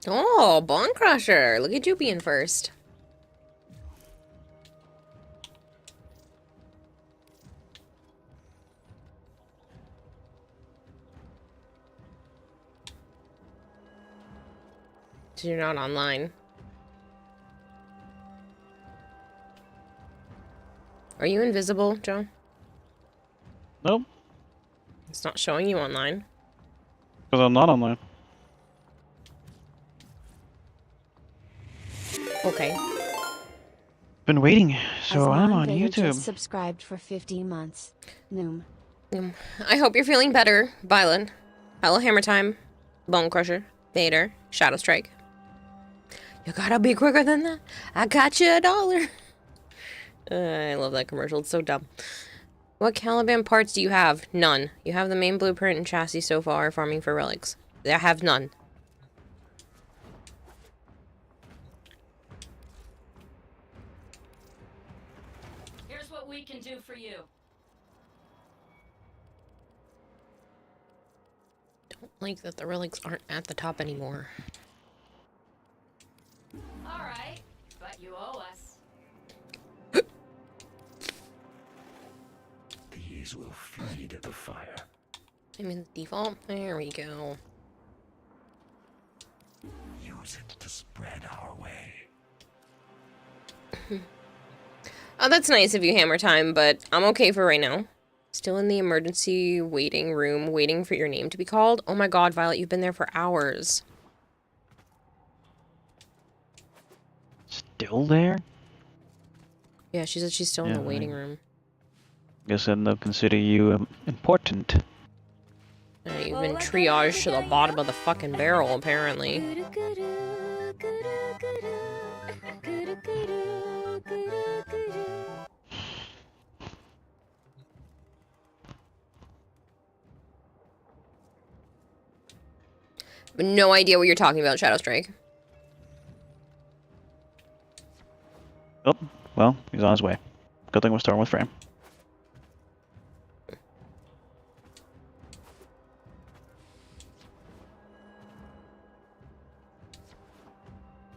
Oh, Bone Crusher. Look at you being first. So you're not online. Are you invisible, Joe? Nope, It's not showing you online. because I'm not online. Okay. Been waiting, As so I'm Mon on Vader YouTube. just subscribed for 15 months. Noom. I hope you're feeling better, Violet. Hello, Hammer Time. Bone Crusher. Vader. Shadow Strike. You gotta be quicker than that. I got you $1. I love that commercial. It's so dumb. What Caliban parts do you have? None. You have the main blueprint and chassis so far, farming for relics. I have none. Here's what we can do for you. Don't like that the relics aren't at the top anymore. All right, but you owe us. These will feed the fire. I mean, default. There we go. Use it to spread our way. Oh, that's nice of you, Hammer Time, but I'm okay for right now. Still in the emergency waiting room, waiting for your name to be called. Oh my god, Violet, you've been there for hours. Still there? Yeah, she said she's still in Yeah, the waiting room. Guess then they'll consider you important. You've been triaged to the bottom of the fucking barrel, apparently. No idea what you're talking about, Shadow Strike. Oh, well, he's on his way. Good thing we're starting with Frame.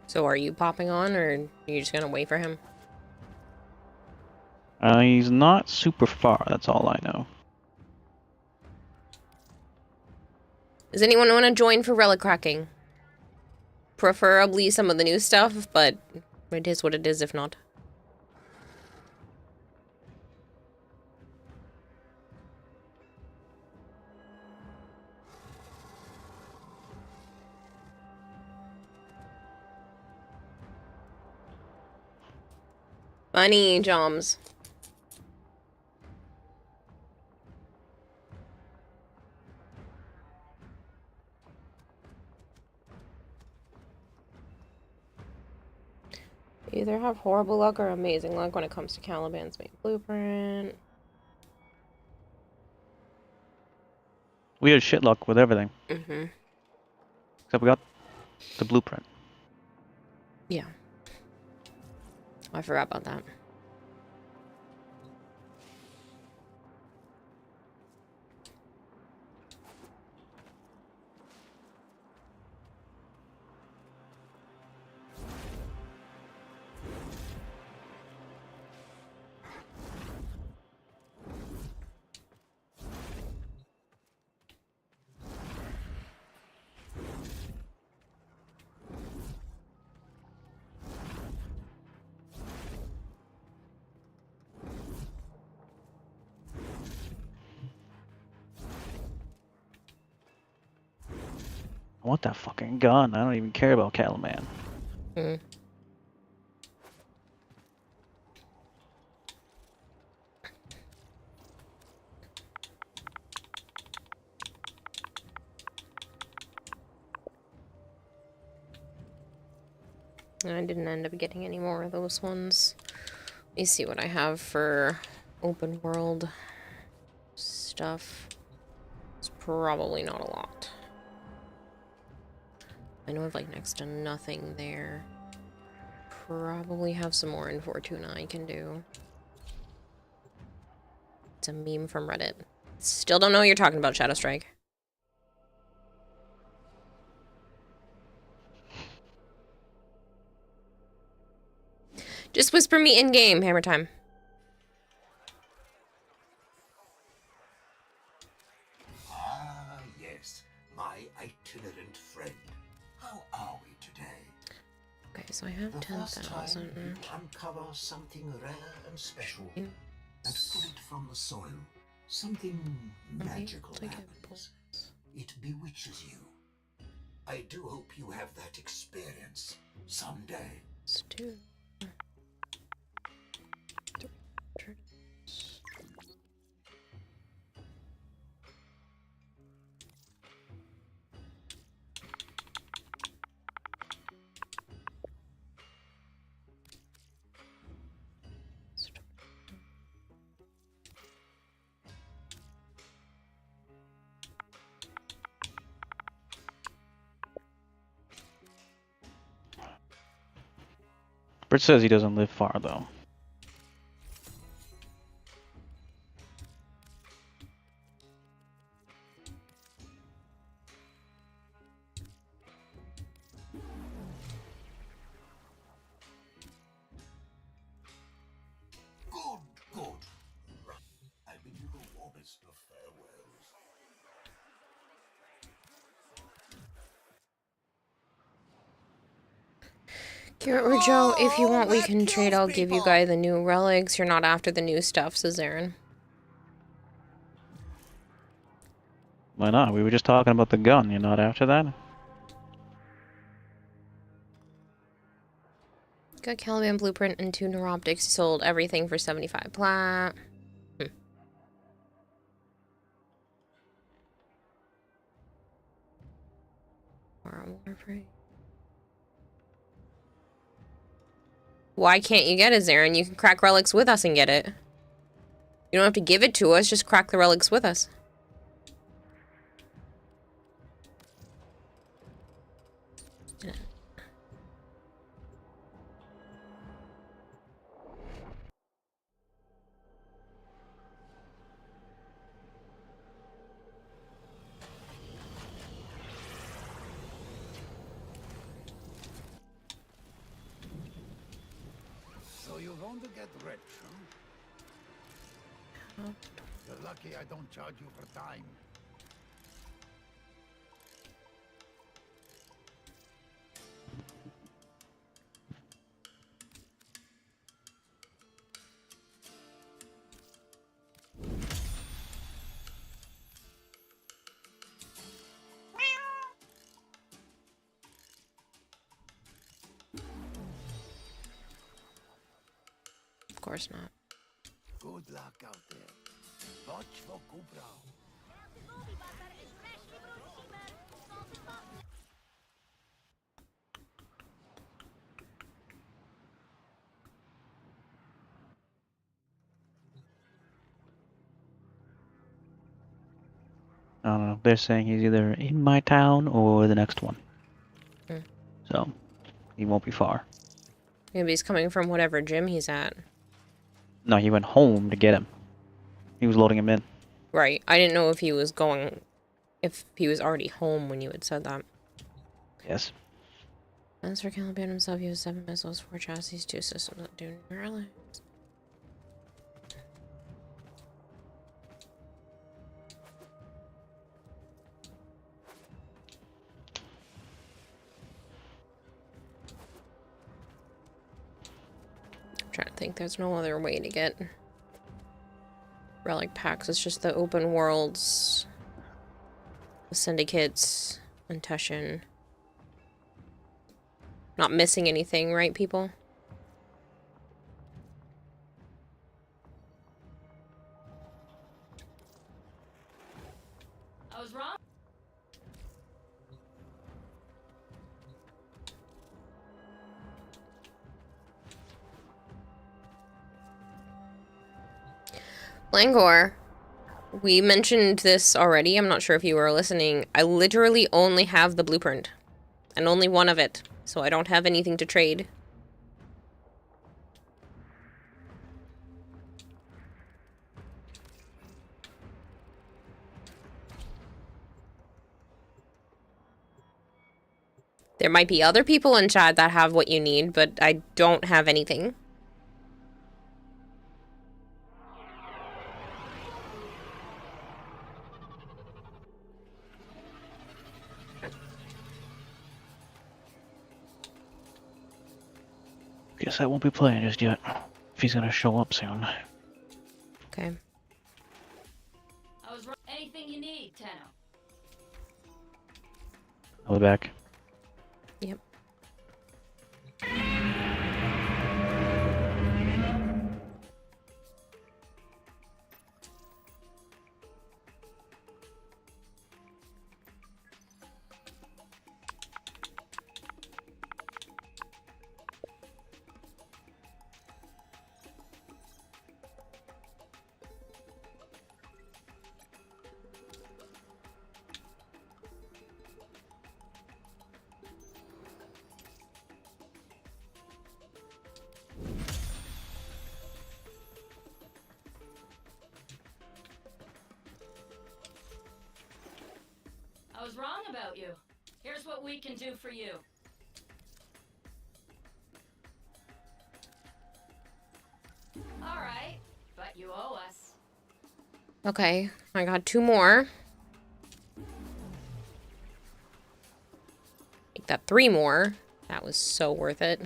So are you popping on, or are you just gonna wait for him? He's not super far, that's all I know. Does anyone want to join for relic cracking? Preferably some of the new stuff, but it is what it is if not. Funny, Joms. You either have horrible luck or amazing luck when it comes to Caliban's main blueprint. We had shit luck with everything. Mm-hmm. Except we got the blueprint. Yeah. I forgot about that. I want that fucking gun. I don't even care about Caliban. Mm. I didn't end up getting any more of those ones. Let me see what I have for open world stuff. It's probably not a lot. I know I've like next to nothing there. Probably have some more in Fortuna I can do. It's a meme from Reddit. Still don't know what you're talking about, Shadow Strike. Just whisper me in game. Hammer time. Ah, yes, my itinerant friend. How are we today? Okay, so I have The first time 10,000. you uncover something rare and special and pull it from the soil, something magical happens. It bewitches you. I do hope you have that experience someday. Let's do. Bert says he doesn't live far, though. Good. I bid you the warmest of farewells. Garrett or Joe, if you want, we can trade. I'll give you guys the new relics. You're not after the new stuff, says Aaron. Why not? We were just talking about the gun. You're not after that? Got Caliban blueprint and 2 neuroptics. Sold everything for 75 plat. Why can't you get it, Zarin? You can crack relics with us and get it. You don't have to give it to us, just crack the relics with us. So you want to get rich, huh? You're lucky I don't charge you for time. Of course not. Good luck out there. Watch for Kubra. I don't know. They're saying he's either in my town or the next one. Hmm. So, he won't be far. Maybe he's coming from whatever gym he's at. No, he went home to get him. He was loading him in. Right. I didn't know if he was going... if he was already home when you had said that. Yes. As for Caliban himself, he has 7 missiles, 4 chassis, 2 systems that do relics. I'm trying to think. There's no other way to get relic packs. It's just the open worlds, the syndicates, and Tushin. Not missing anything, right, people? I was wrong. Langor, we mentioned this already. I'm not sure if you were listening. I literally only have the blueprint. And only one of it. So I don't have anything to trade. There might be other people in chat that have what you need, but I don't have anything. Guess I won't be playing just yet. If he's gonna show up soon. Okay. I was wrong. Anything you need, Tenno. I'll be back. Yep. I was wrong about you. Here's what we can do for you. All right, but you owe us. Okay, I got 2 more. Make that 3 more. That was so worth it.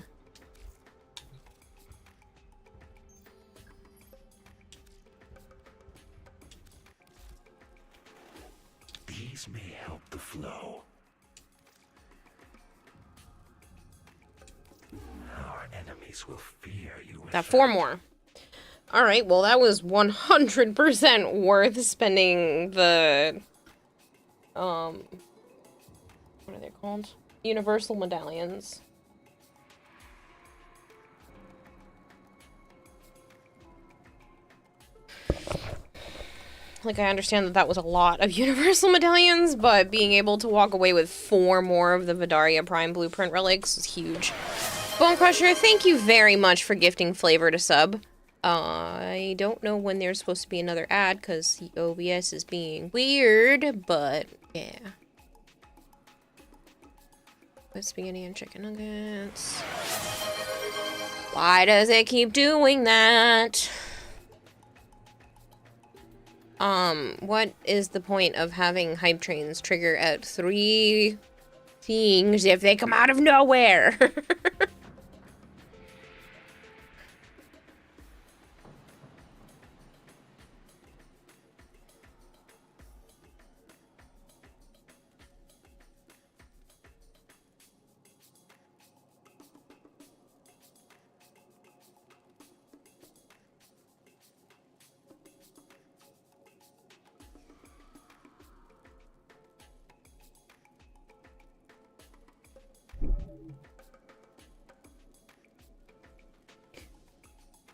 These may help the flow. Our enemies will fear you. Got 4 more. Alright, well that was 100% worth spending the... What are they called? Universal medallions. Like, I understand that that was a lot of universal medallions, but being able to walk away with 4 more of the Vidaria Prime Blueprint relics is huge. Bone Crusher, thank you very much for gifting flavor to sub. I don't know when there's supposed to be another ad, because the OBS is being weird, but yeah. With spaghetti and chicken nuggets. Why does it keep doing that? What is the point of having hype trains trigger at 3 things if they come out of nowhere?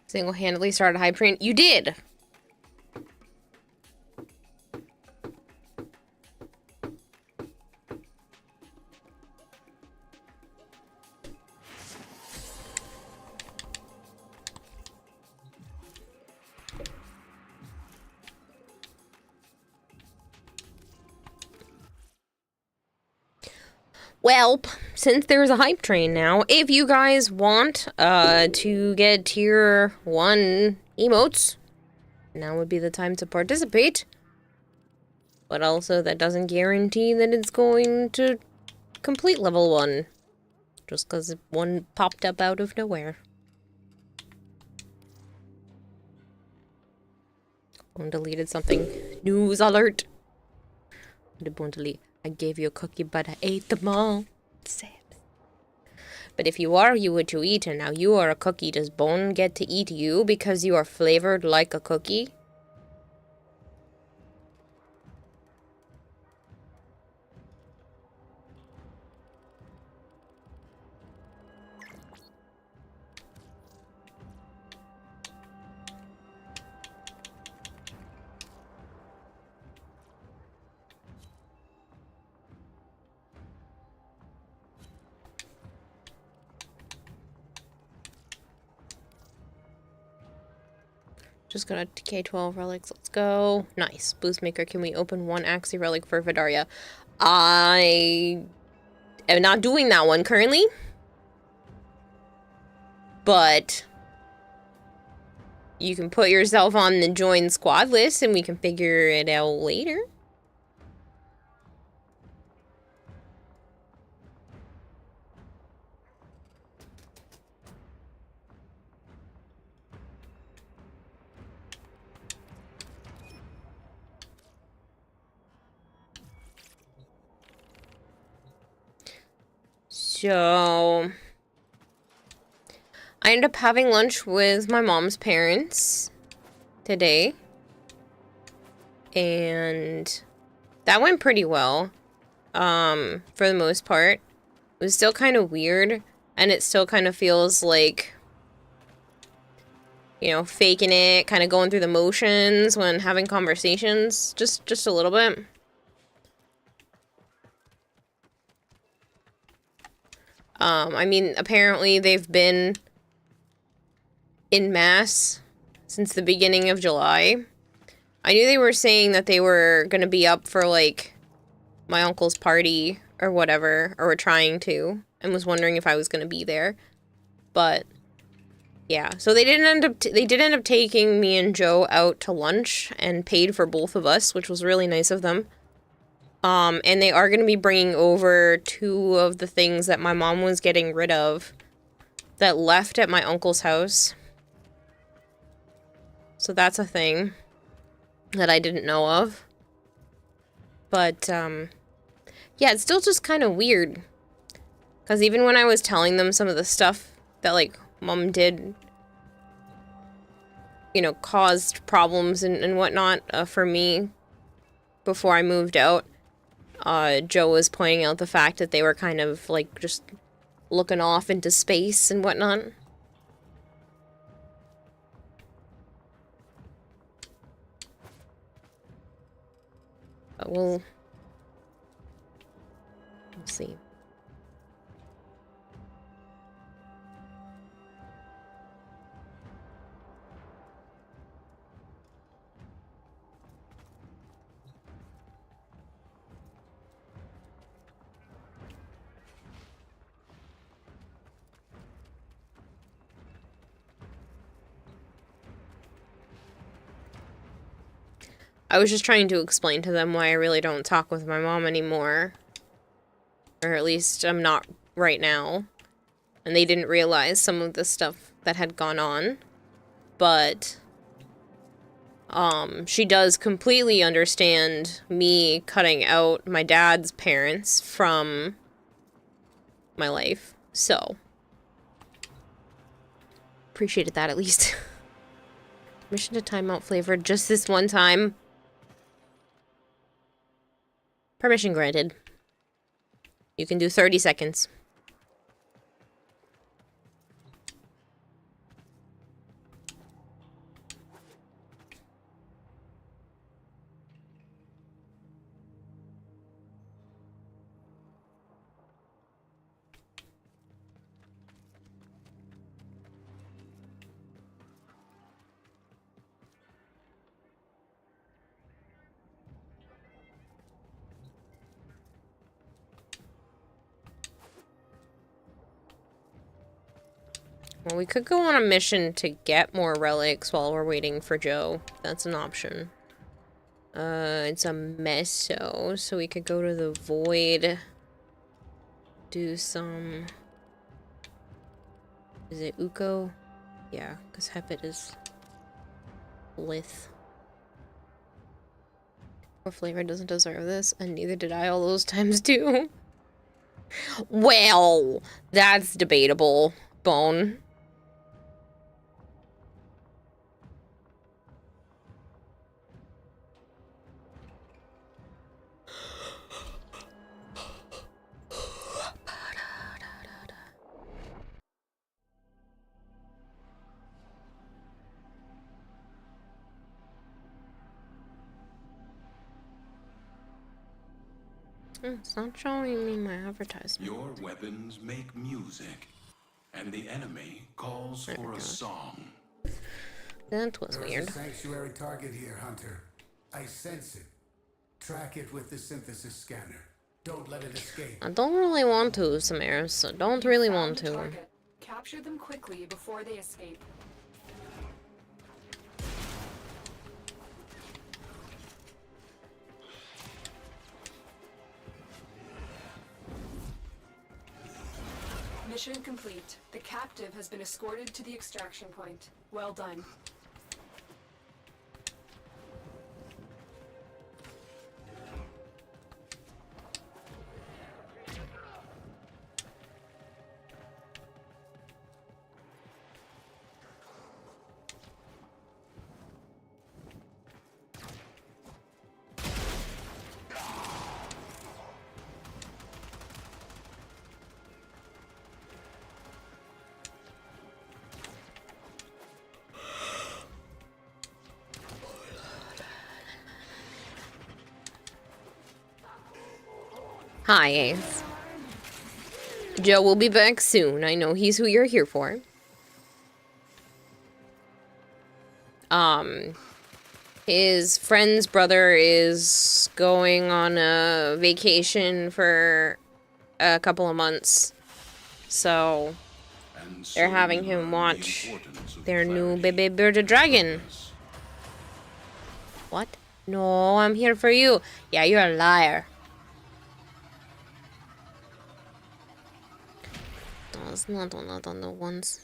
Single-handedly started a hype train. You did! Well, since there's a hype train now, if you guys want to get tier 1 emotes, now would be the time to participate. But also, that doesn't guarantee that it's going to complete level 1. Just because one popped up out of nowhere. One deleted something. News alert! I gave you a cookie, but I ate them all. Sad. But if you are you to eat, and now you are a cookie, does Bone get to eat you because you are flavored like a cookie? Just got a K12 relics. Let's go. Nice. Boost Maker, can we open 1 Axie relic for Vidaria? I am not doing that one currently. But you can put yourself on the join squad list and we can figure it out later. So I ended up having lunch with my mom's parents today, and that went pretty well, for the most part. It was still kind of weird, and it still kind of feels like, you know, faking it, kind of going through the motions when having conversations, just a little bit. I mean, apparently they've been in mass since the beginning of July. I knew they were saying that they were gonna be up for, like, my uncle's party or whatever, or were trying to, and was wondering if I was gonna be there. But yeah, so they did end up taking me and Joe out to lunch and paid for both of us, which was really nice of them. And they are going to be bringing over 2 of the things that my mom was getting rid of that left at my uncle's house. So that's a thing that I didn't know of. But, yeah, it's still just kind of weird. Because even when I was telling them some of the stuff that, like, Mom did, you know, caused problems and whatnot, for me before I moved out, Joe was pointing out the fact that they were kind of, like, just looking off into space and whatnot. But we'll see. I was just trying to explain to them why I really don't talk with my mom anymore. Or at least I'm not right now. And they didn't realize some of the stuff that had gone on. But she does completely understand me cutting out my dad's parents from my life. So appreciated that, at least. Permission to timeout flavor just this one time. Permission granted. You can do 30 seconds. Well, we could go on a mission to get more relics while we're waiting for Joe. That's an option. It's a meso, so we could go to the void. Do some... Is it Uko? Yeah, because Hepit is... Lith. Or flavor doesn't deserve this, and neither did I all those times too. Well, that's debatable, Bone. It's not showing me my advertisement. Your weapons make music, and the enemy calls for a song. That was weird. There's a sanctuary target here, Hunter. I sense it. Track it with the synthesis scanner. Don't let it escape. I don't really want to, Samaris. I don't really want to. Target. Capture them quickly before they escape. Mission complete. The captive has been escorted to the extraction point. Well done. Hi, Ace. Joe will be back soon. I know he's who you're here for. His friend's brother is going on a vacation for a couple of months. So they're having him watch their new baby bearded dragon. What? No, I'm here for you. Yeah, you're a liar. No, it's not on the ones.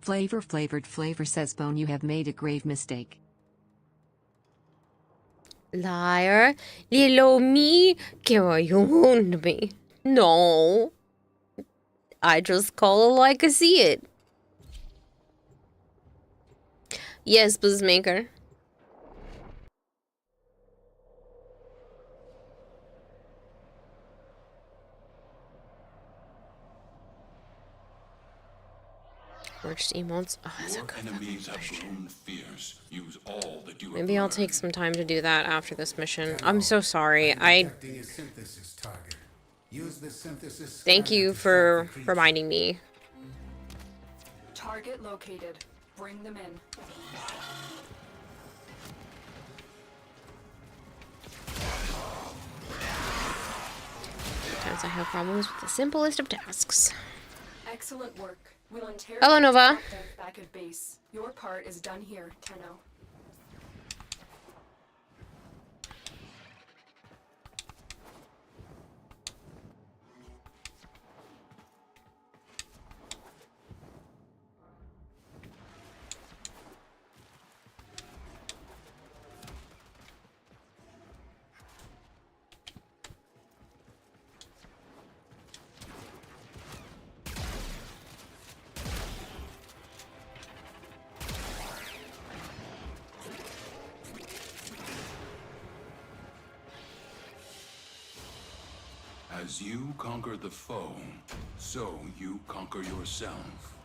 Flavor says Bone, you have made a grave mistake. Liar. Little me. Kira, you wound me. No. I just call it like I see it. Yes, Buzzmaker. Worst emotes. Oh, that's a good enemies have grown fierce. Use all that you Maybe I'll take some time to do that after this mission. I'm so sorry. Thank you for reminding me. Target located. Bring them in. Sometimes I have problems with the simplest of tasks. Excellent work. We'll interrogate Hello, Nova. the captain back at base. Your part is done here, Tenno. As you conquer the foe, so you conquer yourself.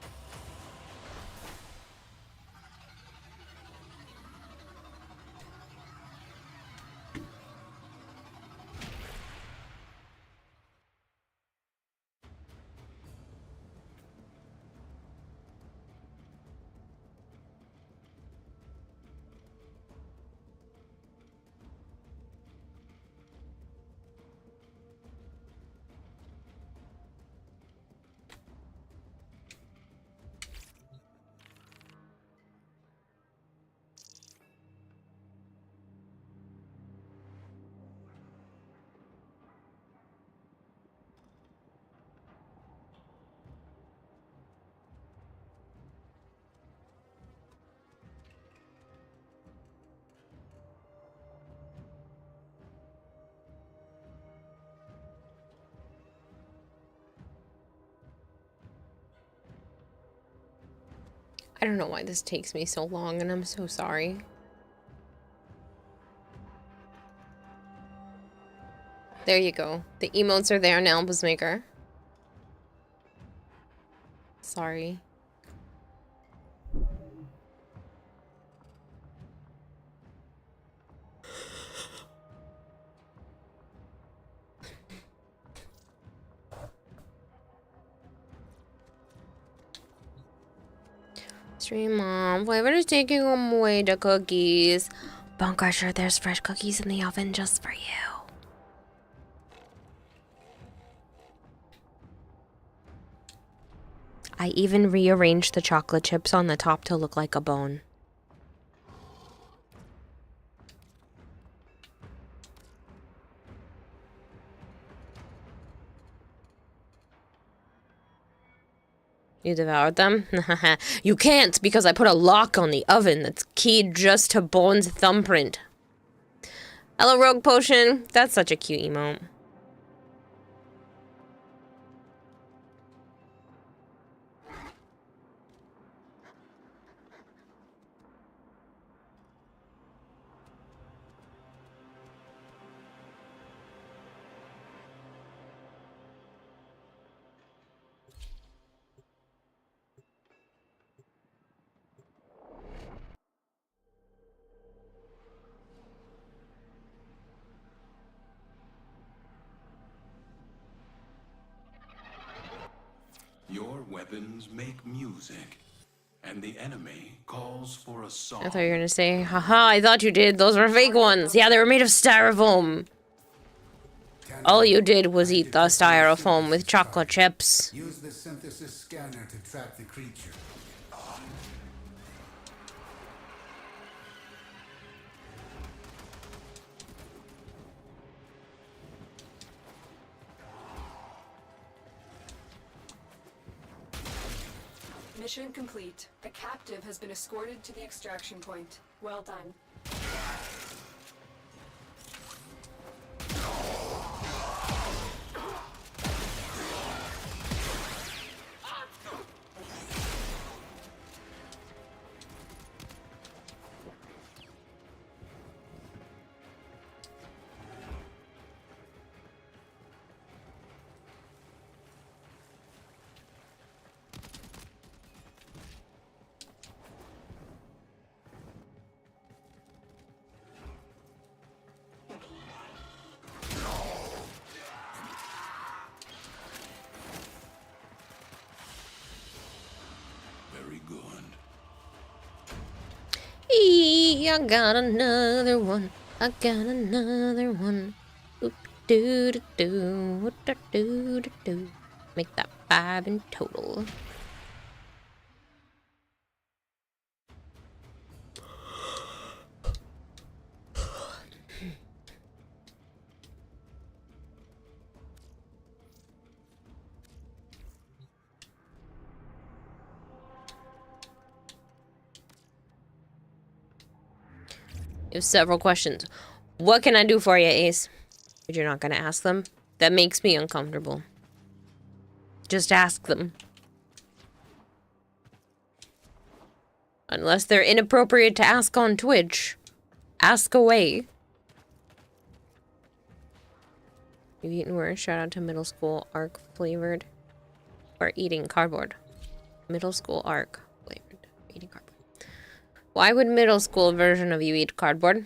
I don't know why this takes me so long, and I'm so sorry. There you go. The emotes are there now, Buzzmaker. Sorry. Stream Mom, Flavor is taking away the cookies. Bone Crusher, there's fresh cookies in the oven just for you. I even rearranged the chocolate chips on the top to look like a bone. You devoured them? You can't, because I put a lock on the oven that's keyed just to Bone's thumbprint. Hello, Rogue Potion. That's such a cute emote. weapons make music, and the enemy calls for a song. I thought you were gonna say, haha, I thought you did. Those were fake ones. Yeah, they were made of styrofoam. All you did was eat the styrofoam with chocolate chips. Use the synthesis scanner to track the creature. Mission complete. The captive has been escorted to the extraction point. Well done. Very good. I got another one. I got another one. Oop doo doo doo. What da doo doo doo. Make that 5 in total. You have several questions. What can I do for you, Ace? But you're not gonna ask them? That makes me uncomfortable. Just ask them. Unless they're inappropriate to ask on Twitch. Ask away. You've eaten worse. Shout out to middle school arc flavored. Or eating cardboard. Middle school arc flavored. Eating cardboard. Why would middle school version of you eat cardboard?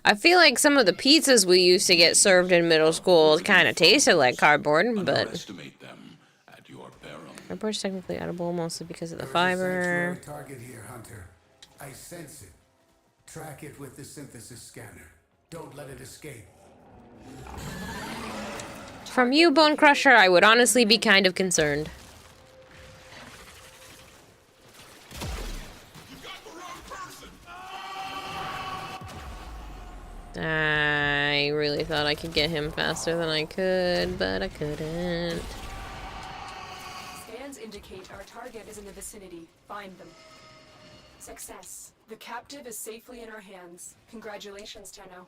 I feel like some of the pizzas we used to get served in middle school kind of tasted like cardboard, but Underestimate them at your peril. cardboard's technically edible mostly because of the There is a fiber. sanctuary target here, Hunter. I sense it. Track it with the synthesis scanner. Don't let it escape. From you, Bone Crusher, I would honestly be kind of concerned. I really thought I could get him faster than I could, but I couldn't. Scans indicate our target is in the vicinity. Find them. Success. The captive is safely in our hands. Congratulations, Tenno.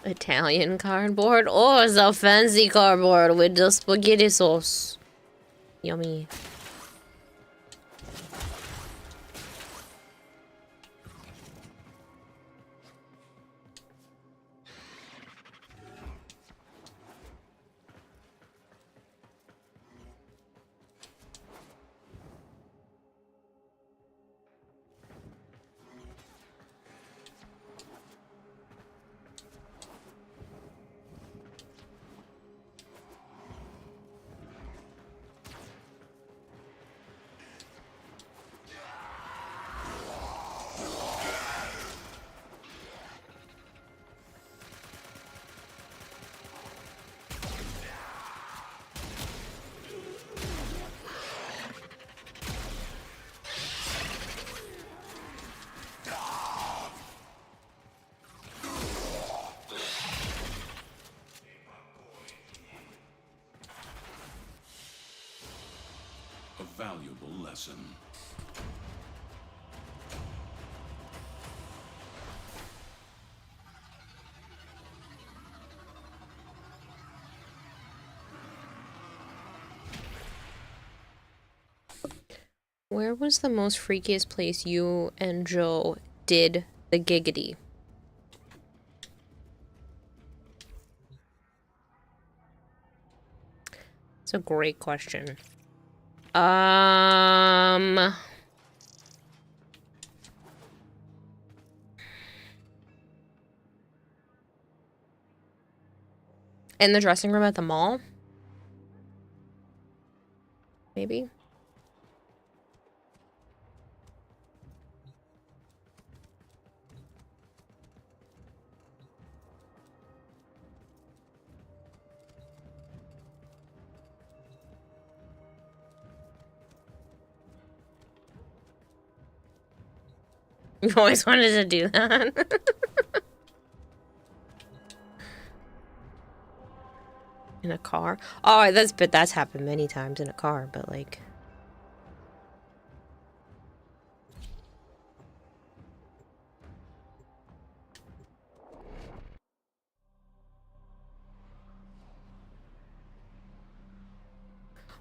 Italian cardboard or the fancy cardboard with the spaghetti sauce. Yummy. A valuable lesson. Where was the most freakiest place you and Joe did the giggity? It's a great question. In the dressing room at the mall? Maybe? You've always wanted to do that. In a car? Oh, that's happened many times in a car, but like...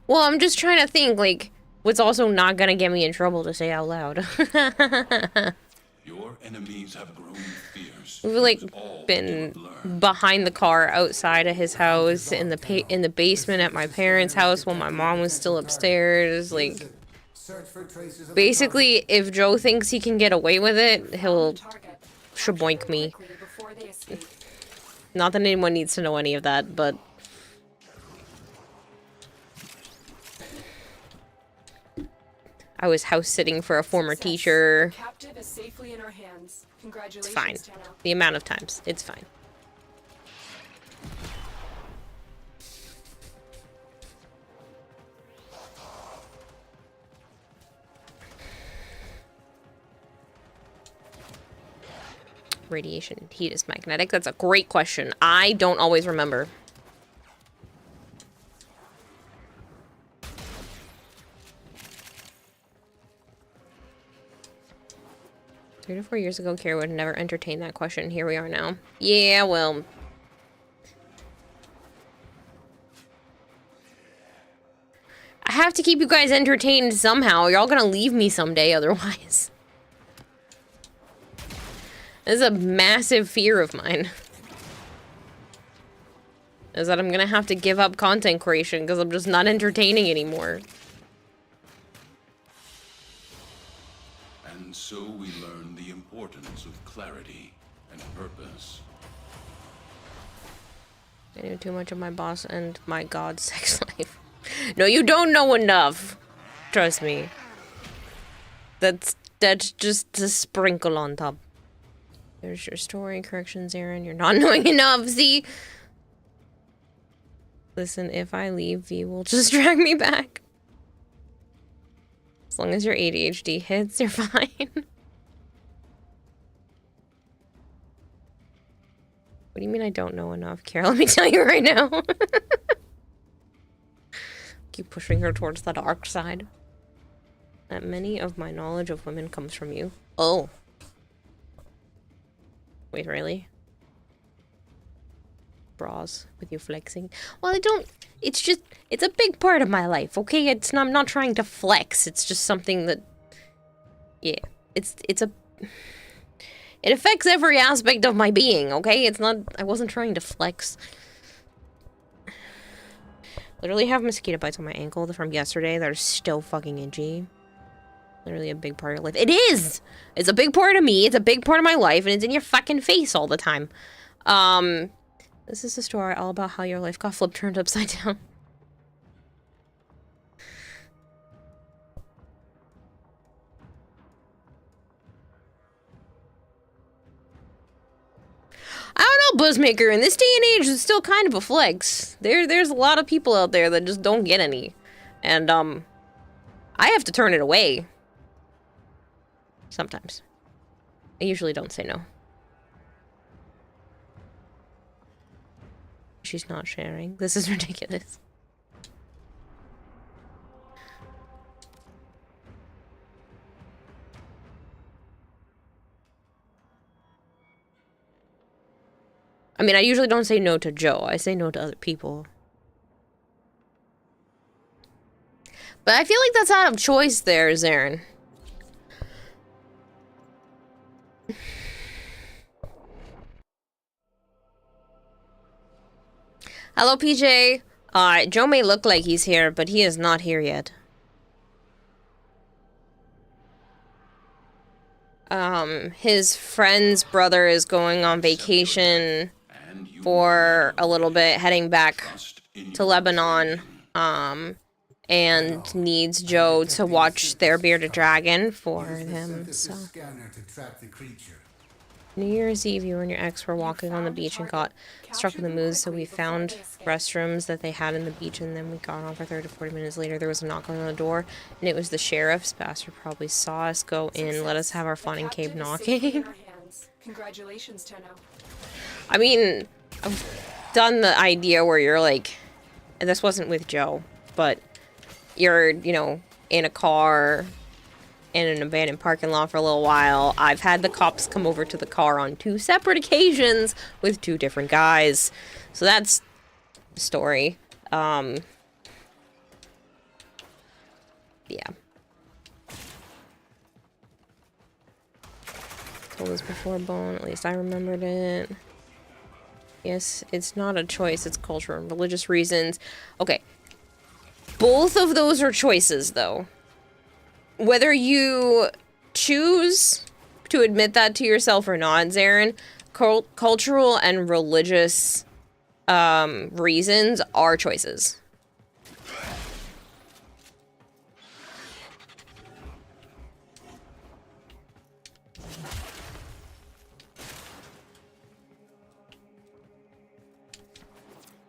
Well, I'm just trying to think, like, what's also not gonna get me in trouble to say out loud. Your enemies have grown fierce. We've like been behind the car outside of his house, in the basement at my parents' house while my mom was still upstairs. Like, basically, if Joe thinks he can get away with it, he'll shaboink me. Not that anyone needs to know any of that, but I was house sitting for a former teacher. Captive is safely in our hands. Congratulations, It's fine. Tana. The amount of times. It's fine. Radiation heat is magnetic. That's a great question. I don't always remember. Three to 4 years ago, Kira would never entertain that question. Here we are now. Yeah, well... I have to keep you guys entertained somehow. You're all gonna leave me someday otherwise. This is a massive fear of mine. Is that I'm gonna have to give up content creation because I'm just not entertaining anymore. And so we learn the importance of clarity and purpose. I knew too much of my boss and my god's sex life. No, you don't know enough. Trust me. That's just a sprinkle on top. There's your story. Corrections, Aaron. You're not knowing enough. See? Listen, if I leave, V will just drag me back. As long as your ADHD hits, you're fine. What do you mean I don't know enough? Kara, let me tell you right now. Keep pushing her towards the dark side. That many of my knowledge of women comes from you. Oh. Wait, really? Bras with you flexing. Well, I don't... It's just... It's a big part of my life, okay? I'm not trying to flex. It's just something that... Yeah. It's a... It affects every aspect of my being, okay? It's not... I wasn't trying to flex. Literally have mosquito bites on my ankle from yesterday that are still fucking itchy. Literally a big part of your life. It is! It's a big part of me, it's a big part of my life, and it's in your fucking face all the time. This is a story all about how your life got flipped turned upside down. I don't know, Buzzmaker. In this day and age, it's still kind of a flex. There's a lot of people out there that just don't get any. And, I have to turn it away. Sometimes. I usually don't say no. She's not sharing. This is ridiculous. I mean, I usually don't say no to Joe. I say no to other people. But I feel like that's out of choice there, Zarin. Hello, PJ. Joe may look like he's here, but he is not here yet. His friend's brother is going on vacation. And you for a little bit, heading back to Lebanon, and needs Joe to watch their bearded dragon for him, so. Scanner to track the creature. New Year's Eve, you and your ex were walking on the beach and got struck with the moose, so we found restrooms that they had in the beach, and then we got on for 30 to 40 minutes later. There was a knock on the door, and it was the sheriff's. Bastard probably saw us go in, let us have our fun and came knocking. Congratulations, Tenno. I mean, I've done the idea where you're like, and this wasn't with Joe, but you're, you know, in a car in an abandoned parking lot for a little while. I've had the cops come over to the car on 2 separate occasions with 2 different guys. So that's the story. Yeah. Told us before, Bone. At least I remembered it. Yes, it's not a choice. It's cultural and religious reasons. Okay. Both of those are choices, though. Whether you choose to admit that to yourself or not, Zarin, cultural and religious reasons are choices.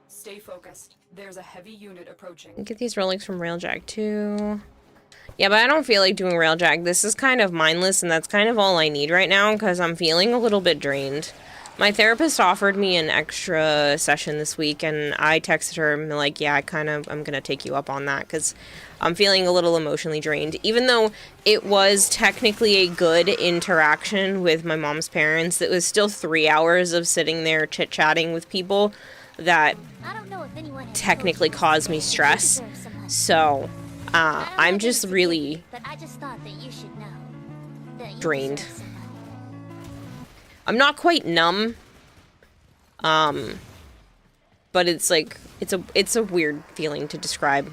Stay focused. There's a heavy unit approaching. Get these relics from Railjack too. Yeah, but I don't feel like doing Railjack. This is kind of mindless, and that's kind of all I need right now, because I'm feeling a little bit drained. My therapist offered me an extra session this week, and I texted her, and like, yeah, I'm gonna take you up on that, because I'm feeling a little emotionally drained. Even though it was technically a good interaction with my mom's parents, it was still 3 hours of sitting there chit-chatting with people that technically caused me stress. So I'm just really drained. I'm not quite numb, but it's like it's a weird feeling to describe.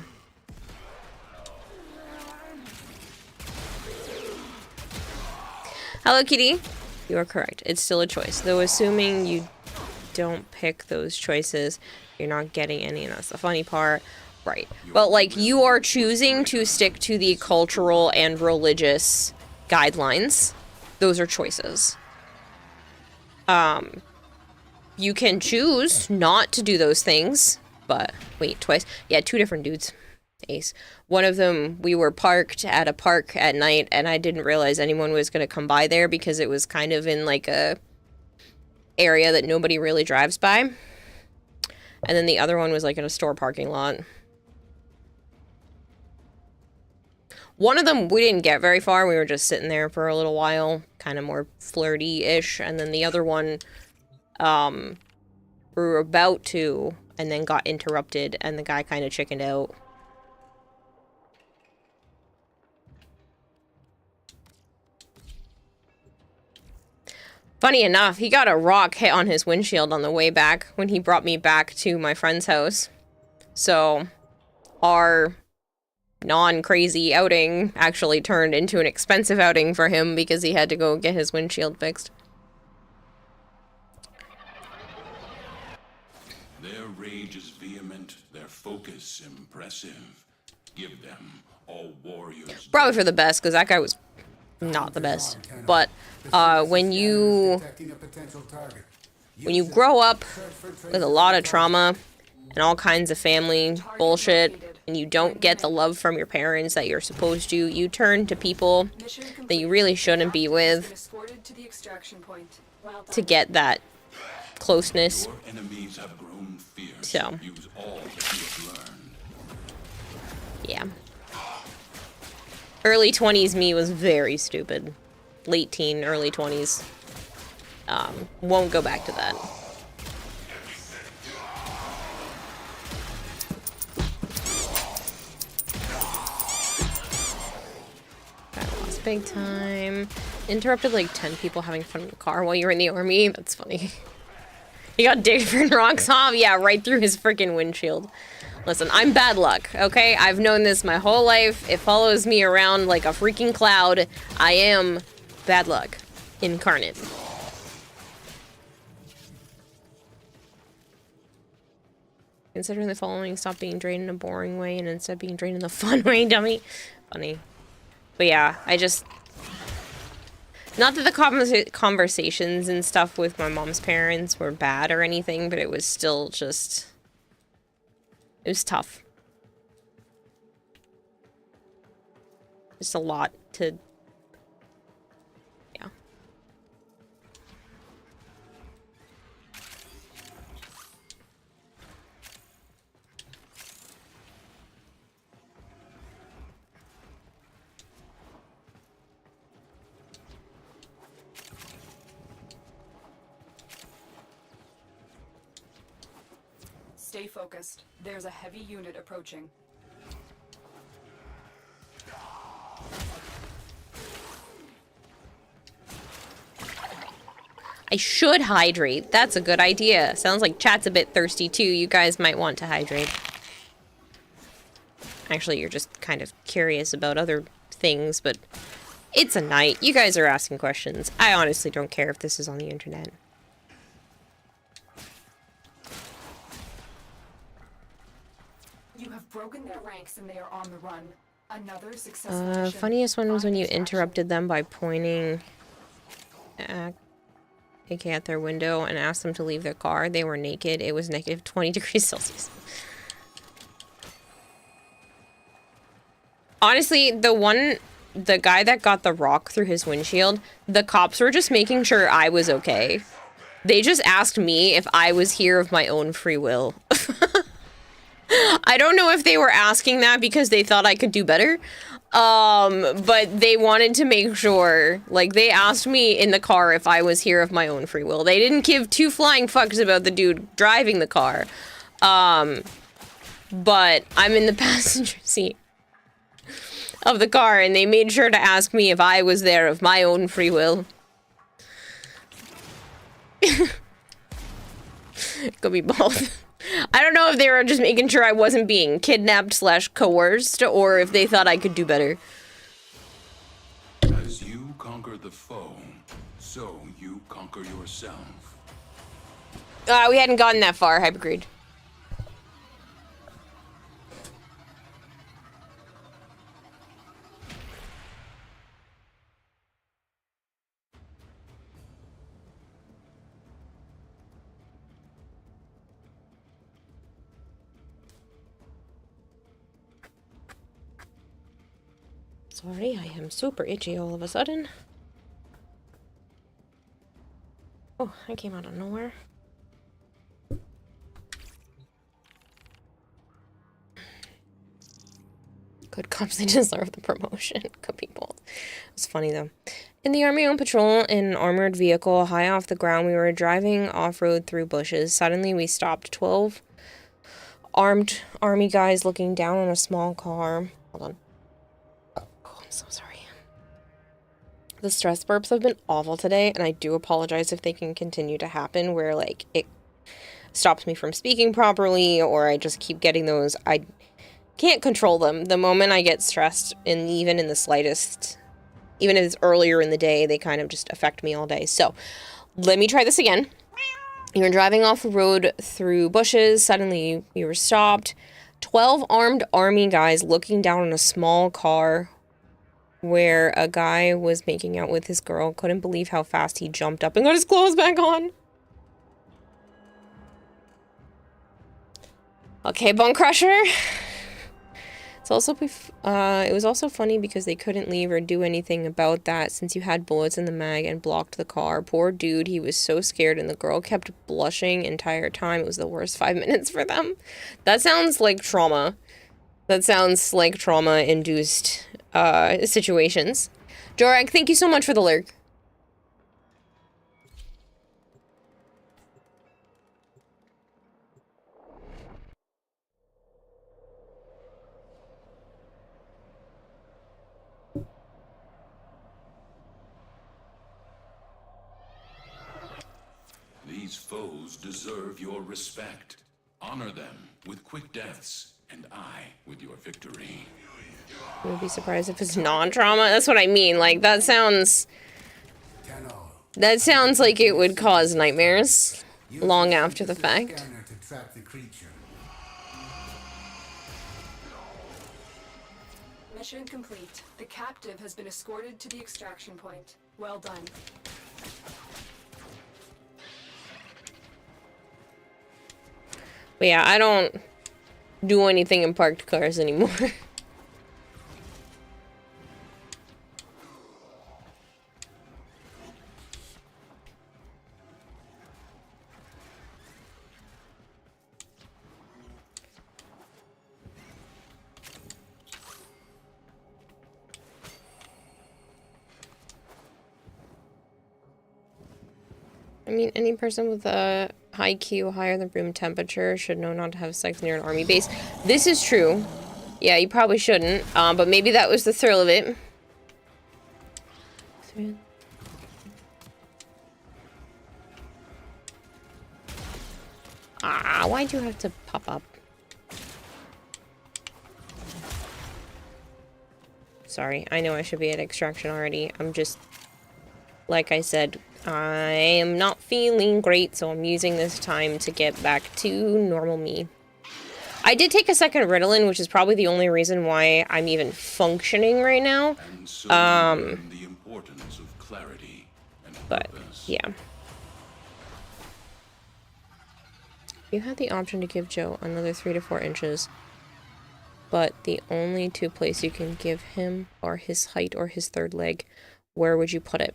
Hello, Kitty. You are correct. It's still a choice, though. Assuming you don't pick those choices, you're not getting any, and that's the funny part. Right. But, like, you are choosing to stick to the cultural and religious guidelines. Those are choices. You can choose not to do those things, but, wait, twice. Yeah, 2 different dudes. Ace. One of them, we were parked at a park at night, and I didn't realize anyone was going to come by there because it was kind of in, like, a area that nobody really drives by. And then the other one was, like, in a store parking lot. One of them, we didn't get very far. We were just sitting there for a little while, kind of more flirty-ish. And then the other one, we were about to, and then got interrupted, and the guy kind of chickened out. Funny enough, he got a rock hit on his windshield on the way back when he brought me back to my friend's house. So, our non-crazy outing actually turned into an expensive outing for him because he had to go get his windshield fixed. Their rage is vehement, their focus impressive. Give them all warriors. Probably for the best, because that guy was not the best. But when you grow up with a lot of trauma and all kinds of family bullshit, and you don't get the love from your parents that you're supposed to, you turn to people that you really shouldn't be with to get that closeness. Your enemies have grown fierce. So, Use all that you have learned. yeah. Early 20s me was very stupid. Late teen, early 20s. Won't go back to that. I lost big time. Interrupted like 10 people having fun in the car while you were in the army. That's funny. He got different rocks off. Yeah, right through his freaking windshield. Listen, I'm bad luck, okay? I've known this my whole life. It follows me around like a freaking cloud. I am bad luck incarnate. Considering the following, stop being drained in a boring way and instead being drained in the fun way, dummy. Funny. But yeah, I just... Not that the conversations and stuff with my mom's parents were bad or anything, but it was still just... It was tough. Just a lot to... Yeah. Stay focused. There's a heavy unit approaching. I should hydrate. That's a good idea. Sounds like chat's a bit thirsty too. You guys might want to hydrate. Actually, you're just kind of curious about other things, but it's a night. You guys are asking questions. I honestly don't care if this is on the internet. You have broken their ranks and they are on the run. Another successful mission. Funniest one was when you interrupted them by pointing at their window and asked them to leave their car. They were naked. It was negative 20 degrees Celsius. Honestly, the guy that got the rock through his windshield, the cops were just making sure I was okay. They just asked me if I was here of my own free will. I don't know if they were asking that because they thought I could do better. But they wanted to make sure, like, they asked me in the car if I was here of my own free will. They didn't give two flying fucks about the dude driving the car. But I'm in the passenger seat of the car, and they made sure to ask me if I was there of my own free will. Could be both. I don't know if they were just making sure I wasn't being kidnapped / coerced, or if they thought I could do better. As you conquer the foe, so you conquer yourself. We hadn't gotten that far, Hypergreed. Sorry, I am super itchy all of a sudden. Oh, I came out of nowhere. Good cops, they deserve the promotion. Could be both. It's funny though. In the army on patrol in an armored vehicle high off the ground, we were driving off-road through bushes. Suddenly we stopped. 12 armed army guys looking down on a small car. Hold on. So sorry. The stress burps have been awful today, and I do apologize if they can continue to happen where, like, it stops me from speaking properly, or I just keep getting those. I can't control them. The moment I get stressed, and even in the slightest, even if it's earlier in the day, they kind of just affect me all day. So, let me try this again. You were driving off the road through bushes. Suddenly, we were stopped. 12 armed army guys looking down on a small car where a guy was making out with his girl. Couldn't believe how fast he jumped up and got his clothes back on. Okay, Bone Crusher. It's also it was also funny because they couldn't leave or do anything about that since you had bullets in the mag and blocked the car. Poor dude, he was so scared, and the girl kept blushing entire time. It was the worst 5 minutes for them. That sounds like trauma. That sounds like trauma-induced situations. Jorag, thank you so much for the lurk. These foes deserve your respect. Honor them with quick deaths, and I with your victory. I would be surprised if it's non-trauma. That's what I mean. Like, that sounds like it would cause nightmares long after the fact. Mission complete. The captive has been escorted to the extraction point. Well done. But yeah, I don't do anything in parked cars anymore. I mean, any person with a high Q higher than room temperature should know not to have sex near an army base. This is true. Yeah, you probably shouldn't. But maybe that was the thrill of it. Ah, why'd you have to pop up? Sorry, I know I should be at extraction already. I'm just... Like I said, I am not feeling great, so I'm using this time to get back to normal me. I did take a second Ritalin, which is probably the only reason why I'm even functioning right now. And so you learn the importance of clarity and But, purpose. yeah. You had the option to give Joe another 3 to 4 inches, but the only 2 places you can give him are his height or his third leg. Where would you put it?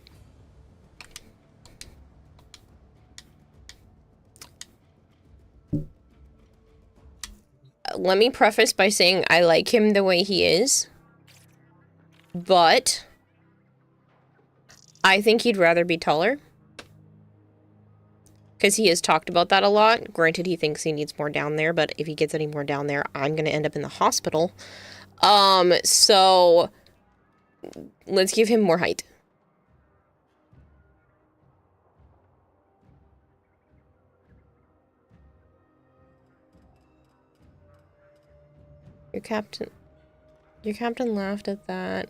Let me preface by saying I like him the way he is, but I think he'd rather be taller. Because he has talked about that a lot. Granted, he thinks he needs more down there, but if he gets any more down there, I'm going to end up in the hospital. So let's give him more height. Your captain laughed at that.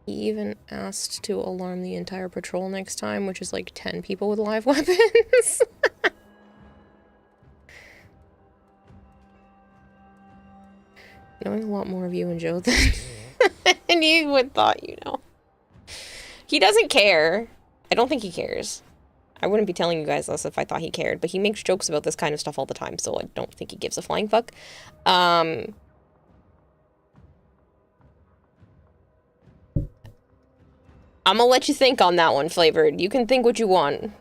He even asked to alarm the entire patrol next time, which is like 10 people with live weapons. Knowing a lot more of you and Joe than you would thought, you know. He doesn't care. I don't think he cares. I wouldn't be telling you guys this if I thought he cared, but he makes jokes about this kind of stuff all the time, so I don't think he gives a flying fuck. I'm gonna let you think on that one, Flavored. You can think what you want.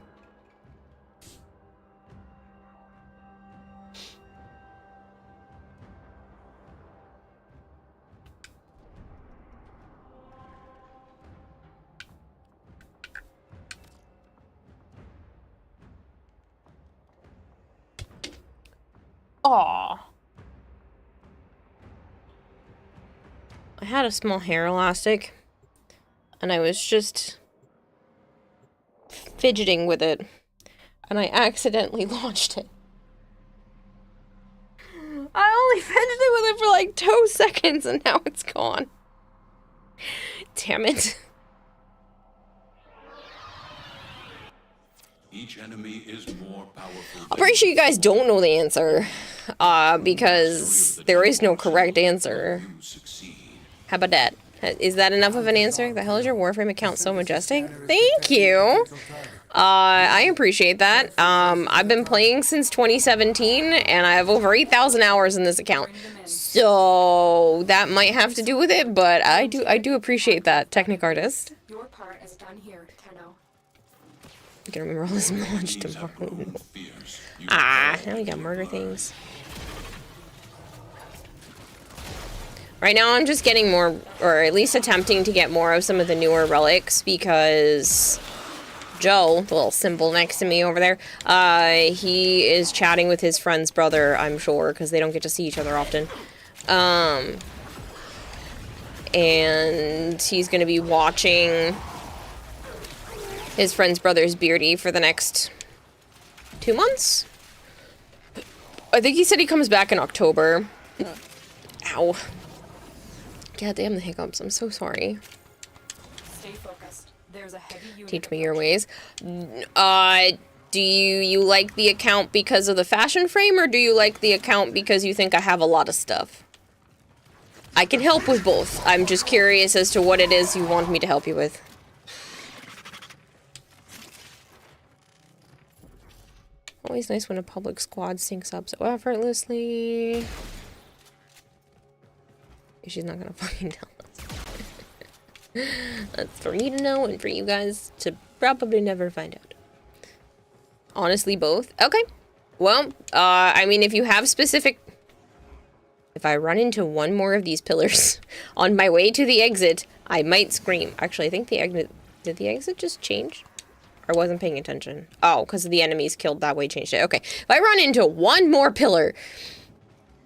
Aww. I had a small hair elastic, and I was just fidgeting with it, and I accidentally launched it. I only fidgeted with it for like 2 seconds, and now it's gone. Damn it. Each enemy is more powerful. I'm pretty sure you guys don't know the answer, because there is no correct answer. How about that? Is that enough of an answer? The hell is your Warframe account so majestic? Thank you! I appreciate that. I've been playing since 2017, and I have over 8,000 hours in this account. So, that might have to do with it, but I do appreciate that, Technic Artist. Your part is done here, Tenno. I can remember all this launch tomorrow. Ah, now we got murder things. Right now I'm just getting more, or at least attempting to get more of some of the newer relics, because Joe, the little symbol next to me over there, he is chatting with his friend's brother, I'm sure, because they don't get to see each other often. And he's going to be watching his friend's brother's Beardy for the next 2 months. I think he said he comes back in October. Ow. God damn the hiccups. I'm so sorry. Stay focused. There's a heavy unit. Teach me your ways. Do you like the account because of the fashion frame, or do you like the account because you think I have a lot of stuff? I can help with both. I'm just curious as to what it is you want me to help you with. Always nice when a public squad syncs up so effortlessly. She's not gonna fucking tell us. That's for me to know and for you guys to probably never find out. Honestly, both. Okay. Well, I mean, if you have specific... If I run into one more of these pillars on my way to the exit, I might scream. Actually, I think the exit... Did the exit just change? I wasn't paying attention. Oh, because the enemies killed that way changed it. Okay. If I run into one more pillar...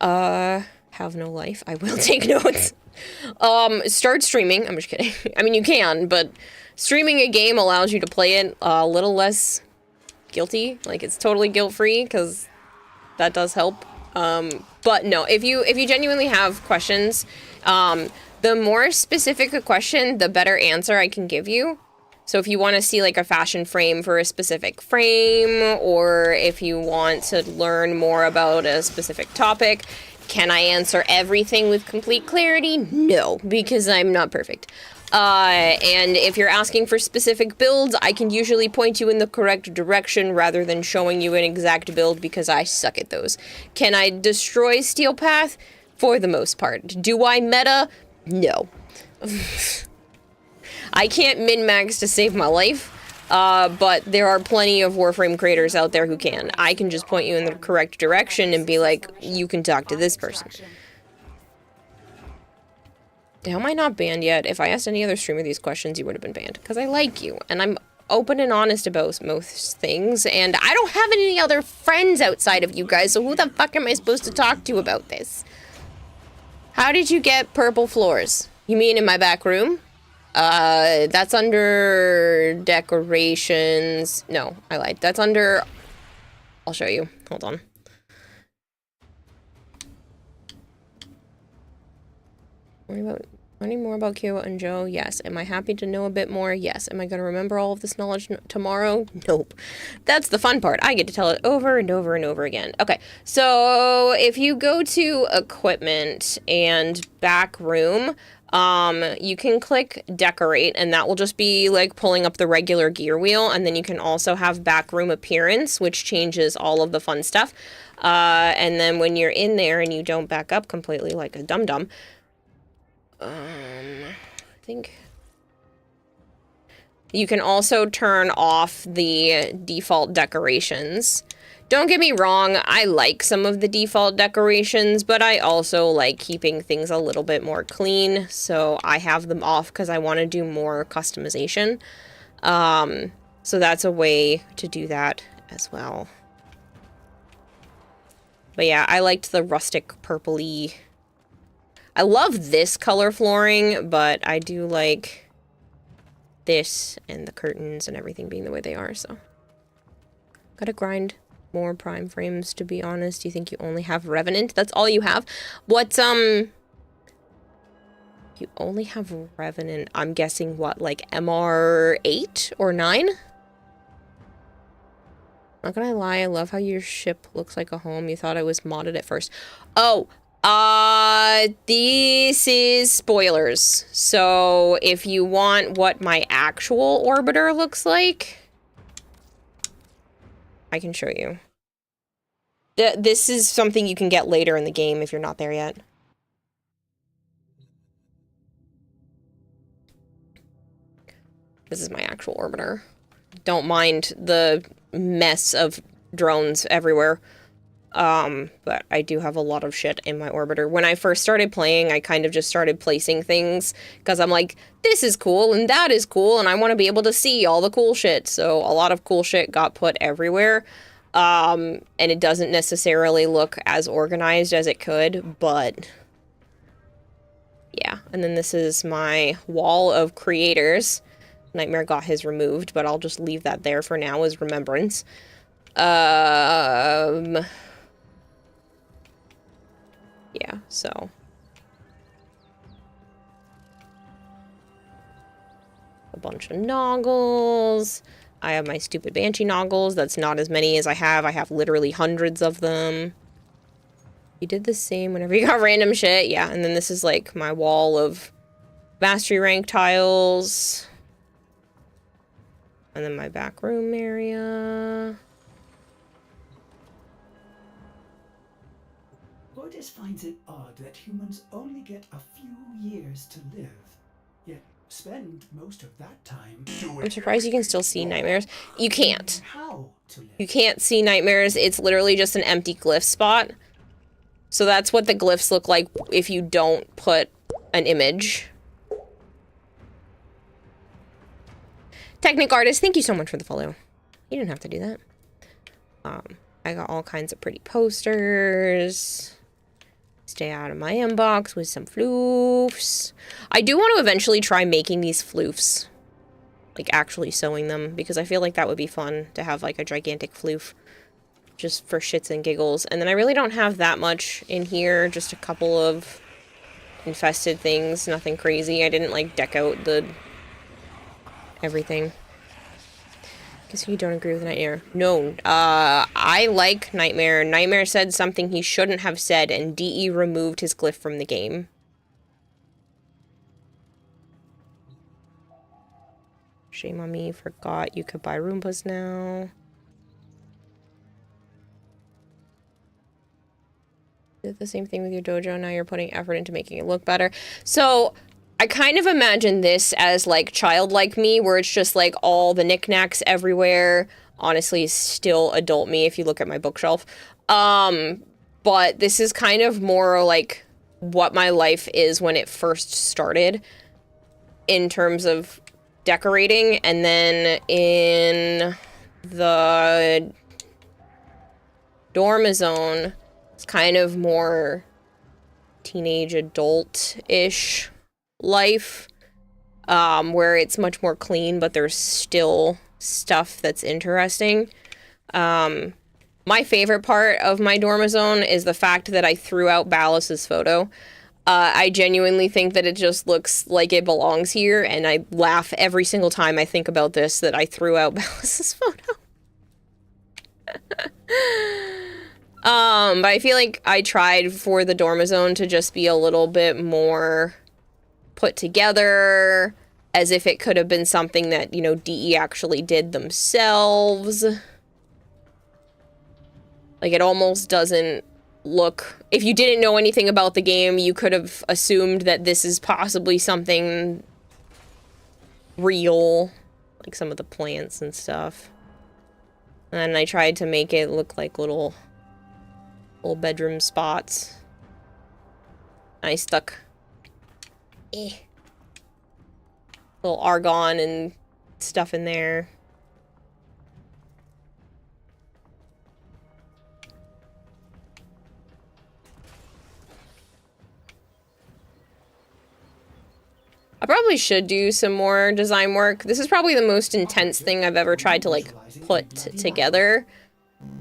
have no life. I will take notes. Start streaming. I'm just kidding. I mean, you can, but streaming a game allows you to play it a little less guilty. Like, it's totally guilt-free, because that does help. But no, if you genuinely have questions, the more specific a question, the better answer I can give you. So if you want to see like a fashion frame for a specific frame, or if you want to learn more about a specific topic, can I answer everything with complete clarity? No, because I'm not perfect. And if you're asking for specific builds, I can usually point you in the correct direction rather than showing you an exact build because I suck at those. Can I destroy Steel Path? For the most part. Do I meta? No. I can't min-max to save my life, but there are plenty of Warframe creators out there who can. I can just point you in the correct direction and be like, you can talk to this person. How am I not banned yet? If I asked any other streamer these questions, you would have been banned. Because I like you, and I'm open and honest about most things, and I don't have any other friends outside of you guys, so who the fuck am I supposed to talk to about this? How did you get purple floors? You mean in my back room? That's under decorations. No, I lied. That's under... I'll show you. Hold on. Learning more about Kyo and Joe? Yes. Am I happy to know a bit more? Yes. Am I going to remember all of this knowledge tomorrow? Nope. That's the fun part. I get to tell it over and over and over again. Okay, so if you go to equipment and back room, you can click decorate, and that will just be like pulling up the regular gear wheel, and then you can also have back room appearance, which changes all of the fun stuff. And then when you're in there and you don't back up completely like a dum-dum, I think you can also turn off the default decorations. Don't get me wrong, I like some of the default decorations, but I also like keeping things a little bit more clean, so I have them off because I want to do more customization. So that's a way to do that as well. But yeah, I liked the rustic purpley. I love this color flooring, but I do like this and the curtains and everything being the way they are, so. Gotta grind more prime frames, to be honest. You think you only have Revenant? That's all you have? What, you only have Revenant, I'm guessing, what, like MR 8 or 9? Not gonna lie, I love how your ship looks like a home. You thought I was modded at first. Oh, this is spoilers. So if you want what my actual orbiter looks like, I can show you. This is something you can get later in the game if you're not there yet. This is my actual orbiter. Don't mind the mess of drones everywhere. But I do have a lot of shit in my orbiter. When I first started playing, I kind of just started placing things because I'm like, this is cool and that is cool and I want to be able to see all the cool shit. So a lot of cool shit got put everywhere. And it doesn't necessarily look as organized as it could, but yeah. And then this is my wall of creators. Nightmare got his removed, but I'll just leave that there for now as remembrance. Yeah, so. A bunch of noggles. I have my stupid Banshee noggles. That's not as many as I have. I have literally hundreds of them. You did the same whenever you got random shit. Yeah, and then this is like my wall of mastery rank tiles. And then my back room area. Otis finds it odd that humans only get a few years to live, yet spend most of that time doing. I'm surprised you can still see nightmares. You can't. How to live. You can't see nightmares. It's literally just an empty glyph spot. So that's what the glyphs look like if you don't put an image. Technic Artist, thank you so much for the follow. You didn't have to do that. I got all kinds of pretty posters. Stay out of my inbox with some floofs. I do want to eventually try making these floofs. Like, actually sewing them. Because I feel like that would be fun to have, like, a gigantic floof. Just for shits and giggles. And then I really don't have that much in here. Just a couple of infested things. Nothing crazy. I didn't, like, deck out the everything. Guess you don't agree with Nightmare. No, I like Nightmare. Nightmare said something he shouldn't have said, and DE removed his glyph from the game. Shame on me, forgot you could buy Roombas now. Did the same thing with your dojo, now you're putting effort into making it look better. So, I kind of imagine this as, like, childlike me, where it's just, like, all the knickknacks everywhere. Honestly, still adult me if you look at my bookshelf. But this is kind of more, like, what my life is when it first started. In terms of decorating. And then in the Dormizone, it's kind of more teenage adult-ish life, where it's much more clean, but there's still stuff that's interesting. My favorite part of my Dormizone is the fact that I threw out Ballas's photo. I genuinely think that it just looks like it belongs here, and I laugh every single time I think about this, that I threw out Ballas's photo. But I feel like I tried for the Dormizone to just be a little bit more put together, as if it could have been something that, you know, DE actually did themselves. Like, it almost doesn't look... If you didn't know anything about the game, you could have assumed that this is possibly something real. Like some of the plants and stuff. And I tried to make it look like little bedroom spots. I stuck little argon and stuff in there. I probably should do some more design work. This is probably the most intense thing I've ever tried to, like, put together.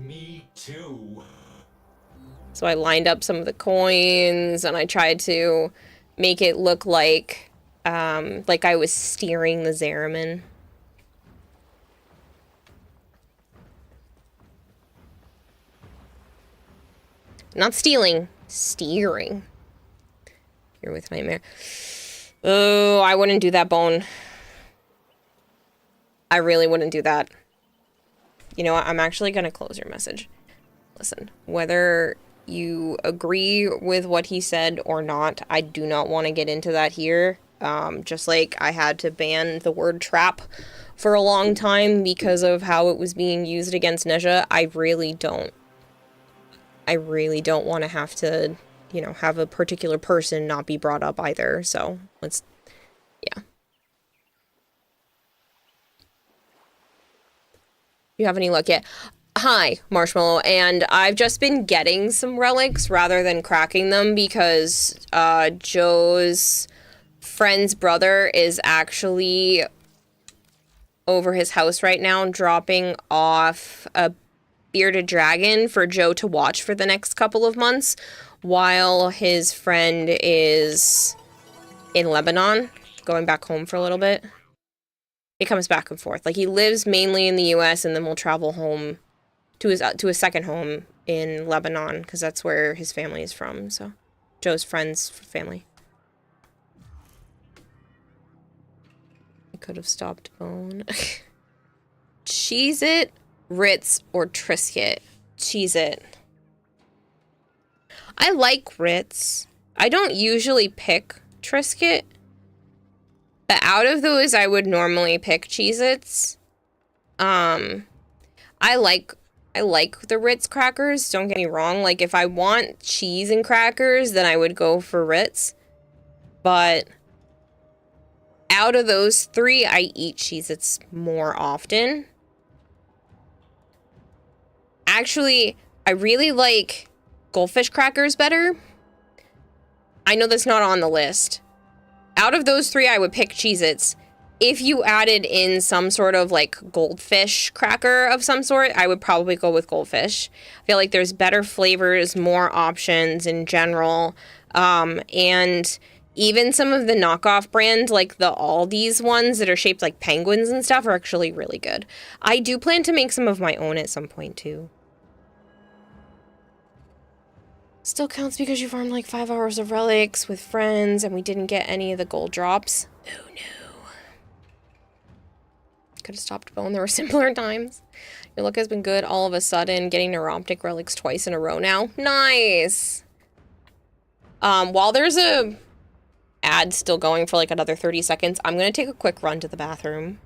Me too. So I lined up some of the coins, and I tried to make it look like I was steering the Zariman. Not stealing, steering. You're with Nightmare. Oh, I wouldn't do that, Bone. I really wouldn't do that. You know what? I'm actually gonna close your message. Listen, whether you agree with what he said or not, I do not want to get into that here. Just like I had to ban the word trap for a long time because of how it was being used against Neja. I really don't want to have to, you know, have a particular person not be brought up either. So let's, yeah. You have any luck yet? Hi, Marshmallow, and I've just been getting some relics rather than cracking them because Joe's friend's brother is actually over his house right now dropping off a bearded dragon for Joe to watch for the next couple of months while his friend is in Lebanon, going back home for a little bit. He comes back and forth. Like, he lives mainly in the US and then will travel home to his second home in Lebanon, because that's where his family is from. So, Joe's friend's family. I could have stopped Bone. Cheez-It, Ritz, or Triscuit. Cheez-It. I like Ritz. I don't usually pick Triscuit. But out of those, I would normally pick Cheez-Its. I like the Ritz crackers, don't get me wrong. Like, if I want cheese and crackers, then I would go for Ritz. But out of those three, I eat Cheez-Its more often. Actually, I really like Goldfish crackers better. I know that's not on the list. Out of those three, I would pick Cheez-Its. If you added in some sort of, like, goldfish cracker of some sort, I would probably go with Goldfish. I feel like there's better flavors, more options in general. And even some of the knockoff brands, like the Aldi's ones that are shaped like penguins and stuff, are actually really good. I do plan to make some of my own at some point, too. Still counts because you farmed like 5 hours of relics with friends and we didn't get any of the gold drops. Oh no. Could have stopped Bone. There were simpler times. Your luck has been good all of a sudden. Getting neuroptic relics twice in a row now. Nice. While there's a ad still going for like another 30 seconds, I'm going to take a quick run to the bathroom.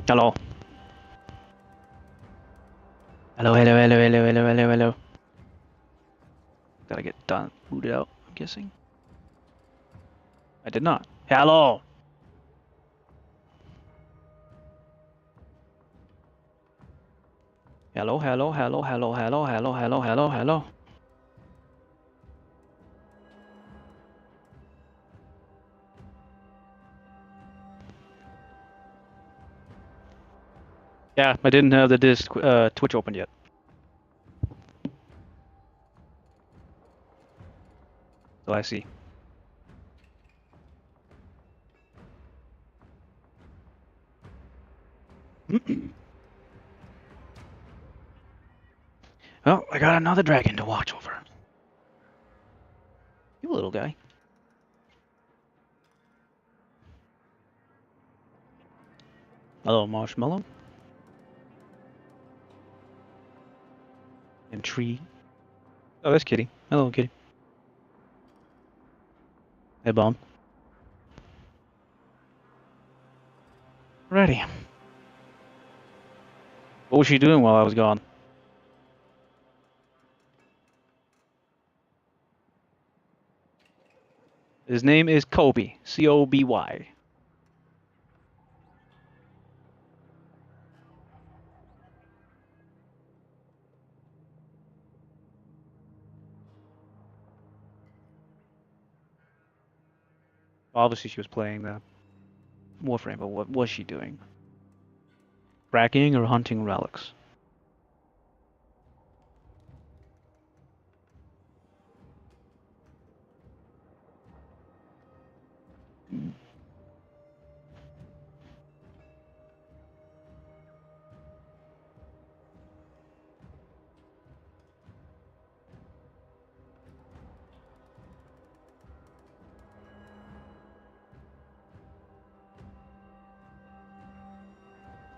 Hello. Hello, hello, hello, hello, hello, hello, hello. Gotta get done, booted out, I'm guessing. I did not. Hello! Hello, hello, hello, hello, hello, hello, hello, hello, hello. Yeah, I didn't have the disc Twitch open yet. So I see. Well, I got another dragon to watch over. You little guy. Hello, Marshmallow. And Tree. Oh, that's Kitty. Hello, Kitty. Hey, Bone. Alrighty. What was she doing while I was gone? His name is Kobe. C-O-B-Y. Obviously, she was playing the Warframe, but what was she doing? Tracking or hunting relics?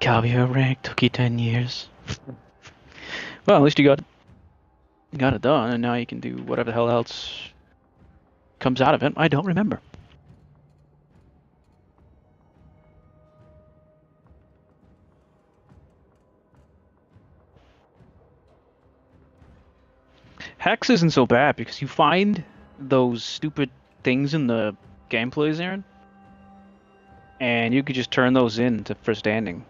Caviar rank took you 10 years. Well, at least you got it done, and now you can do whatever the hell else comes out of it. I don't remember. Hex isn't so bad because you find those stupid things in the gameplays, Aaron, and you could just turn those in for standing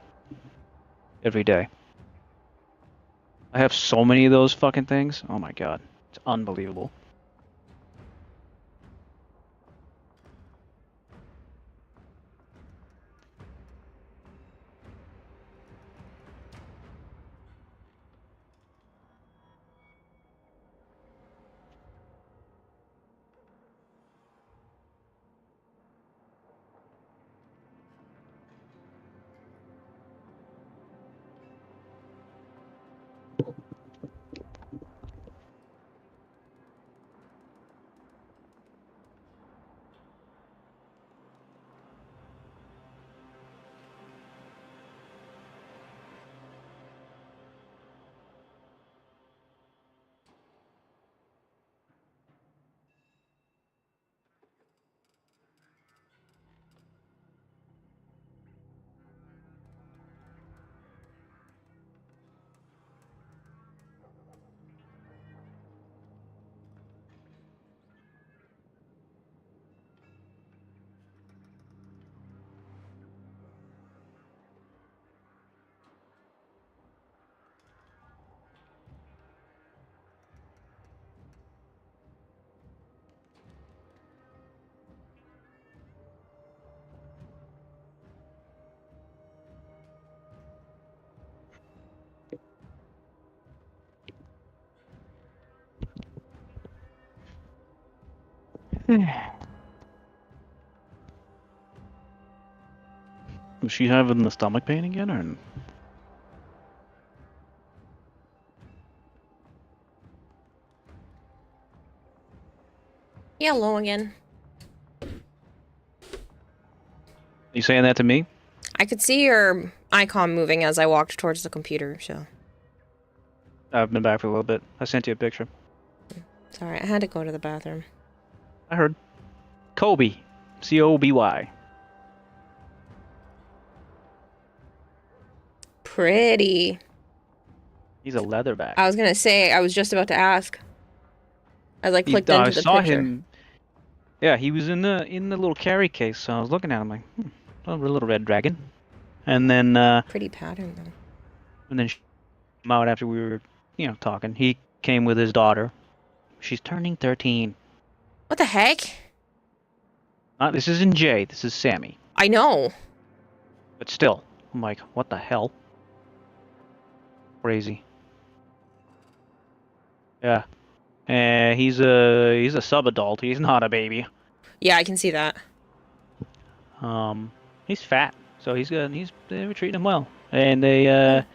every day. I have so many of those fucking things. Oh my god, it's unbelievable. Was she having the stomach pain again, or? Yeah, low again. You saying that to me? I could see your icon moving as I walked towards the computer, so. I've been back for a little bit. I sent you a picture. Sorry, I had to go to the bathroom. I heard. Kobe. C-O-B-Y. Pretty. He's a leatherback. I was gonna say, I was just about to ask. As I clicked into the saw picture. him. Yeah, he was in the little carry case, so I was looking at him like, a little red dragon. And then Pretty pattern, though. and then she came out after we were, talking. He came with his daughter. She's turning 13. What the heck? This isn't Jay, this is Sammy. I know. But still, I'm like, what the hell? Crazy. Yeah. He's a sub-adult. He's not a baby. Yeah, I can see that. He's fat, so he's good. They were treating him well, and they at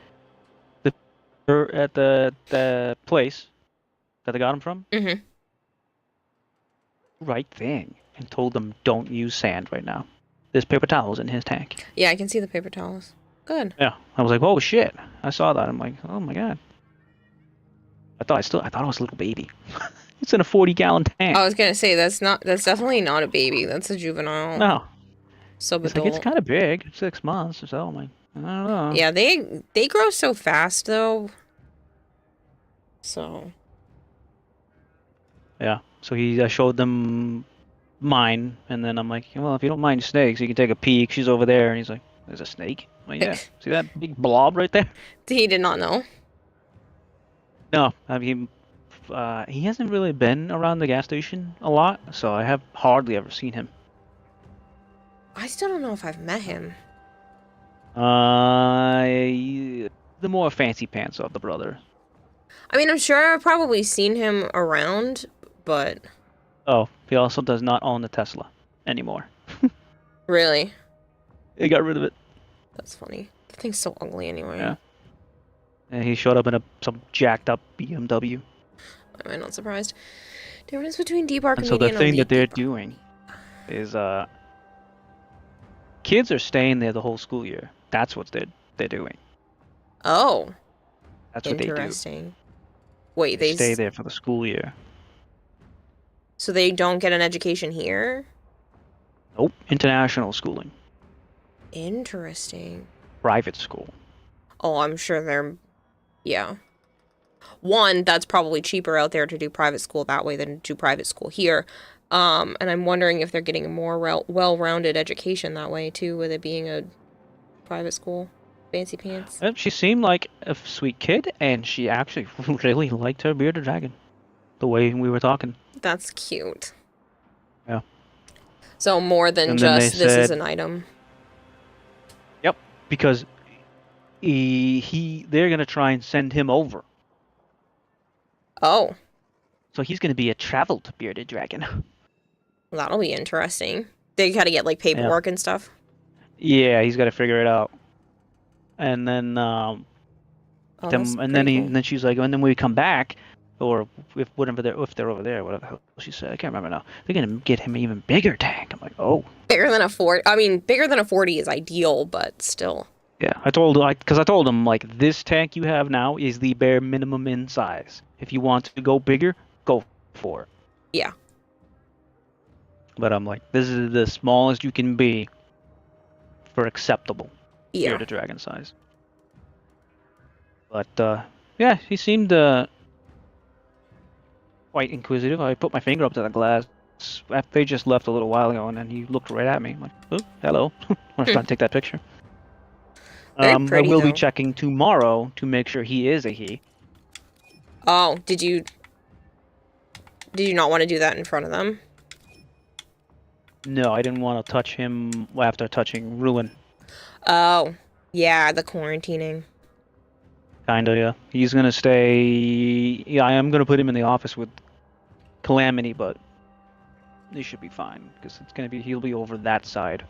the place that they got him from. Mm-hmm. Right thing, and told them don't use sand right now. There's paper towels in his tank. Yeah, I can see the paper towels. Good. Yeah, I was like, oh shit! I saw that. I'm like, oh my god. I thought it was a little baby. It's in a 40-gallon tank. I was gonna say that's definitely not a baby. That's a juvenile. No. Sub-adult. It's kind of big. 6 months or so. I'm like, I don't know. Yeah, they grow so fast though. So. Yeah. So I showed them mine, and then I'm like, well, if you don't mind snakes, you can take a peek. She's over there, and he's like, there's a snake? I'm like, yeah. See that big blob right there? He did not know. No, I mean, he hasn't really been around the gas station a lot, so I have hardly ever seen him. I still don't know if I've met him. The more fancy pants of the brother. I mean, I'm sure I've probably seen him around, but... Oh, he also does not own the Tesla anymore. Really? He got rid of it. That's funny. The thing's so ugly anyway. Yeah. And he showed up in some jacked up BMW. I'm not surprised. Difference between deep arc And and so the median thing elite that they're deep arc. doing is kids are staying there the whole school year. That's what they're doing. Oh, That's what they do. interesting. Wait, They stay there for the school year. So they don't get an education here? Nope. International schooling. Interesting. Private school. Oh, I'm sure they're... Yeah. One, that's probably cheaper out there to do private school that way than do private school here. And I'm wondering if they're getting a more well-rounded education that way, too, with it being a private school. Fancy pants. She seemed like a sweet kid, and she actually really liked her bearded dragon. The way we were talking. That's cute. Yeah. So more than just, this is an item. Yep, because they're going to try and send him over. Oh. So he's going to be a traveled bearded dragon. That'll be interesting. They gotta get, like, paperwork and stuff? Yeah, he's got to figure it out. And then, then she's like, and then when we come back, or if they're over there, whatever the hell she said, I can't remember now. They're gonna get him an even bigger tank. I'm like, oh. Bigger than a 40. I mean, bigger than a 40 is ideal, but still. Yeah, I told him, like, this tank you have now is the bare minimum in size. If you want to go bigger, go for it. Yeah. But I'm like, this is the smallest you can be for acceptable bearded dragon size. But yeah, he seemed quite inquisitive. I put my finger up to the glass. They just left a little while ago, and then he looked right at me. I'm like, oh, hello. Want to try and take that picture? Very pretty, I will though. be checking tomorrow to make sure he is a he. Oh, did you not want to do that in front of them? No, I didn't want to touch him after touching Ruin. Oh, yeah, the quarantining. Kinda, yeah. He's gonna stay... Yeah, I am gonna put him in the office with Calamity, but he should be fine, because he'll be over that side.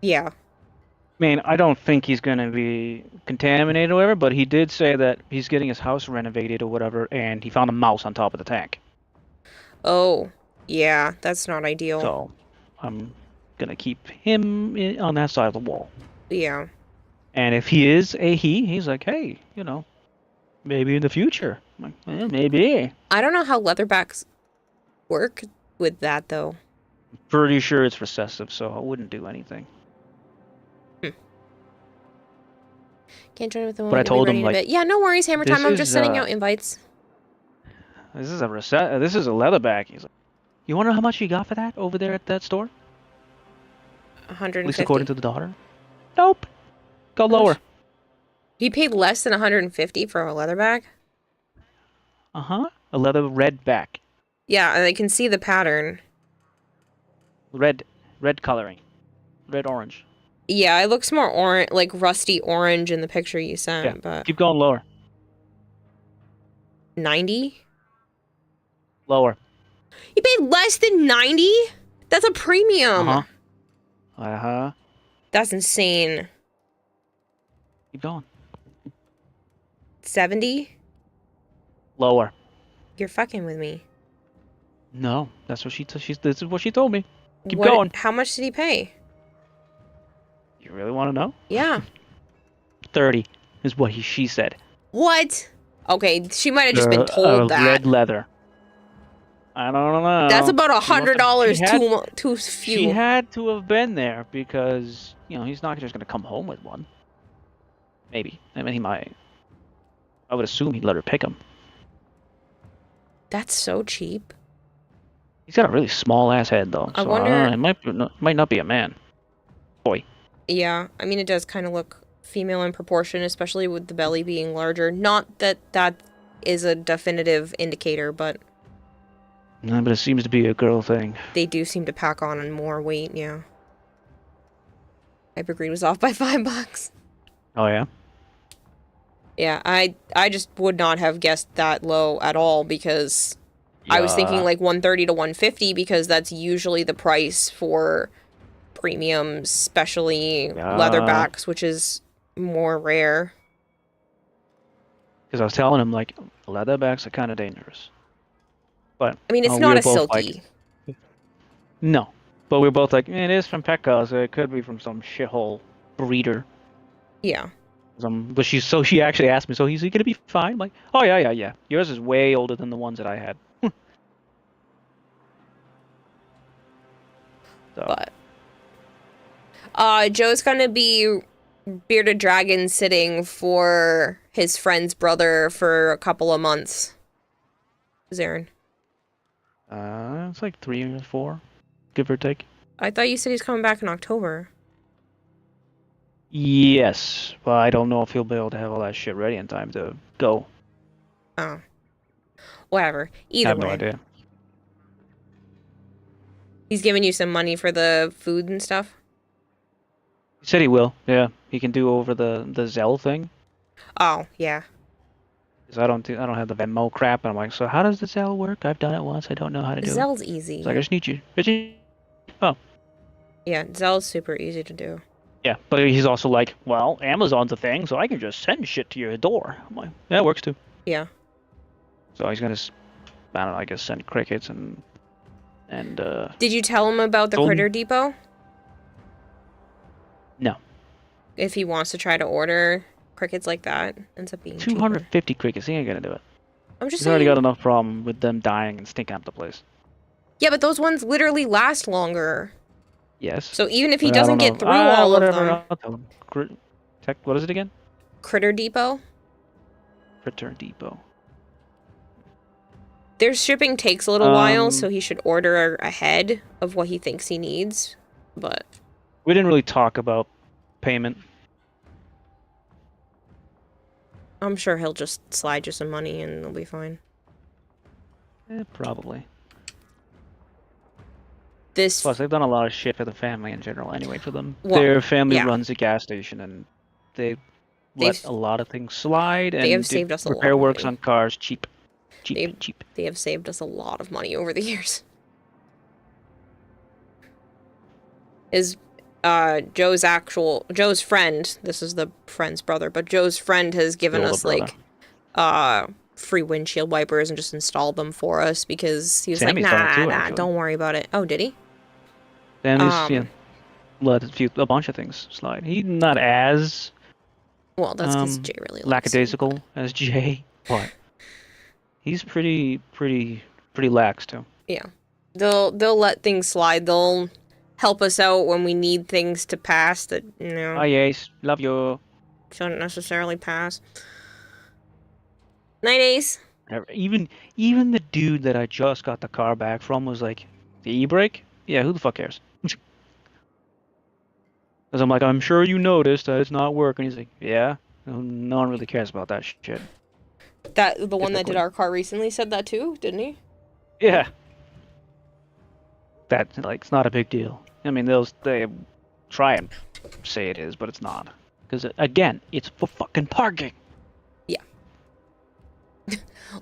Yeah. I mean, I don't think he's gonna be contaminated or whatever, but he did say that he's getting his house renovated or whatever, and he found a mouse on top of the tank. Oh, yeah, that's not ideal. So, I'm gonna keep him on that side of the wall. Yeah. And if he is a he's like, hey, maybe in the future. I'm like, maybe. I don't know how leatherbacks work with that, though. Pretty sure it's recessive, so I wouldn't do anything. Can't join with the one. But I told him, like, yeah, no worries, Hammer Time. I'm just sending out invites. This is a leatherback. He's like, you want to know how much you got for that over there at that store? 150. At least according to the daughter. Nope. Go lower. He paid less than 150 for a leatherback? Uh-huh. A leather red back. Yeah, I can see the pattern. Red coloring. Red orange. Yeah, it looks more orange, like rusty orange in the picture you sent, Yeah. but Keep going lower. 90? Lower. You paid less than 90? That's a premium. Uh-huh. Uh-huh. That's insane. Keep going. 70? Lower. You're fucking with me. No, that's what this is what she told me. Keep going. How much did he pay? You really want to know? Yeah. 30 is what she said. What? Okay, she might have just been told that. Red leather. I don't know. That's about $100 too few. She had to have been there because, he's not just going to come home with one. Maybe. I mean, he might. I would assume he'd let her pick him. That's so cheap. He's got a really small-ass head, though. I wonder... It might not be a man. Boy. Yeah, I mean, it does kind of look female in proportion, especially with the belly being larger. Not that that is a definitive indicator, but... No, but it seems to be a girl thing. They do seem to pack on more weight, yeah. Hypergreen was off by $5. Oh, yeah? Yeah, I just would not have guessed that low at all, because I was thinking like 130 to 150, because that's usually the price for premiums, especially leatherbacks, which is more rare. Because I was telling him, like, leatherbacks are kind of dangerous. But I mean, it's not a silky. No. But we're both like, it is from Petco, so it could be from some shithole breeder. Yeah. But she actually asked me, so is he gonna be fine? I'm like, oh yeah. Yours is way older than the ones that I had. So But Joe's gonna be bearded dragon sitting for his friend's brother for a couple of months. Zarin. it's like 3 or 4, give or take. I thought you said he's coming back in October. Yes, but I don't know if he'll be able to have all that shit ready in time to go. Oh. Whatever. Either I have way. no idea. He's giving you some money for the food and stuff? He said he will. Yeah, he can do over the Zelle thing. Oh, yeah. Because I don't have the Venmo crap, and I'm like, so how does the Zelle work? I've done it once. I don't know how to do it. Zelle's easy. It's like I just need you. Oh. Yeah, Zelle's super easy to do. Yeah, but he's also like, well, Amazon's a thing, so I can just send shit to your door. I'm like, yeah, it works too. Yeah. So he's gonna, I don't know, I guess send crickets and. Did you tell him about the Critter Depot? No. If he wants to try to order crickets like that, ends up being 250 crickets. He ain't gonna do it. I'm just He's saying. already got enough problem with them dying and stinking up the place. Yeah, but those ones literally last longer. Yes. So even if he But I doesn't don't get know. through all whatever, of them. I'll tell him. What is it again? Critter Depot? Critter Depot. Their shipping takes a little while, so he should order ahead of what he thinks he needs. But we didn't really talk about payment. I'm sure he'll just slide you some money and it'll be fine. Probably. This Plus, they've done a lot of shit for the family in general anyway for them. Well, Their family yeah. runs a gas station, and they let a lot of things slide, and they have saved us a lot repair of works money. on cars cheap. They have saved us a lot of money over the years. Is Joe's friend, this is the friend's brother, but Joe's friend has given The older us brother. like free windshield wipers and just installed them for us because he was Sammy's like, done it too, nah, actually. don't worry about it. Oh, did he? And he's let a bunch of things slide. He's not as Well, that's because Jay really likes him. lackadaisical as Jay, but he's pretty lax too. Yeah. They'll let things slide. They'll help us out when we need things to pass that, Oh yes, love you. shouldn't necessarily pass. Night, Ace. Even the dude that I just got the car back from was like, the e-brake? Yeah, who the fuck cares? Because I'm like, I'm sure you noticed that it's not working. He's like, yeah. No one really cares about that shit. That the one that did our car recently said that too, didn't he? Yeah. That, like, it's not a big deal. I mean, they try and say it is, but it's not. Because, again, it's for fucking parking. Yeah.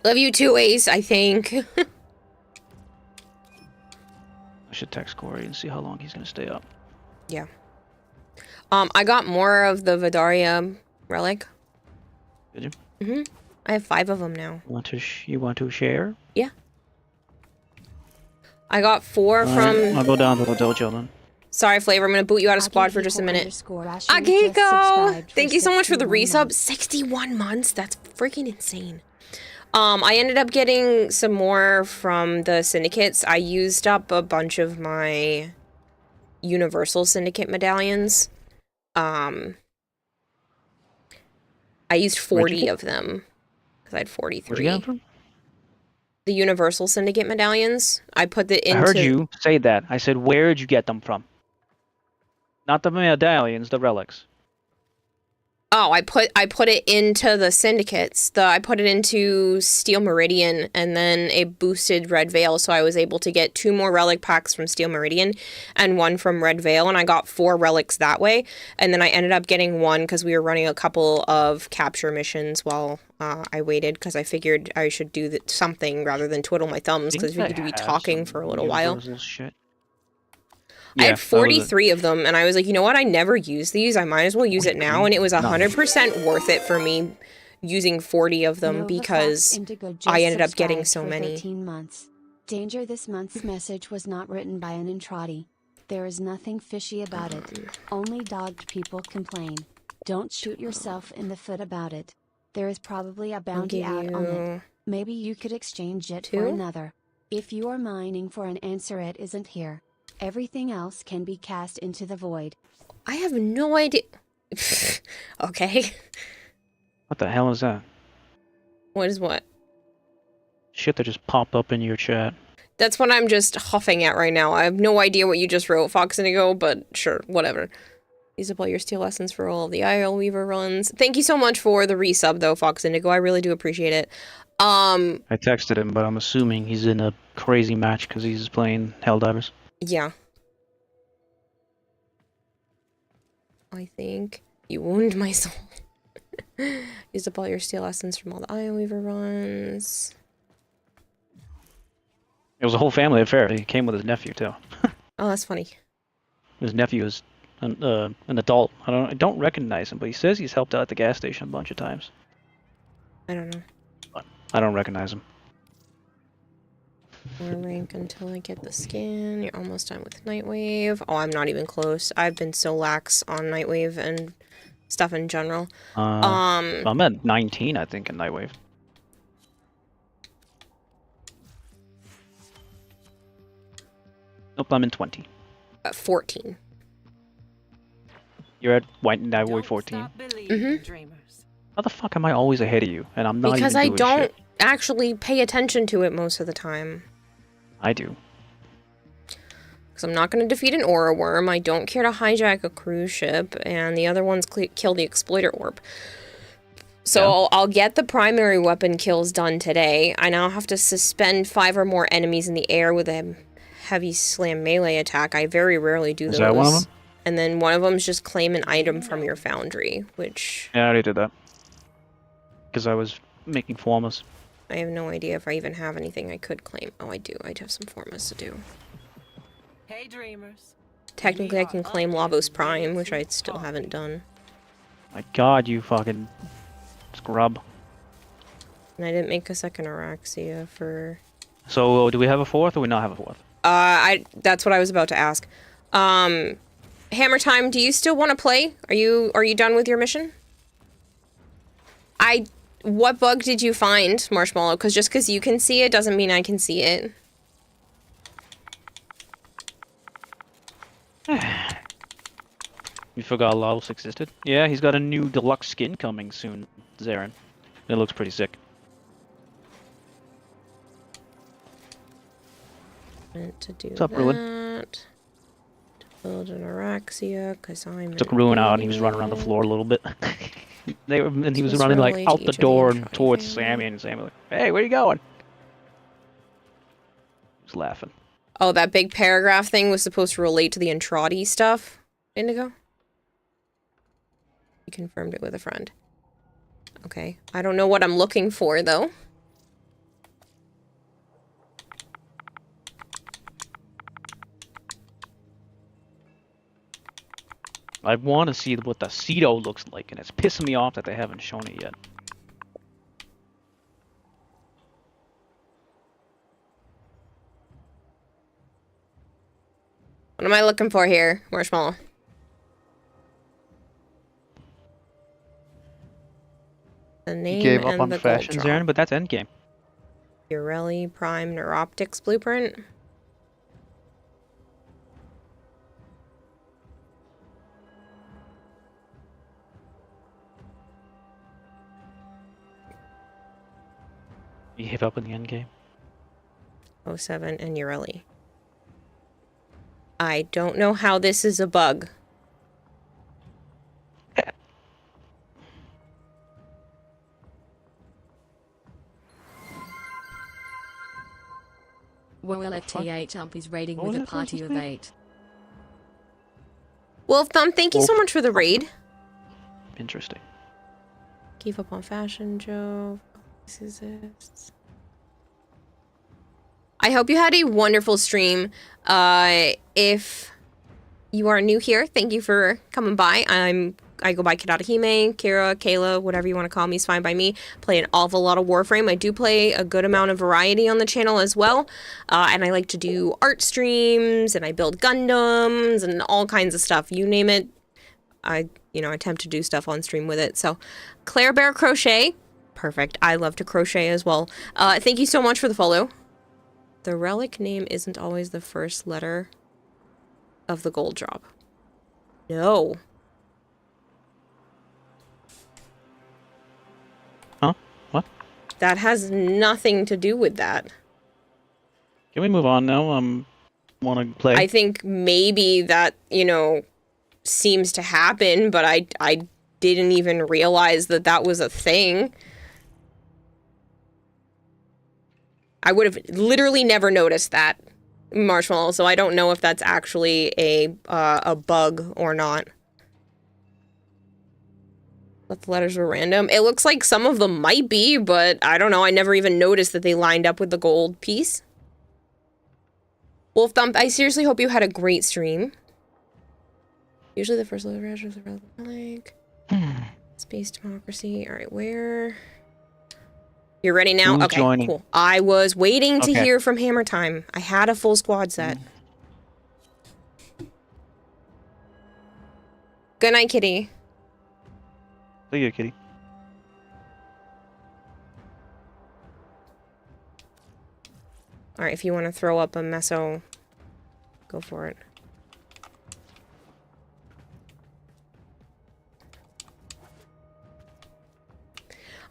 Love you too, Ace, I think. I should text Corey and see how long he's going to stay up. Yeah. I got more of the Vidaria relic. Did you? Mm-hmm. I have 5 of them now. You want to share? Yeah. I got 4 from... I'll go down to the dojo then. Sorry, Flavor, I'm gonna boot you out of squad for just a minute. Akiko! Thank you so much for the resub. 61 months? That's freaking insane. I ended up getting some more from the syndicates. I used up a bunch of my Universal Syndicate medallions. I used 40 of them. Because I had 43. Where'd you get them from? The Universal Syndicate medallions. I put it into... I heard you say that. I said, where'd you get them from? Not the medallions, the relics. Oh, I put it into the syndicates. I put it into Steel Meridian and then a boosted Red Veil, so I was able to get 2 more relic packs from Steel Meridian and 1 from Red Veil, and I got 4 relics that way. And then I ended up getting 1 because we were running a couple of capture missions while I waited, because I figured I should do something rather than twiddle my thumbs, because we could be talking for a little while. Shit. I had 43 of them, and I was like, you know what? I never use these. I might as well use it now, and it was 100% worth it for me using 40 of them because I ended up getting so many. 13 months. Danger, this month's message was not written by an Entrati. There is nothing fishy about it. Only dogged people complain. Don't shoot yourself in the foot about it. There is probably a bounty give out on you it. Maybe you could exchange it for 2. another. If you are mining for an answer, it isn't here. Everything else can be cast into the void. I have no idea. Okay. What the hell is that? What is what? Shit that just popped up in your chat. That's what I'm just huffing at right now. I have no idea what you just wrote, Fox Indigo, but sure, whatever. Use up all your steel lessons for all of the Isle Weaver runs. Thank you so much for the resub, though, Fox Indigo. I really do appreciate it. I texted him, but I'm assuming he's in a crazy match because he's playing Helldivers. Yeah. I think you wound my soul. Use up all your steel lessons from all the Isle Weaver runs. It was a whole family affair. He came with his nephew too. Oh, that's funny. His nephew is an adult. I don't recognize him, but he says he's helped out at the gas station a bunch of times. I don't know. But I don't recognize him. More rank until I get the skin. You're almost done with Nightwave. Oh, I'm not even close. I've been so lax on Nightwave and stuff in general. I'm at 19, I think, in Nightwave. Nope, I'm in 20. 14. You're at Nightwave 14. How the fuck am I always ahead of you? And I'm not because even I doing don't shit. actually pay attention to it most of the time. I do. Because I'm not going to defeat an aura worm. I don't care to hijack a cruise ship, and the other ones kill the exploiter orb. So Yeah. I'll get the primary weapon kills done today. I now have to suspend 5 or more enemies in the air with a heavy slam melee attack. I very rarely do those. Is that one of them? And then one of them is just claim an item from your foundry, which Yeah, I already did that. Because I was making formas. I have no idea if I even have anything I could claim. Oh, I do. I have some formas to do. Hey, dreamers. Technically, I can claim Lavos Prime, which I still haven't done. My god, you fucking scrub. And I didn't make a second Araxia for... So, do we have a fourth or we not have a fourth? That's what I was about to ask. Hammer Time, do you still want to play? Are you done with your mission? What bug did you find, Marshmallow? Because just because you can see it doesn't mean I can see it. You forgot Lavos existed? Yeah, he's got a new deluxe skin coming soon, Zarin. It looks pretty sick. Meant to do What's up, that. Ruin? To build an Araxia, because I'm... Took Ruin out and he was running around the floor a little bit. And he was This running like relates out the each of door the and towards trophies. Sammy, and Sammy like, hey, where you going? He was laughing. Oh, that big paragraph thing was supposed to relate to the Entrati stuff, Indigo? You confirmed it with a friend. Okay. I don't know what I'm looking for, though. I want to see what the Cedo looks like, and it's pissing me off that they haven't shown it yet. What am I looking for here, Marshmallow? The name You gave up and on the fashion, gold Zarin, drop. but that's endgame. Ureli Prime Neuroptics Blueprint. You gave up on the endgame. 07 and Ureli. I don't know how this is a bug. Well, at T8 Umpy's raiding What with was a that party first of name? 8. Wolf Thumb, thank you so Wolf. much for the raid. Interesting. Keep up on fashion, Joe. This exists. I hope you had a wonderful stream. If you are new here, thank you for coming by. I go by Kirarahime, Kira, Kayla, whatever you want to call me is fine by me. Play an awful lot of Warframe. I do play a good amount of variety on the channel as well. And I like to do art streams, and I build Gundams, and all kinds of stuff. You name it, I attempt to do stuff on stream with it. So, Claire Bear Crochet, perfect. I love to crochet as well. Thank you so much for the follow. The relic name isn't always the first letter of the gold drop. No. Huh? What? That has nothing to do with that. Can we move on now? Want to play? I think maybe that, seems to happen, but I didn't even realize that that was a thing. I would have literally never noticed that, Marshmallow, so I don't know if that's actually a bug or not. But the letters were random. It looks like some of them might be, but I don't know. I never even noticed that they lined up with the gold piece. Wolf Thump, I seriously hope you had a great stream. Usually the first letter is like Space Democracy. All right, where? You're ready now? Who's okay, joining? Cool. I was waiting to Okay. hear from Hammer Time. I had a full squad set. Good night, kitty. See you, kitty. All right, if you want to throw up a meso, go for it.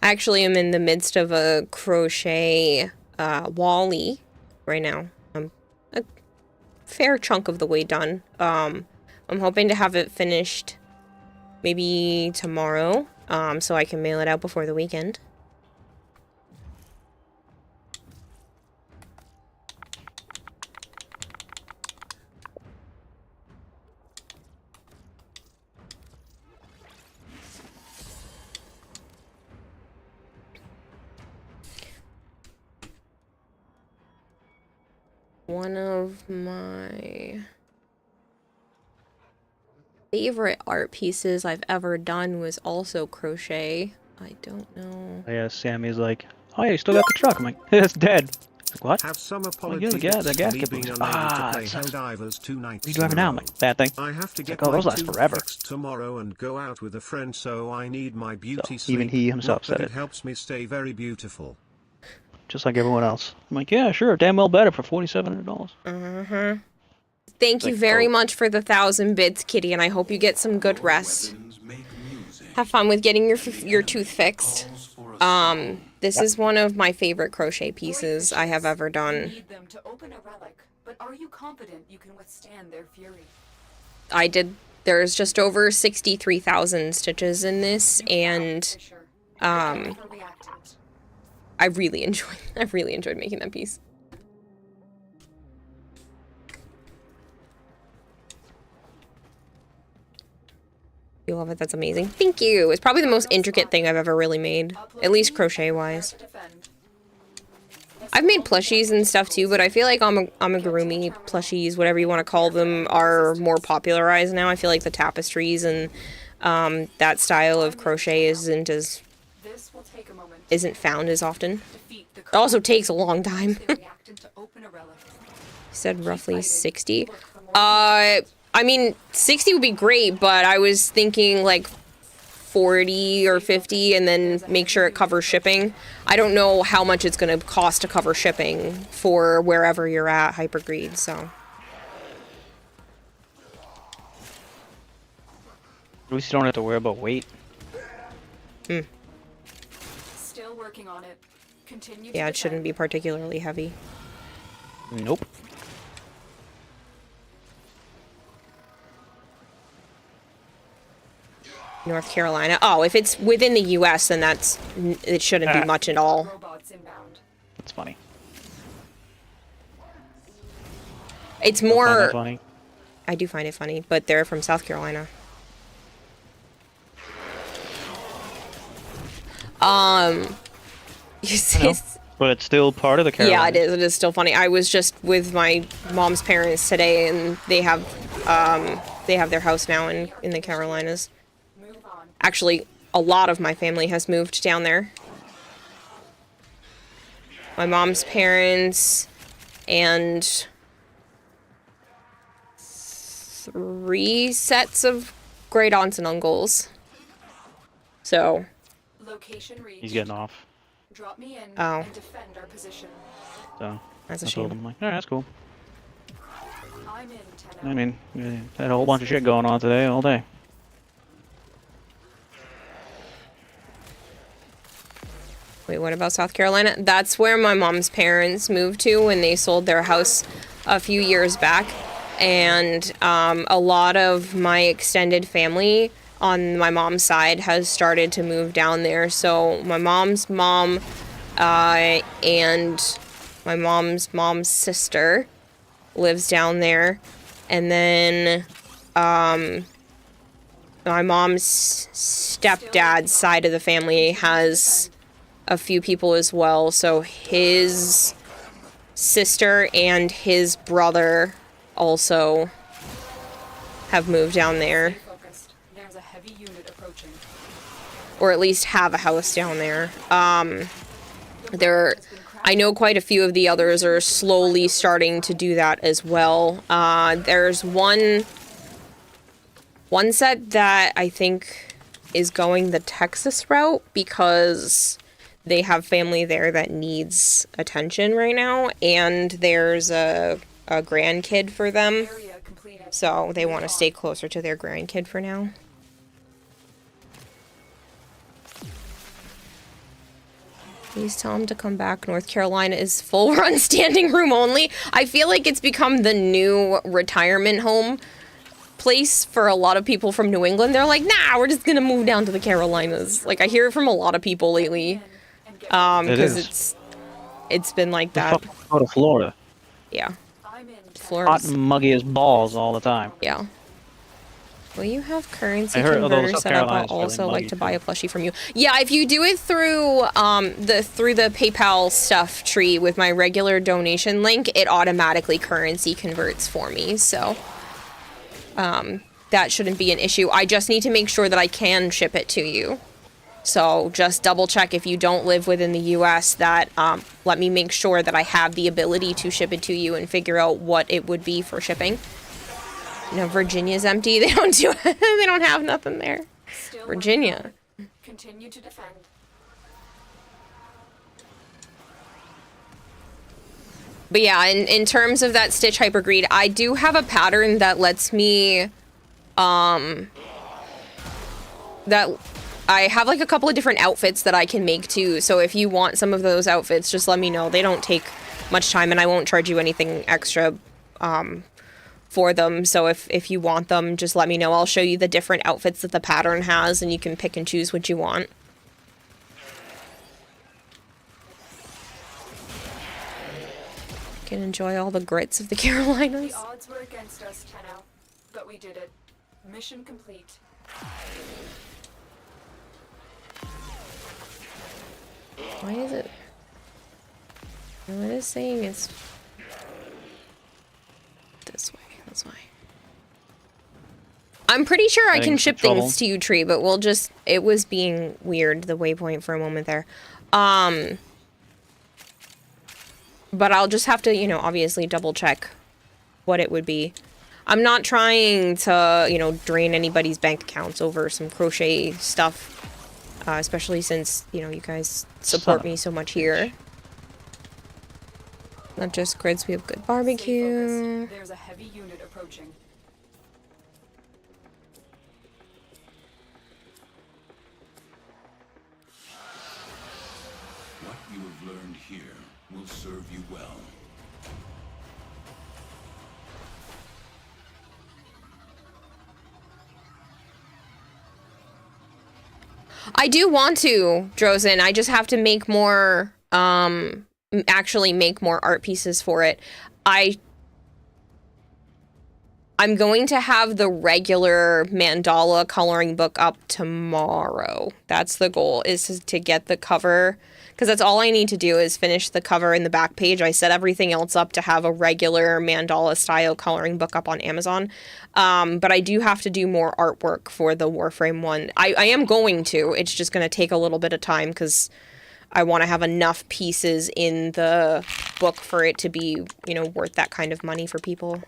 I actually am in the midst of a crochet wally right now. I'm a fair chunk of the way done. I'm hoping to have it finished maybe tomorrow, so I can mail it out before the weekend. One of my favorite art pieces I've ever done was also crochet. I don't know. Yeah, Sammy's like, oh yeah, you still got the truck. I'm like, it's dead. Like, what? Have some Oh, apologies yeah, the gas for me kit being books. unable Ah, to play that sucks. Helldivers 2 nights What are you driving in a now? I'm row. like, bad thing. I have to It's get like, oh, my those last tooth forever. fixed tomorrow and go out with a friend, so I need my beauty So, sleep. even he himself Not that said it it. helps me stay very beautiful. Just like everyone else. I'm like, yeah, sure, damn well better for $4,700. Uh-huh. Thank you Like, very oh. much for the 1,000 bits, kitty, and I hope you get some good rest. Have fun with getting your tooth fixed. This is one of my favorite crochet pieces I have ever You done. need them to open a relic, but are you confident you can withstand their fury? I did. There's just over 63,000 stitches in this, and I really enjoyed making that piece. You love it? That's amazing. Thank you. It's probably the most intricate thing I've ever really made, at least crochet-wise. I've made plushies and stuff too, but I feel like amigurumi plushies, whatever you want to call them, are more popularized now. I feel like the tapestries and that style of crochet isn't found as often. It also takes a long time. You said roughly 60. I mean, 60 would be great, but I was thinking like 40 or 50 and then make sure it covers shipping. I don't know how much it's going to cost to cover shipping for wherever you're at, Hypergreed, so. At least you don't have to worry about weight. Still working on it. Continue. Yeah, it shouldn't be particularly heavy. Nope. North Carolina. Oh, if it's within the U.S., then it shouldn't be much at all. That's funny. It's I find more. that funny. I do find it funny, but they're from South Carolina. But it's still part of the Carolinas. Yeah, it is. It is still funny. I was just with my mom's parents today, and they have their house now in the Carolinas. Actually, a lot of my family has moved down there. My mom's parents and 3 sets of great aunts and uncles. So. Location reached. He's getting off. Drop me in Oh. and defend our position. So That's a I told shame. him, like, alright, that's cool. I'm in, Tenno. I mean, we had a whole bunch of shit going on today, all day. Wait, what about South Carolina? That's where my mom's parents moved to when they sold their house a few years back. And a lot of my extended family on my mom's side has started to move down there. So my mom's mom and my mom's sister lives down there. And then my mom's stepdad's side of the family has a few people as well. So his sister and his brother also have moved down there. There's a heavy unit approaching. Or at least have a house down there. I know quite a few of the others are slowly starting to do that as well. There's one set that I think is going the Texas route because they have family there that needs attention right now, and there's a grandkid for them, so they want to stay closer to their grandkid for now. Please tell him to come back. North Carolina is full run standing room only. I feel like it's become the new retirement home place for a lot of people from New England. They're like, nah, we're just gonna move down to the Carolinas. Like, I hear it from a lot of people lately. Because it's been like that. Go to Florida. Yeah. Hot and muggy as balls all the time. Yeah. Will you have currency I heard, converter South set up? I'll Carolina's really also like muggy, to buy a plushie from you. Yeah, if you do it through the PayPal stuff tree with my regular donation link, it automatically currency converts for me. So that shouldn't be an issue. I just need to make sure that I can ship it to you. So just double check if you don't live within the US that let me make sure that I have the ability to ship it to you and figure out what it would be for shipping. You know, Virginia's empty. They don't do they don't have nothing there. Virginia. Continue to defend. But yeah, in terms of that Stitch Hypergreed, I do have a pattern that lets me that I have like a couple of different outfits that I can make too. So if you want some of those outfits, just let me know. They don't take much time and I won't charge you anything extra for them. So if you want them, just let me know. I'll show you the different outfits that the pattern has and you can pick and choose what you want. You can enjoy all the grits of the Carolinas. The odds were against us, Tenno, but we did it. Mission complete. Why is it? Well, it is saying it's this way. That's why. I'm pretty sure I can ship things to you, Tree, but we'll just... It was being weird, the waypoint for a moment there. But I'll just have to, you know, obviously double check what it would be. I'm not trying to, you know, drain anybody's bank accounts over some crochet stuff. Especially since, you know, you guys support me so much here. Not just grids, we have good barbecue. There's a heavy unit approaching. What you have learned here will serve you well. I do want to, Drozen. I just have to make more, actually make more art pieces for it. I'm going to have the regular mandala coloring book up tomorrow. That's the goal, is to get the cover, because that's all I need to do is finish the cover and the back page. I set everything else up to have a regular mandala style coloring book up on Amazon. But I do have to do more artwork for the Warframe one. I am going to. It's just going to take a little bit of time because I want to have enough pieces in the book for it to be, you know, worth that kind of money for people.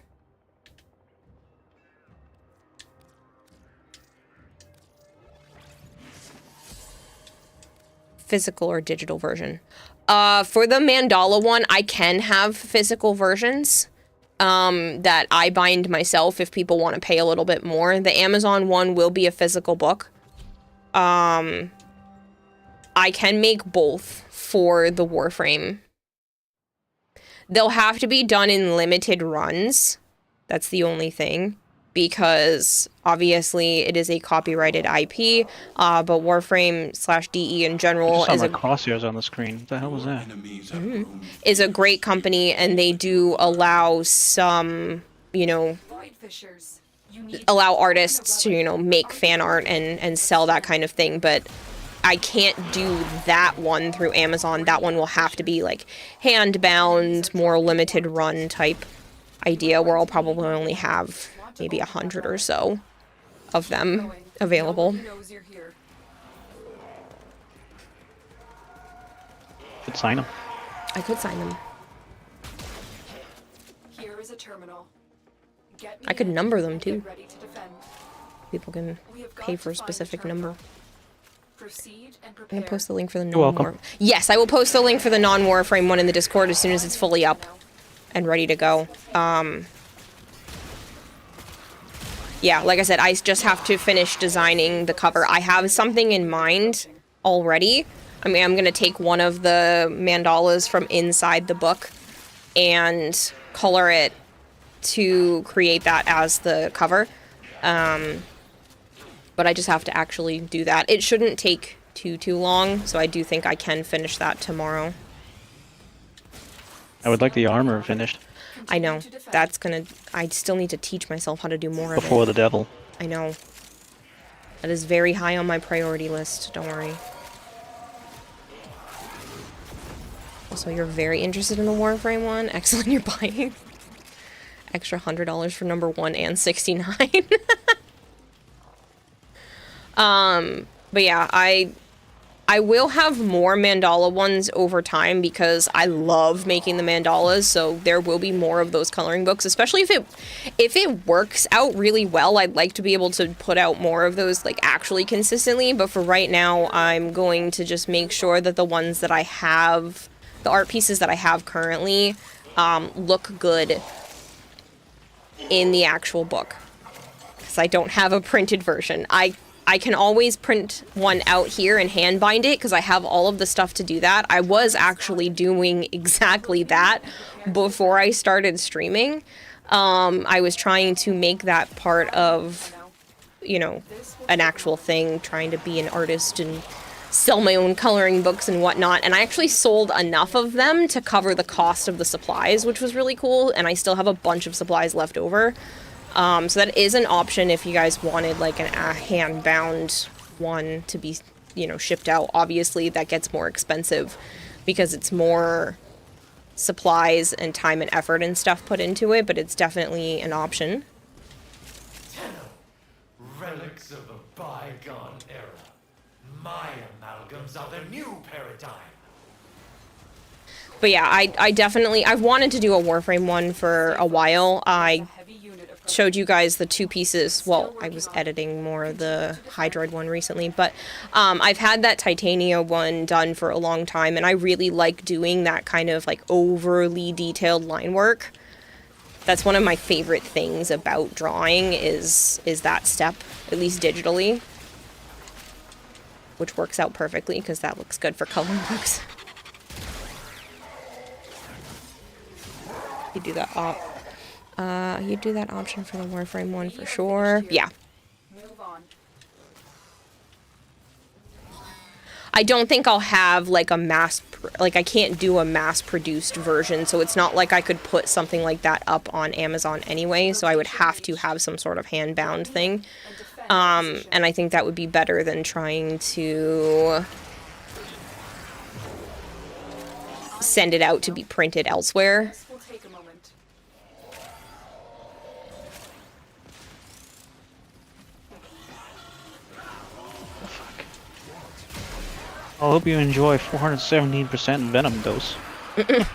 physical or digital version. For the mandala one, I can have physical versions that I bind myself if people want to pay a little bit more. The Amazon one will be a physical book. I can make both for the Warframe. They'll have to be done in limited runs. That's the only thing. Because obviously it is a copyrighted IP, but Warframe/DE in general is crosshairs on the screen. What the hell was that? Is a great company, and they do allow some, you know, allow artists to, you know, make fan art and sell that kind of thing, but I can't do that one through Amazon. That one will have to be like hand-bound, more limited run type idea, where I'll probably only have maybe 100 or so of them available. Could sign them. I could sign them. Here is a terminal. I could number them too. People can pay for a specific number. I'm gonna post the link for the non-war. Yes, I will post the link for the non-Warframe one in the Discord as soon as it's fully up and ready to go. Yeah, like I said, I just have to finish designing the cover. I have something in mind already. I mean, I'm going to take one of the mandalas from inside the book and color it to create that as the cover. But I just have to actually do that. It shouldn't take too long, so I do think I can finish that tomorrow. I would like the armor finished. I know. That's gonna... I still need to teach myself how to do more of it. Before the devil. I know. That is very high on my priority list. Don't worry. Also, you're very interested in the Warframe one. Excellent, you're buying. Extra $100 for number 1 and 69. But yeah, I will have more mandala ones over time because I love making the mandalas, so there will be more of those coloring books, especially if it works out really well. I'd like to be able to put out more of those, like, actually consistently, but for right now, I'm going to just make sure that the ones that I have, the art pieces that I have currently, look good in the actual book, because I don't have a printed version. I can always print one out here and hand bind it because I have all of the stuff to do that. I was actually doing exactly that before I started streaming. I was trying to make that part of, you know, an actual thing, trying to be an artist and sell my own coloring books and whatnot. And I actually sold enough of them to cover the cost of the supplies, which was really cool. And I still have a bunch of supplies left over. So that is an option if you guys wanted, like, a hand-bound one to be, you know, shipped out. Obviously, that gets more expensive because it's more supplies and time and effort and stuff put into it, but it's definitely an option. Relics of a bygone era. My amalgams are the new paradigm. But yeah, I definitely, I've wanted to do a Warframe one for a while. I showed you guys the 2 pieces. Well, I was editing more of the Hydroid one recently, but I've had that Titania one done for a long time, and I really like doing that kind of, like, overly detailed line work. That's one of my favorite things about drawing is that step, at least digitally, which works out perfectly because that looks good for coloring books. You do that you do that option for the Warframe one for sure. Yeah. I don't think I'll have, like, I can't do a mass-produced version, so it's not like I could put something like that up on Amazon anyway, so I would have to have some sort of hand-bound thing. And I think that would be better than trying to send it out to be printed elsewhere. I hope you enjoy 417% Venom dose. Because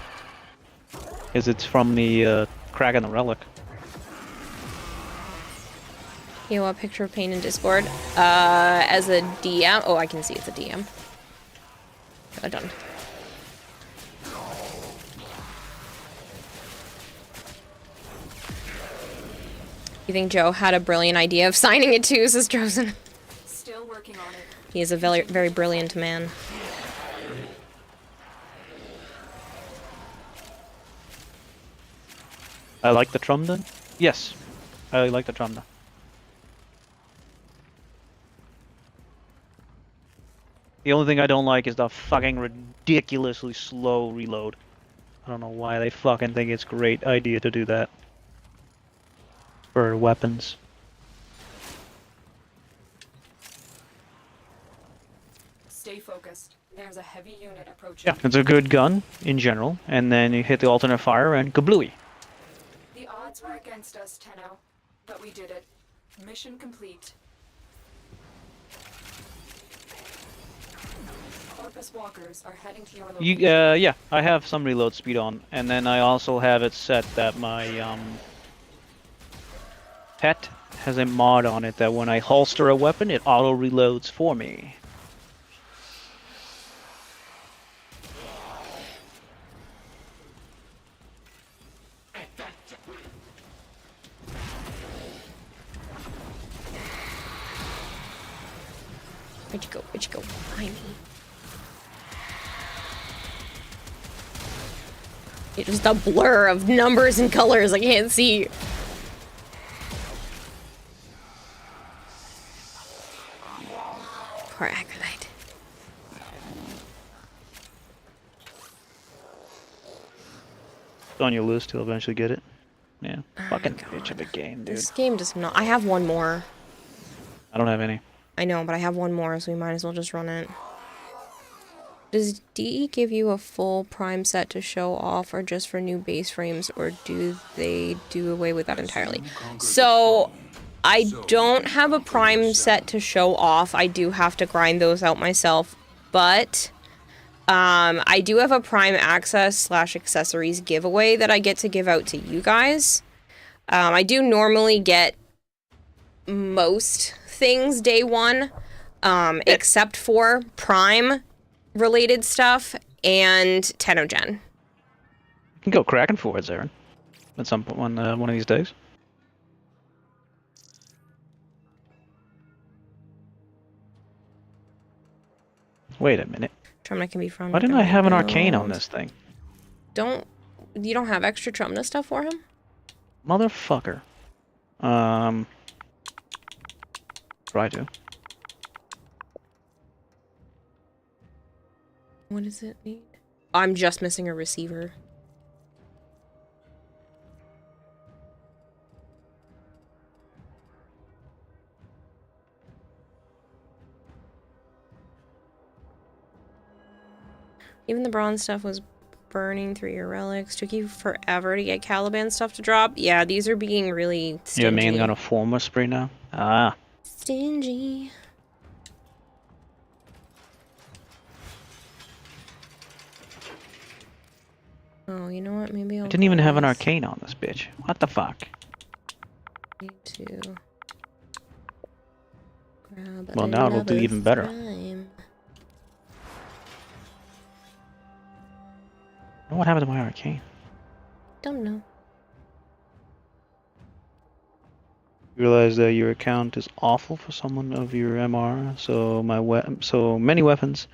it's from the crack in the relic. You know, a picture of Pain in Discord. As a DM. Oh, I can see it's a DM. Done. You think Joe had a brilliant idea of signing it too, says Drozen. Still working on it. He is a very, very brilliant man. I like the Trumda. Yes, I like the Trumda. The only thing I don't like is the fucking ridiculously slow reload. I don't know why they fucking think it's a great idea to do that. For weapons. Stay focused. There's a heavy unit approaching. Yeah, it's a good gun in general, and then you hit the alternate fire and kablooey. The odds were against us, Tenno, but we did it. Mission complete. Corpus walkers are heading to your location. Yeah, I have some reload speed on, and then I also have it set that my pet has a mod on it that when I holster a weapon, it auto reloads for me. Where'd you go? Where'd you go? Behind me. It's just a blur of numbers and colors I can't see. Poor Acolyte. It's on your list, you'll eventually get it. Yeah, Oh fucking bitch of a game, dude. This game does not. I have one more. I don't have any. I know, but I have one more, so we might as well just run it. Does DE give you a full prime set to show off, or just for new base frames, or do they do away with that entirely? So, I don't have a prime set to show off. I do have to grind those out myself, but I do have a prime access / accessories giveaway that I get to give out to you guys. I do normally get most things day one, except for prime related stuff and Tenogen. You can go cracking forwards, Aaron. At some point, one of these days. Wait a minute. Trumna can be from. Why didn't I have an arcane on this thing? You don't have extra Trumna stuff for him? Motherfucker. Try to. What does it need? I'm just missing a receiver. Even the bronze stuff was burning through your relics. Took you forever to get Caliban stuff to drop. Yeah, these are being really stingy. You're mainly on a former spree now? Ah. Stingy. Oh, you know what? Maybe I'll... I didn't even have an arcane on this bitch. What the fuck? Need to grab Well, now it'll do even better. What happened to my arcane? Don't know. You realize that your account is awful for someone of your MR, so many weapons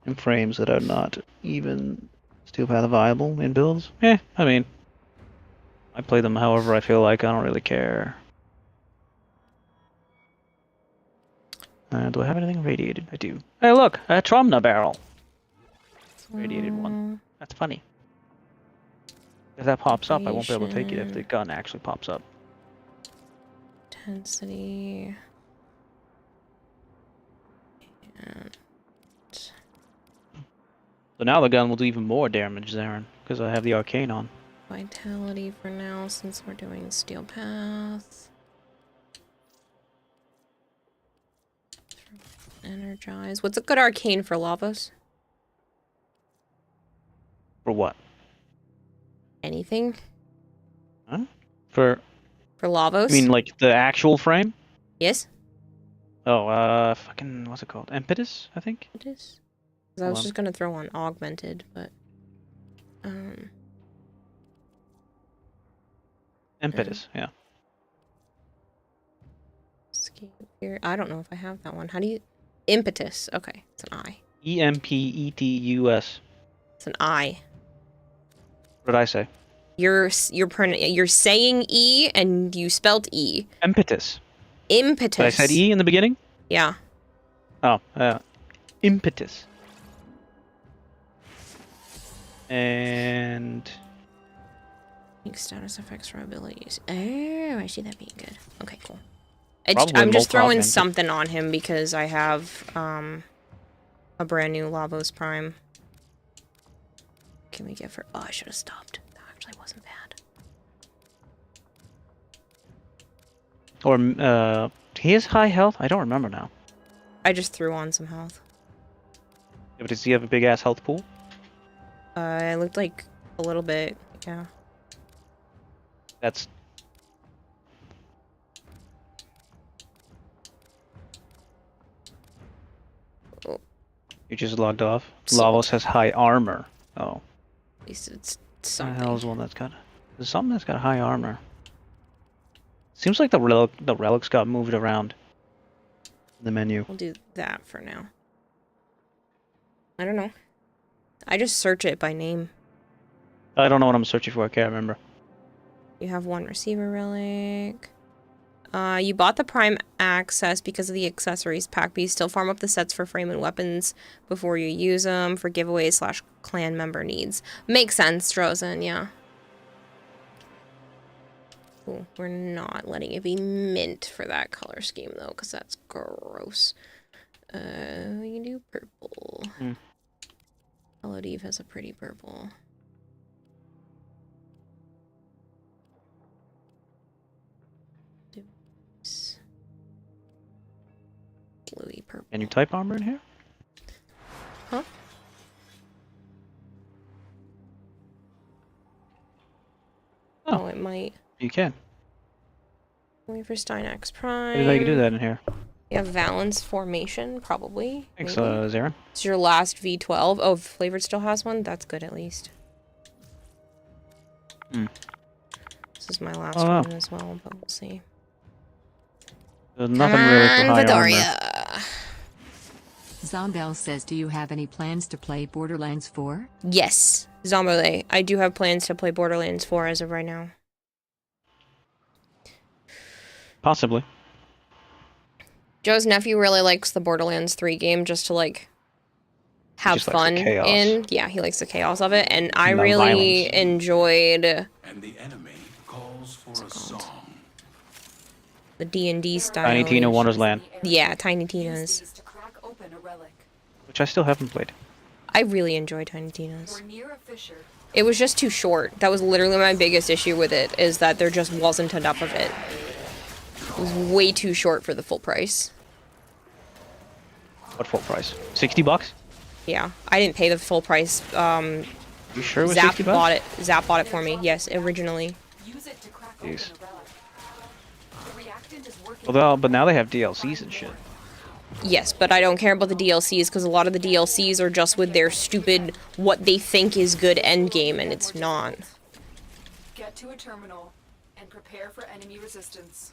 and frames that are not even steel path viable in builds. I mean, I play them however I feel like. I don't really care. Do I have anything radiated? I do. Hey, look, a Tromna barrel. Radiated one. That's funny. If that pops up, I won't be able to take it if the gun actually pops up. Intensity. And... So now the gun will do even more damage, Aaron, because I have the arcane on. Vitality for now, since we're doing steel path. Energize. What's a good arcane for Lavos? For what? Anything? Huh? For Lavos? I mean, like the actual frame? Yes. Oh, fucking, what's it called? Impetus, I think? It is. 'Cause I was just gonna throw on augmented, but Impetus, yeah. here. I don't know if I have that one. How do you impetus? Okay, it's an I. EMPETUS. It's an I. What did I say? You're saying E and you spelt E. Impetus. Impetus. But I said E in the beginning? Yeah. Oh, impetus. And Status effects for abilities. Oh, I see that being good. Okay, cool. Probably I'm just throwing augmented. something on him because I have a brand new Lavos Prime. Can we get for? Oh, I should have stopped. That actually wasn't bad. Or he has high health. I don't remember now. I just threw on some health. Yeah, but does he have a big ass health pool? It looked like a little bit. Yeah. That's. Oh. You just logged off. So- Lavos has high armor. Oh. At least it's The something. hell is one that's got? There's something that's got high armor. Seems like the relics got moved around. In the menu. We'll do that for now. I don't know. I just search it by name. I don't know what I'm searching for. I can't remember. You have one receiver relic. You bought the Prime Access because of the accessories pack, but you still farm up the sets for frame and weapons before you use them for giveaways / clan member needs. Makes sense, Drozen, yeah. Ooh, we're not letting it be mint for that color scheme, though, because that's gross. We can do purple. Helldivers has a pretty purple. Bluey purple. Can you type armor in here? Huh? Oh, it might. You can. Wait for Steinax Prime. I didn't know you could do that in here. You have Valence Formation, probably. Thanks, maybe. Zarin. It's your last V12. Oh, Flavored still has one? That's good, at least. This is my last one as well, but we'll see. There's nothing really for high Vigoria. armor. Zombel says, do you have any plans to play Borderlands 4? Yes, Zombole. I do have plans to play Borderlands 4 as of right now. Possibly. Joe's nephew really likes the Borderlands 3 game just to, like, have Just likes the fun chaos. in. Yeah, he likes the chaos of it, and I And the really violence. enjoyed And the enemy calls for a song. the D&D style. Tiny Tina Wonderland, Yeah, Tiny Tina's. To crack open a relic. which I still haven't played. I really enjoy Tiny Tina's. We're near a fissure. It was just too short. That was literally my biggest issue with it, is that there just wasn't enough of it. It was way too short for the full price. What full price? $60? Yeah, I didn't pay the full price. You sure it was Zap $60? bought it. Zap bought it for me. Yes, originally. Use it to crack Jeez. open a relic. The reactant is working. Well, but now they have DLCs and shit. Yes, but I don't care about the DLCs because a lot of the DLCs are just with their stupid what they think is good endgame, and it's not. Get to a terminal and prepare for enemy resistance.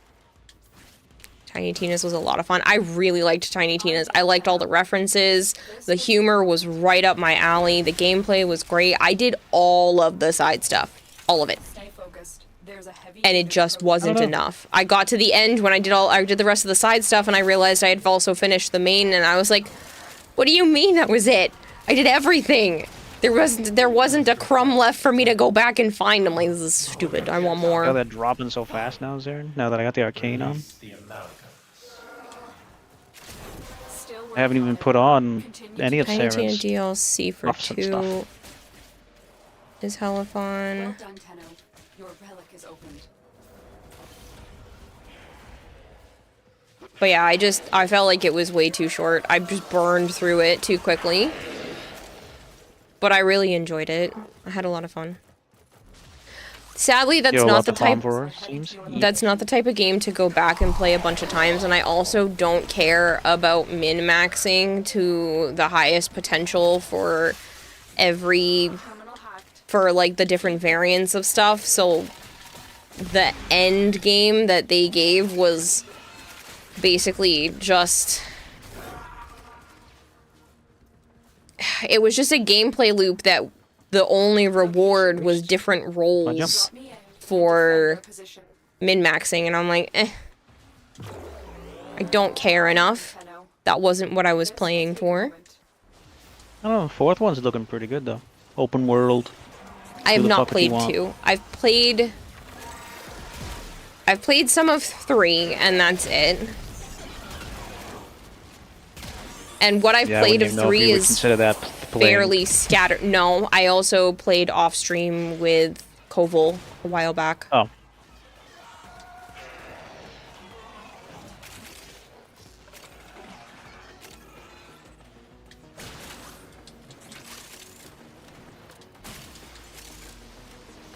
Tiny Tina's was a lot of fun. I really liked Tiny Tina's. I liked all the references. The humor was right up my alley. The gameplay was great. I did all of the side stuff. All of it. Stay focused. There's a heavy And it just wasn't enough. I got to the end when I did the rest of the side stuff, and I realized I had also finished the main, and I was like, what do you mean that was it? I did everything. There wasn't a crumb left for me to go back and find. I'm like, this is stupid. I want Got more. that dropping so fast now, Zarin? Now that I got the arcane on? I haven't even put on any of Tiny Tina Saren's DLC for buffs and stuff. 2 is hella fun. Well done, Tenno. Your relic is opened. But yeah, I felt like it was way too short. I just burned through it too quickly. But I really enjoyed it. I had a lot of fun. Sadly, that's You know not what the farm type. for, seems? That's not the type of game to go back and play a bunch of times, and I also don't care about min-maxing to the highest potential for like the different variants of stuff. So the end game that they gave was basically just, it was just a gameplay loop that the only reward was different roles for min-maxing, and I'm like, I don't care enough. That wasn't what I was playing for. I don't know, the fourth one's looking pretty good though. Open world. I have Do the not fuck if you played want. 2. I've played some of 3, and that's it. And what I've Yeah, I played wouldn't of even know if 3 you would is consider that playing. fairly scattered. No, I also played off stream with Koval a while back. Oh.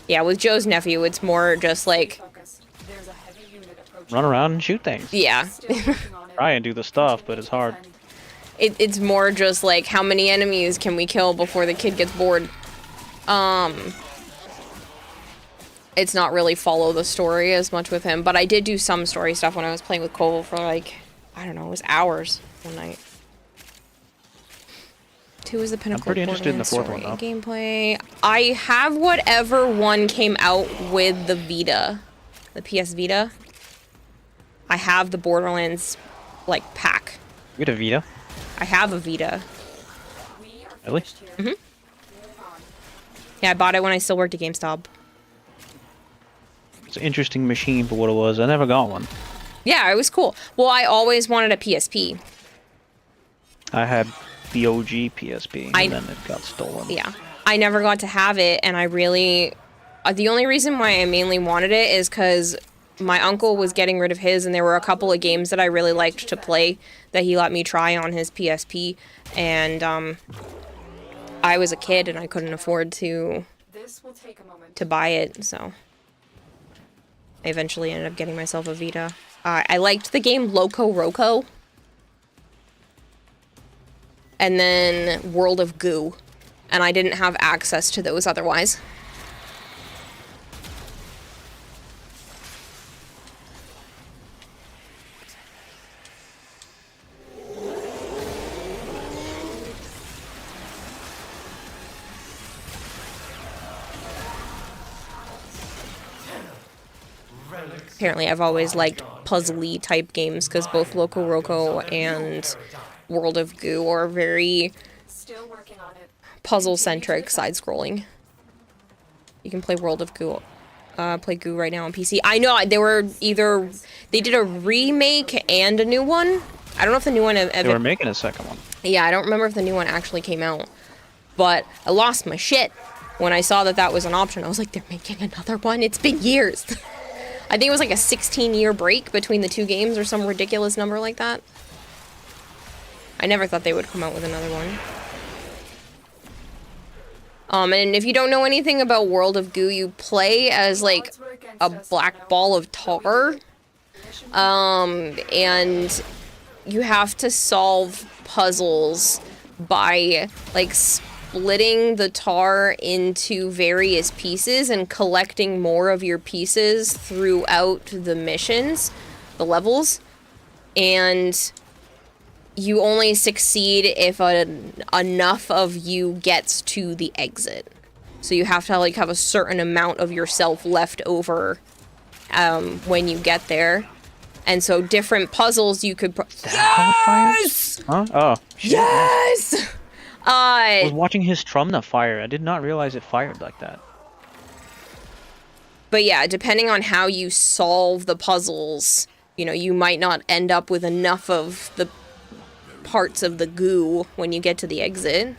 Yeah, with Joe's nephew, it's more just like, Run around and shoot things. yeah. Try and do the stuff, but it's hard. It's more just like, how many enemies can we kill before the kid gets bored? It's not really follow the story as much with him, but I did do some story stuff when I was playing with Koval for like, I don't know, it was hours one night. 2 is the pinnacle. I'm pretty interested in the fourth one, though. Gameplay. I have whatever one came out with the Vita, the PS Vita. I have the Borderlands, like, pack. You get a Vita? I have a Vita. Really? Mm-hmm. Yeah, I bought it when I still worked at GameStop. It's an interesting machine for what it was. I never got one. Yeah, it was cool. Well, I always wanted a PSP. I had the OG PSP, and then it got stolen. Yeah. I never got to have it, and I really... the only reason why I mainly wanted it is because my uncle was getting rid of his, and there were a couple of games that I really liked to play that he let me try on his PSP, and I was a kid, and I couldn't afford to buy it, so I eventually ended up getting myself a Vita. I liked the game Loco Roco, and then World of Goo, and I didn't have access to those otherwise. Apparently, I've always liked puzzly type games because both Loco Roco and World of Goo are very puzzle-centric, side-scrolling. You can play World of Goo, play Goo right now on PC. I know they did a remake and a new one. I don't know if the new one. They were making a second one. Yeah, I don't remember if the new one actually came out, but I lost my shit when I saw that that was an option. I was like, they're making another one? It's been years. I think it was like a 16-year break between the two games or some ridiculous number like that. I never thought they would come out with another one. And if you don't know anything about World of Goo, you play as like a black ball of tar. And you have to solve puzzles by like splitting the tar into various pieces and collecting more of your pieces throughout the missions, the levels, and you only succeed if enough of you gets to the exit. So you have to like have a certain amount of yourself left over when you get there. And so different puzzles you could... Yes! Huh? Oh, shit. Yes! I was watching his Trumna fire. I did not realize it fired like that. But yeah, depending on how you solve the puzzles, you know, you might not end up with enough of the parts of the goo when you get to the exit.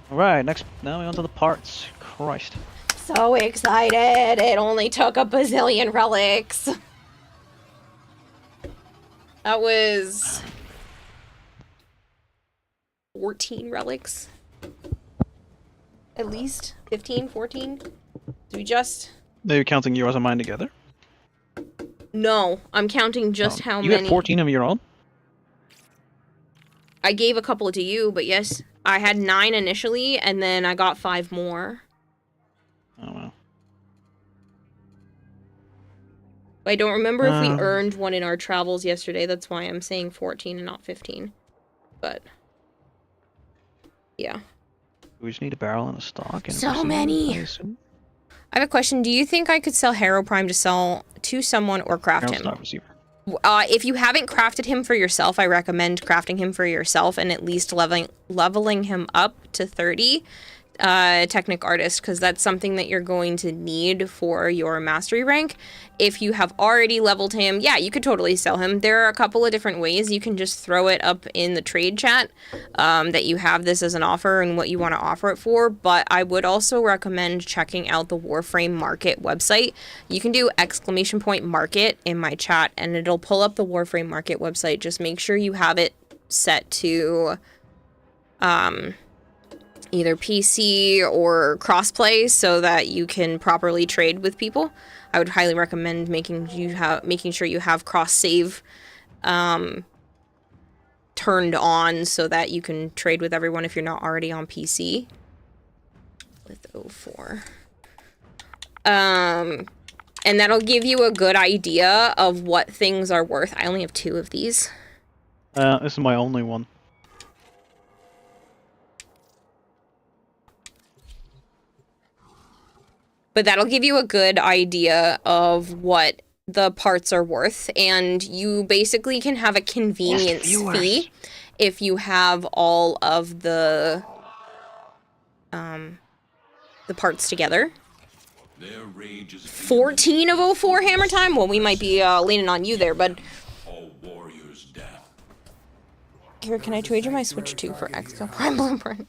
Alright, now we're on to the parts. Christ. So excited! It only took a bazillion relics. That was 14 relics. At least 15, 14. So we just Are you counting yours and mine together? No, I'm counting just how you many. You had 14 of your own? I gave a couple to you, but yes, I had 9 initially, and then I got 5 more. Oh, wow. I don't remember if we earned one in our travels yesterday. That's why I'm saying 14 and not 15. But, yeah. We just need a barrel and a stock. And So many! I have a question. Do you think I could sell Harrow Prime to sell to someone or craft him? If you haven't crafted him for yourself, I recommend crafting him for yourself and at least leveling him up to 30 Technic Artist, because that's something that you're going to need for your mastery rank. If you have already leveled him, yeah, you could totally sell him. There are a couple of different ways. You can just throw it up in the trade chat that you have this as an offer and what you want to offer it for, but I would also recommend checking out the Warframe Market website. You can do !market in my chat and it'll pull up the Warframe Market website. Just make sure you have it set to either PC or crossplay so that you can properly trade with people. I would highly recommend making sure you have cross save turned on so that you can trade with everyone if you're not already on PC with 04. And that'll give you a good idea of what things are worth. I only have 2 of these. This is my only one. But that'll give you a good idea of what the parts are worth, and you basically can have a convenience fee if you have all of the parts together. 14 of 04 Hammer Time? Well, we might be leaning on you there, bud. Here, can I trade you my Switch 2 for Exo Prime Blueprint?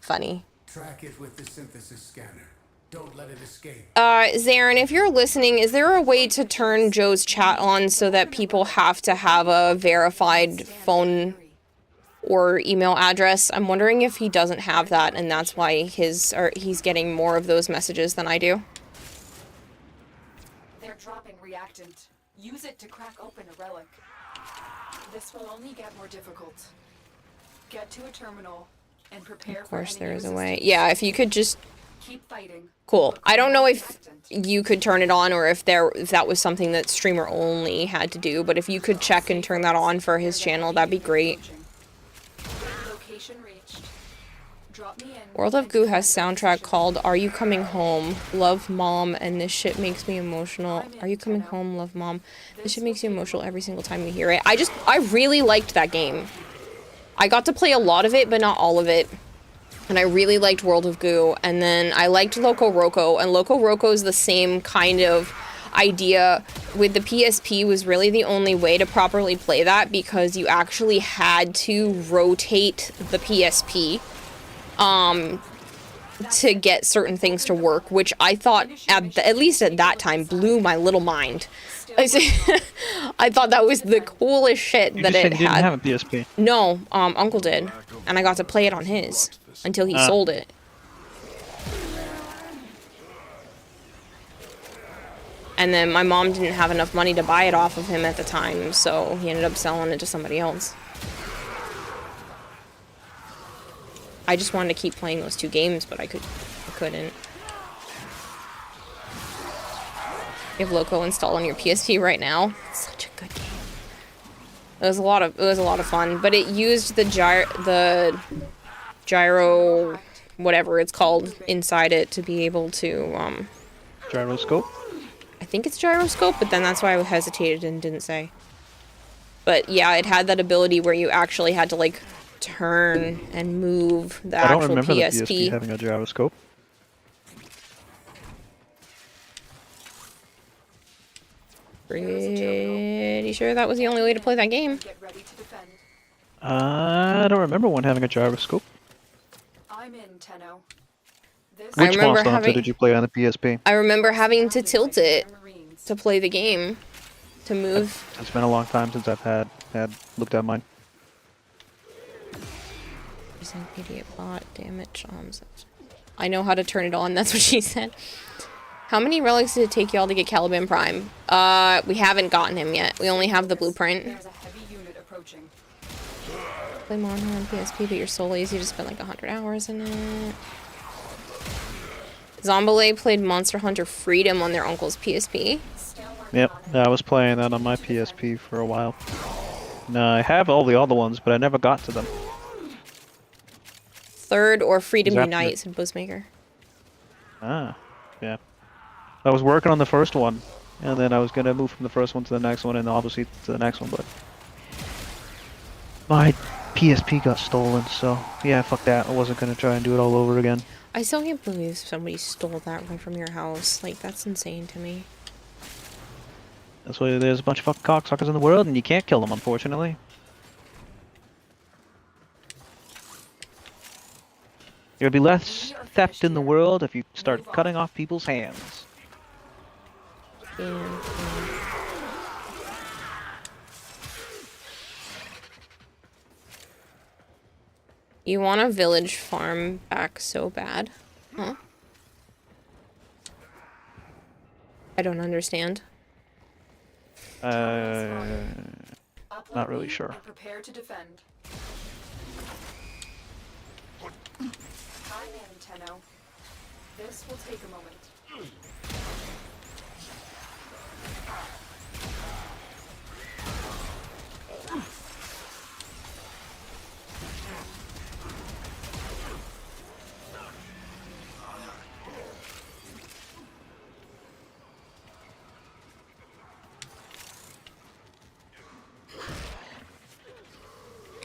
Funny. Track it with the synthesis scanner. Don't let it escape. Zarin, if you're listening, is there a way to turn Joe's chat on so that people have to have a verified phone or email address? I'm wondering if he doesn't have that, and that's why he's getting more of those messages than I do. They're dropping reactant. Use it to crack open a relic. This will only get more difficult. Get to a terminal and prepare. Of course, there is a way. Yeah, if you could just. Keep fighting. Cool. I don't know if you could turn it on or if that was something that streamer only had to do, but if you could check and turn that on for his channel, that'd be great. Location reached. Drop me in. World of Goo has soundtrack called Are You Coming Home? Love Mom, and this shit makes me emotional. Are You Coming Home? Love Mom. This shit makes you emotional every single time you hear it. I really liked that game. I got to play a lot of it, but not all of it. And I really liked World of Goo, and then I liked Loco Roco, and Loco Roco is the same kind of idea. With the PSP was really the only way to properly play that, because you actually had to rotate the PSP to get certain things to work, which I thought, at least at that time, blew my little mind. I thought that was the coolest shit that it had. You didn't have a PSP? No, Uncle did, and I got to play it on his. Until he sold it. And then my mom didn't have enough money to buy it off of him at the time, so he ended up selling it to somebody else. I just wanted to keep playing those 2 games, but I couldn't. You have Loco installed on your PSP right now. It's such a good game. It was a lot of fun, but it used the gyro, whatever it's called, inside it to be able to, Gyroscope? I think it's gyroscope, but then that's why I hesitated and didn't say. But yeah, it had that ability where you actually had to, like, turn and move the actual PSP. I don't remember the PSP having a gyroscope. Pretty sure that was the only way to play that game. I don't remember one having a gyroscope. I'm in, Tenno. Which Monster Hunter did you play on the PSP? I remember having to tilt it to play the game, to move. It's been a long time since I've had looked at mine. She's an idiot bot, damn it, Chom's. I know how to turn it on, that's what she said. How many relics did it take y'all to get Caliban Prime? We haven't gotten him yet. We only have the blueprint. There's a heavy unit approaching. Play Monster on PSP, but you're so lazy to spend like 100 hours in it. Zombie played Monster Hunter Freedom on their uncle's PSP. Yep, I was playing that on my PSP for a while. No, I have all the other ones, but I never got to them. Third or Freedom After- Unite, said Buzzmaker. Ah, yeah. I was working on the first one, and then I was gonna move from the first one to the next one, and obviously to the next one, but my PSP got stolen, so yeah, fuck that. I wasn't gonna try and do it all over again. I still can't believe somebody stole that right from your house. Like, that's insane to me. That's why there's a bunch of fucking cocksuckers in the world, and you can't kill them, unfortunately. There would be less theft in the world if you start cutting off people's hands. Yeah. You want a village farm back so bad? Huh? I don't understand. Not really sure. Prepare to defend. Hi, Tenno. This will take a moment.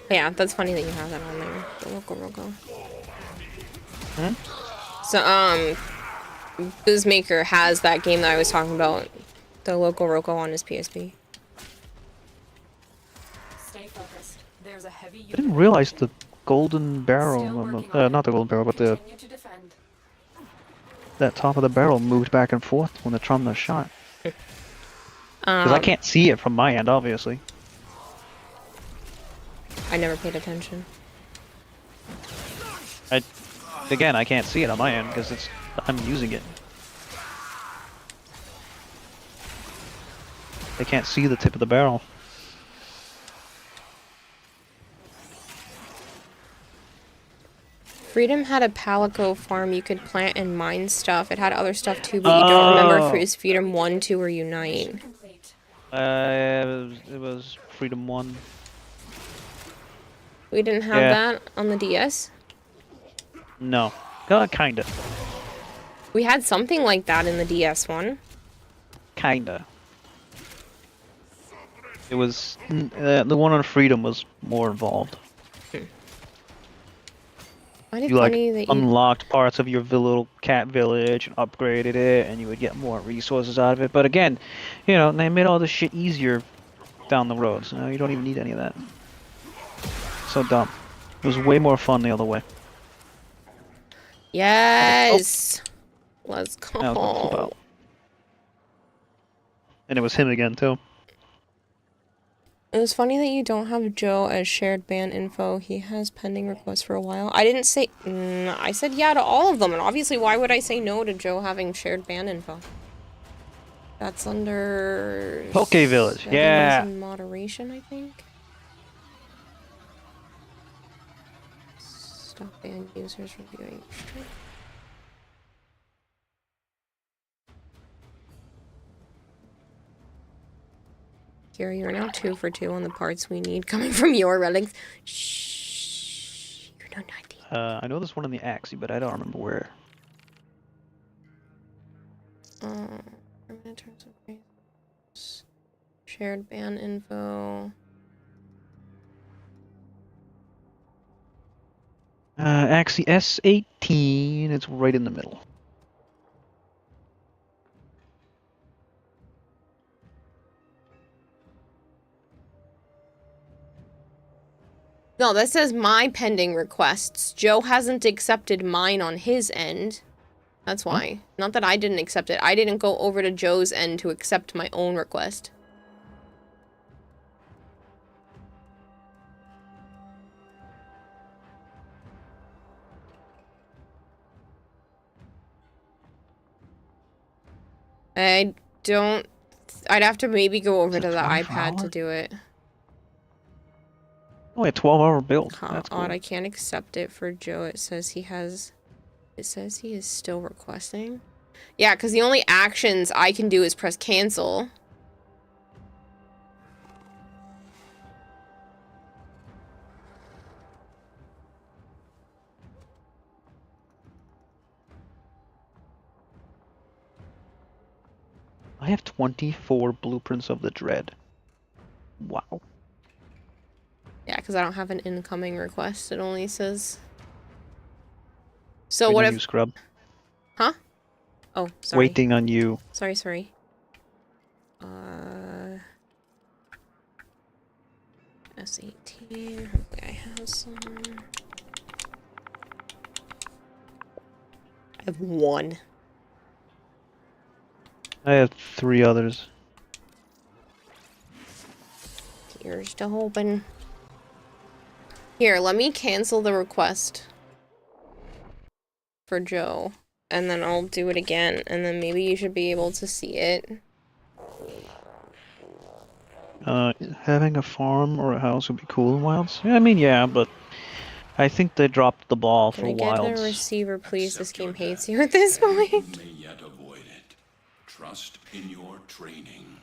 Yeah, that's funny that you have that on there. The local Rogo. Hmm? So, Buzzmaker has that game that I was talking about. The local Rogo on his PSP. Stay focused. There's a heavy I didn't realize the golden barrel, not the golden barrel, but the that top of the barrel moved back and forth when the Trumna shot. Because I can't see it from my end, obviously. I never paid attention. Again, I can't see it on my end because I'm using it. I can't see the tip of the barrel. Freedom had a Palico farm you could plant and mine stuff. It had other stuff too, but you don't remember if it was Freedom 1, 2, or Unite. It was Freedom 1. We didn't have that on the DS? No. Kinda. We had something like that in the DS one. Kinda. It was... the one on Freedom was more involved. You unlocked parts of your little cat village and upgraded it, and you would get more resources out of it. But again, you know, they made all this shit easier down the road, so you don't even need any of that. So dumb. It was way more fun the other way. Yes! Let's go. That was what it's about. And it was him again, too. It was funny that you don't have Joe as shared ban info. He has pending requests for a while. I didn't say... I said yeah to all of them, and obviously why would I say no to Joe having shared ban info? That's under... Poke Village, yeah! In moderation, I think? Stop ban users reviewing... Kira, you're now 2 for 2 on the parts we need coming from your relics. Shh. You know nothing. I know there's one in the Axie, but I don't remember where. Shared ban info. Axie S18, it's right in the middle. No, that says my pending requests. Joe hasn't accepted mine on his end. That's why. Not that I didn't accept it. I didn't go over to Joe's end to accept my own request. I don't... I'd have to maybe go over Is to it the 24 iPad to hour? do it. Only a 12-hour build. How That's odd, cool. I can't accept it for Joe. It says he has... It says he is still requesting. Yeah, because the only actions I can do is press cancel. I have 24 blueprints of the Dread. Wow. Yeah, because I don't have an incoming request. It only says... So Waiting what on if... you, Scrub. Huh? Oh, sorry. Waiting on you. Sorry. S18. Hopefully I have some. I have one. I have 3 others. Here's to hoping. Here, let me cancel the request for Joe. And then I'll do it again. And then maybe you should be able to see it. Having a farm or a house would be cool in Wilds. Yeah, I mean, yeah, but I think they dropped the ball Can for I get Wilds. the receiver, please? This game hates you at this point. You may yet avoid it. Trust in your training.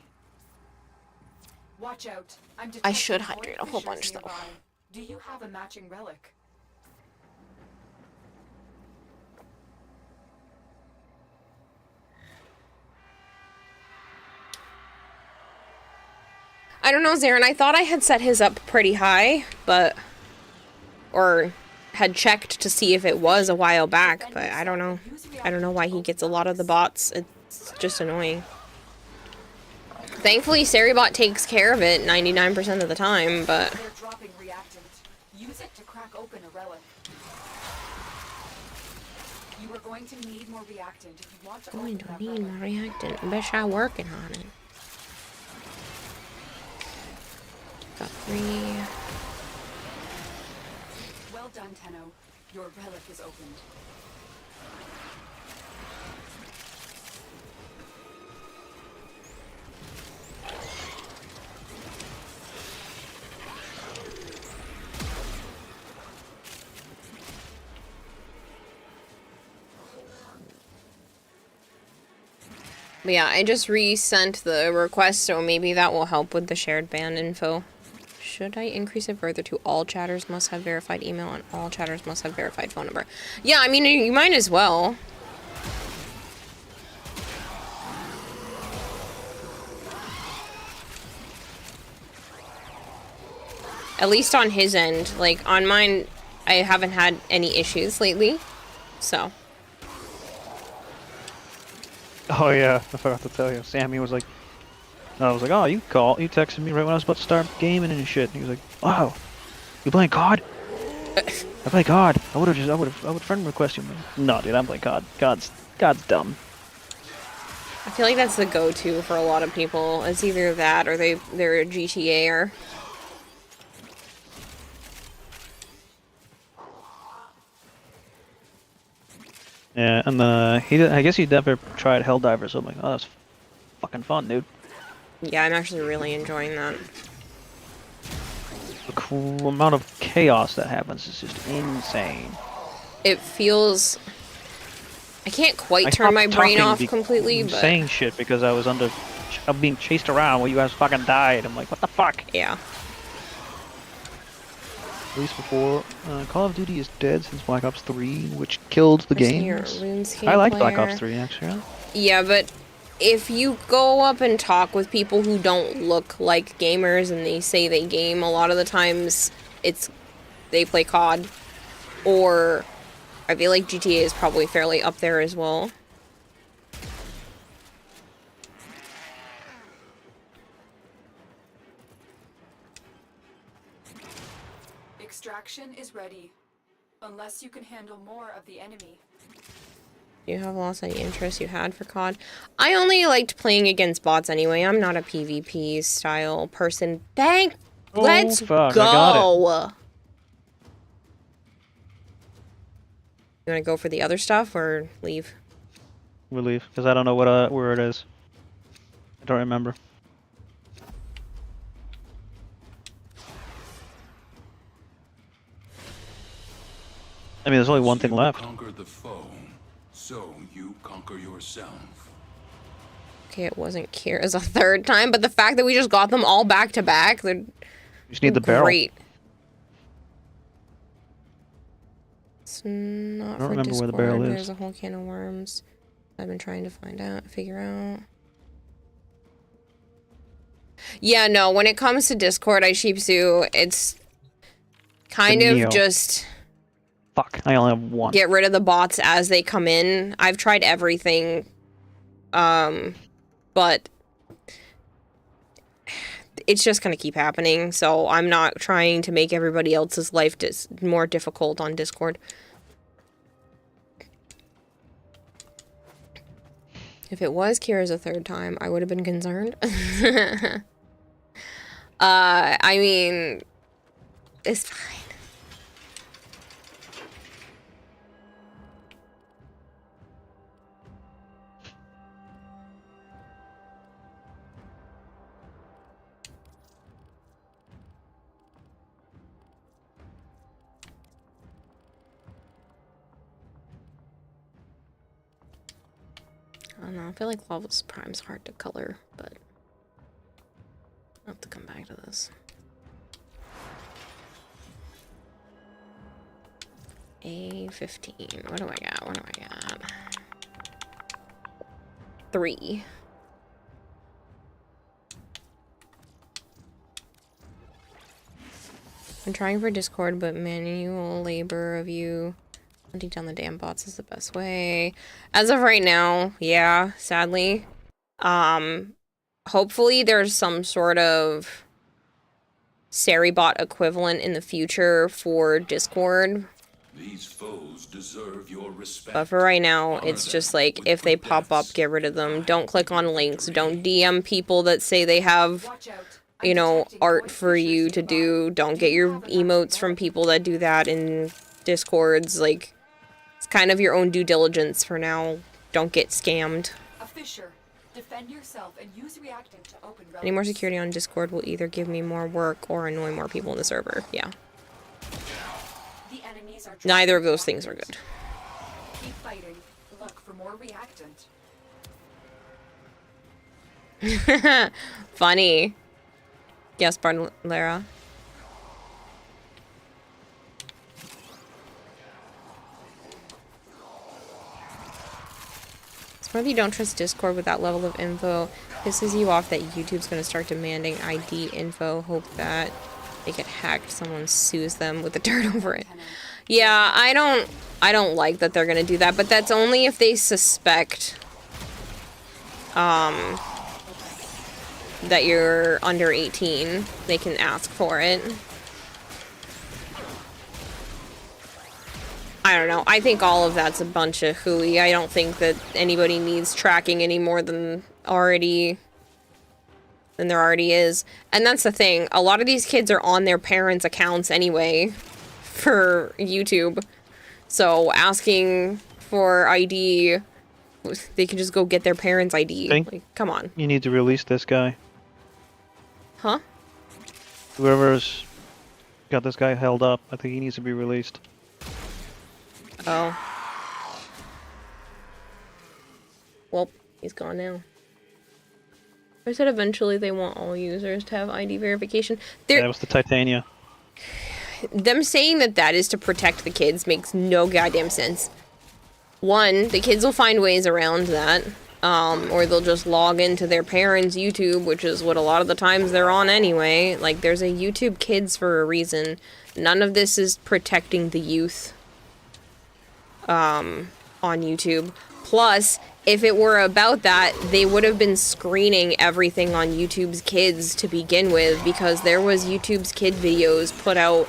Watch out. I'm I should detecting hydrate void a whole fissures bunch, though. nearby. Do you have a matching relic? I don't know, Zarin. I thought I had set his up pretty high, but... Or had checked to see if it was a while back, but I don't know. I don't know why he gets a lot of the bots. It's just annoying. Thankfully, Seribot takes care of it 99% of the time, but... They're dropping reactant. Use it to crack open a relic. You are going to need more reactant if you want to Going to open that need relic. more reactant. I bet I'm working on it. Got 3. Well done, Tenno. Your relic is opened. But yeah, I just resent the request, so maybe that will help with the shared ban info. Should I increase it further to all chatters must have verified email and all chatters must have verified phone number? Yeah, I mean, you might as well. At least on his end. Like, on mine, I haven't had any issues lately. So. Oh yeah, I forgot to tell you. Sammy was like, I was like, oh, you texted me right when I was about to start gaming and shit. And he was like, wow, you playing COD? I play COD. I would friend request you. No, dude, I'm playing COD. God's dumb. I feel like that's the go-to for a lot of people. It's either that or they're a GTA or... Yeah, and I guess he never tried Helldivers, so I'm like, oh, that's fucking fun, dude. Yeah, I'm actually really enjoying that. The cool amount of chaos that happens is just insane. It feels... I can't quite I turn my stopped brain talking off completely, but... saying shit because I was I'm being chased around while you guys fucking died. I'm like, what the fuck? Yeah. At least before, Call of Duty is dead since Black Ops 3, which killed the game. I like Black Ops 3, actually. Yeah, but if you go up and talk with people who don't look like gamers and they say they game, a lot of the times they play COD. Or I feel like GTA is probably fairly up there as well. Extraction is ready. Unless you can handle more of the enemy. You have lost any interest you had for COD? I only liked playing against bots anyway. I'm not a PvP style person. Let's fuck, go! I got it. You wanna go for the other stuff or leave? We'll leave, because I don't know where it is. I don't remember. I mean, there's only one thing left. Conquer the foe, so you conquer yourself. Okay, it wasn't Kira's a third time, but the fact that we just got them all back to back, they're You just need the barrel. great. It's not I don't for remember where the Discord. barrel is. There's a whole can of worms. I've been trying to figure out. Yeah, no, when it comes to Discord, Aishipsu, it's kind The of Neo. just Fuck, I only have one. get rid of the bots as they come in. I've tried everything, but it's just gonna keep happening, so I'm not trying to make everybody else's life more difficult on Discord. If it was Kira's a third time, I would have been concerned. I mean, it's fine. I don't know, I feel like Lava's Prime's hard to color, but I'll have to come back to this. A15. What do I got? What do I got? 3. I'm trying for Discord, but manual labor of you hunting down the damn bots is the best way. As of right now, yeah, sadly. Hopefully there's some sort of Seribot equivalent in the future for Discord. These foes deserve your respect. But for right now, it's just like, if they pop up, get rid of them. Don't click on links. Don't DM people that say they have, you know, art for you to do. Don't get your emotes from people that do that in Discords. Like, it's kind of your own due diligence for now. Don't get scammed. A fisher. Defend yourself and use reactant to open Any more security on Discord will either give me more work or annoy more people in the server. Yeah. The enemies are Neither of those things are good. Keep fighting. Look for more reactant. Funny. Yes, Barnlera. Whether you don't trust Discord with that level of info pisses you off that YouTube's going to start demanding ID info. Hope that they get hacked, someone sues them with the dirt over it. Yeah, I don't like that they're going to do that, but that's only if they suspect that you're under 18. They can ask for it. I don't know. I think all of that's a bunch of hooey. I don't think that anybody needs tracking any more than there already is. And that's the thing. A lot of these kids are on their parents' accounts anyway for YouTube. So asking for ID, they can just go get their parents' ID. Like, come on. You need to release this guy. Huh? Whoever's got this guy held up, I think he needs to be released. Oh. Well, he's gone now. I said eventually they want all users to have ID verification. Yeah, that was the Titania. Them saying that that is to protect the kids makes no goddamn sense. One, the kids will find ways around that. Or they'll just log into their parents' YouTube, which is what a lot of the times they're on anyway. Like, there's a YouTube Kids for a reason. None of this is protecting the youth. On YouTube. Plus, if it were about that, they would have been screening everything on YouTube's Kids to begin with, because there was YouTube's Kid videos put out,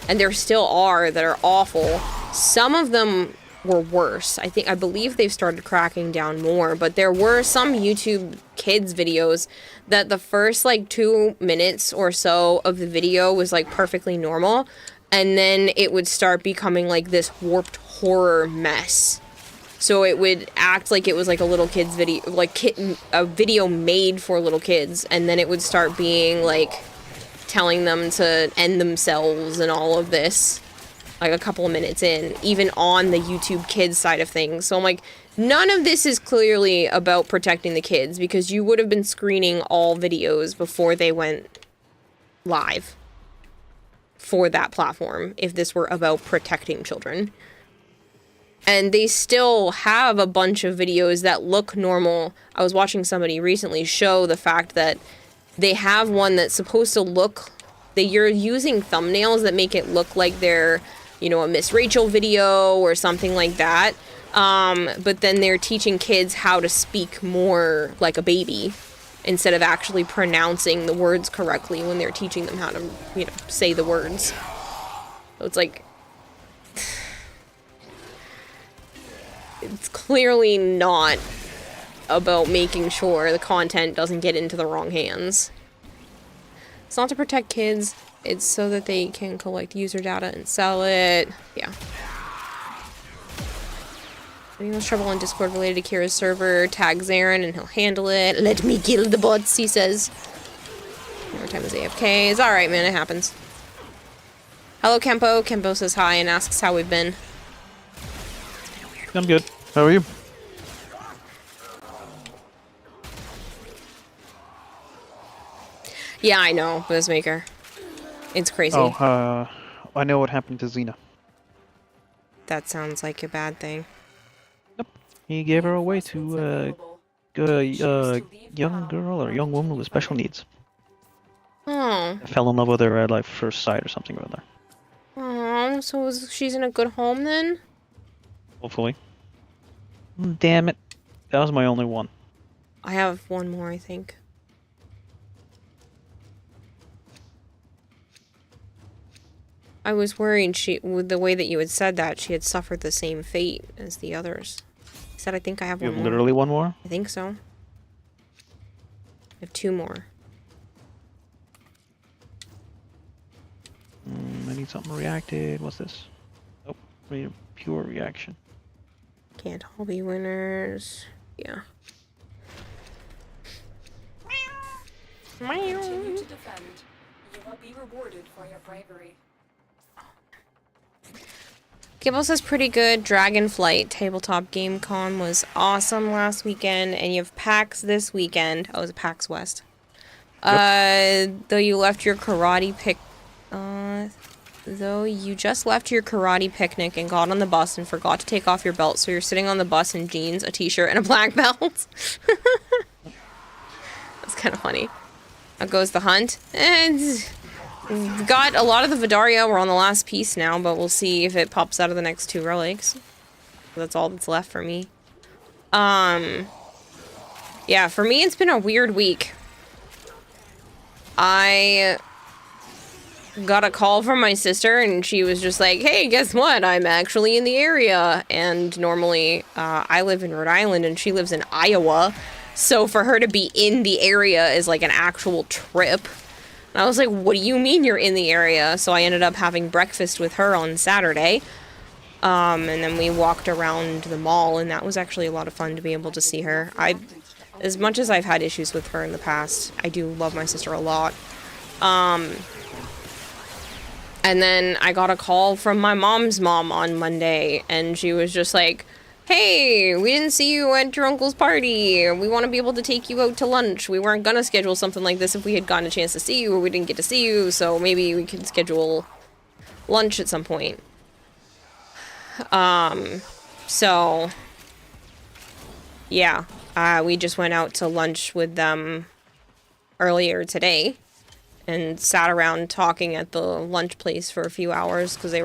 and there still are, that are awful. Some of them were worse. I believe they've started cracking down more, but there were some YouTube Kids videos that the first like 2 minutes or so of the video was like perfectly normal, and then it would start becoming like this warped horror mess. So it would act like it was like a little kid's video, like a video made for little kids, and then it would start being like telling them to end themselves and all of this, like a couple of minutes in, even on the YouTube Kids side of things. So I'm like, none of this is clearly about protecting the kids, because you would have been screening all videos before they went live for that platform if this were about protecting children. And they still have a bunch of videos that look normal. I was watching somebody recently show the fact that they have one that's supposed to look, that you're using thumbnails that make it look like they're, you know, a Miss Rachel video or something like that. But then they're teaching kids how to speak more like a baby instead of actually pronouncing the words correctly when they're teaching them how to, you know, say the words. So it's like, it's clearly not about making sure the content doesn't get into the wrong hands. It's not to protect kids, it's so that they can collect user data and sell it. Yeah. If anyone's trouble on Discord related to Kira's server, tag Zarin and he'll handle it. Let me kill the bots, he says. More time is AFK. It's alright, man, it happens. Hello, Kempo. Kempo says hi and asks how we've been. I'm good. How are you? Yeah, I know, Blizzmaker. It's crazy. Oh, I know what happened to Xena. That sounds like a bad thing. Yep. He gave her away to a young girl or young woman with special needs. Oh. I fell in love with her at like first sight or something or other. Oh, so she's in a good home then? Hopefully. Damn it. That was my only one. I have one more, I think. I was worried with the way that you had said that, she had suffered the same fate as the others. I said, I think I have You one have more. literally one more? I think so. I have two more. I need something reacted. What's this? Nope. I need a pure reaction. Can't all be winners. Yeah. Continue to defend. You will be rewarded for your bravery. Gibble says pretty good. Dragonflight Tabletop Game Con was awesome last weekend, and you have PAX this weekend. Oh, it was PAX West. Yep. Though you just left your karate picnic and got on the bus and forgot to take off your belt, so you're sitting on the bus in jeans, a t-shirt, and a black belt. That's kind of funny. How goes the hunt? And we've got a lot of the Vidaria. We're on the last piece now, but we'll see if it pops out of the next two relics. That's all that's left for me. Yeah, for me, it's been a weird week. I got a call from my sister, and she was just like, hey, guess what? I'm actually in the area. And normally, I live in Rhode Island, and she lives in Iowa. So for her to be in the area is like an actual trip. And I was like, what do you mean you're in the area? So I ended up having breakfast with her on Saturday. And then we walked around the mall, and that was actually a lot of fun to be able to see her. As much as I've had issues with her in the past, I do love my sister a lot. And then I got a call from my mom's mom on Monday, and she was just like, hey, we didn't see you at your uncle's party. We want to be able to take you out to lunch. We weren't going to schedule something like this if we had gotten a chance to see you, or we didn't get to see you, so maybe we could schedule lunch at some point. So, yeah, we just went out to lunch with them earlier today and sat around talking at the lunch place for a few hours because they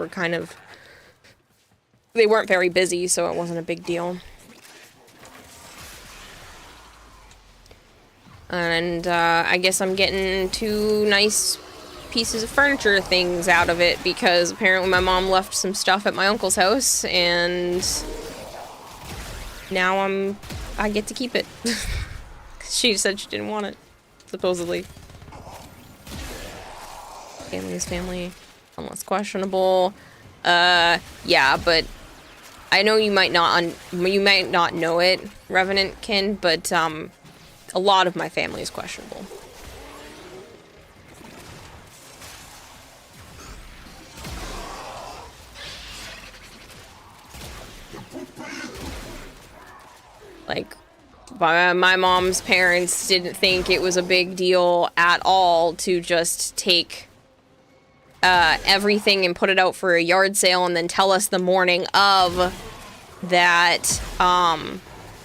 weren't very busy, so it wasn't a big deal. And I guess I'm getting 2 nice pieces of furniture things out of it because apparently my mom left some stuff at my uncle's house, and now I get to keep it. She said she didn't want it, supposedly. Family is family, unless questionable. Yeah, but I know you might not know it, Revenantkin, but a lot of my family is questionable. Like, my mom's parents didn't think it was a big deal at all to just take everything and put it out for a yard sale and then tell us the morning of that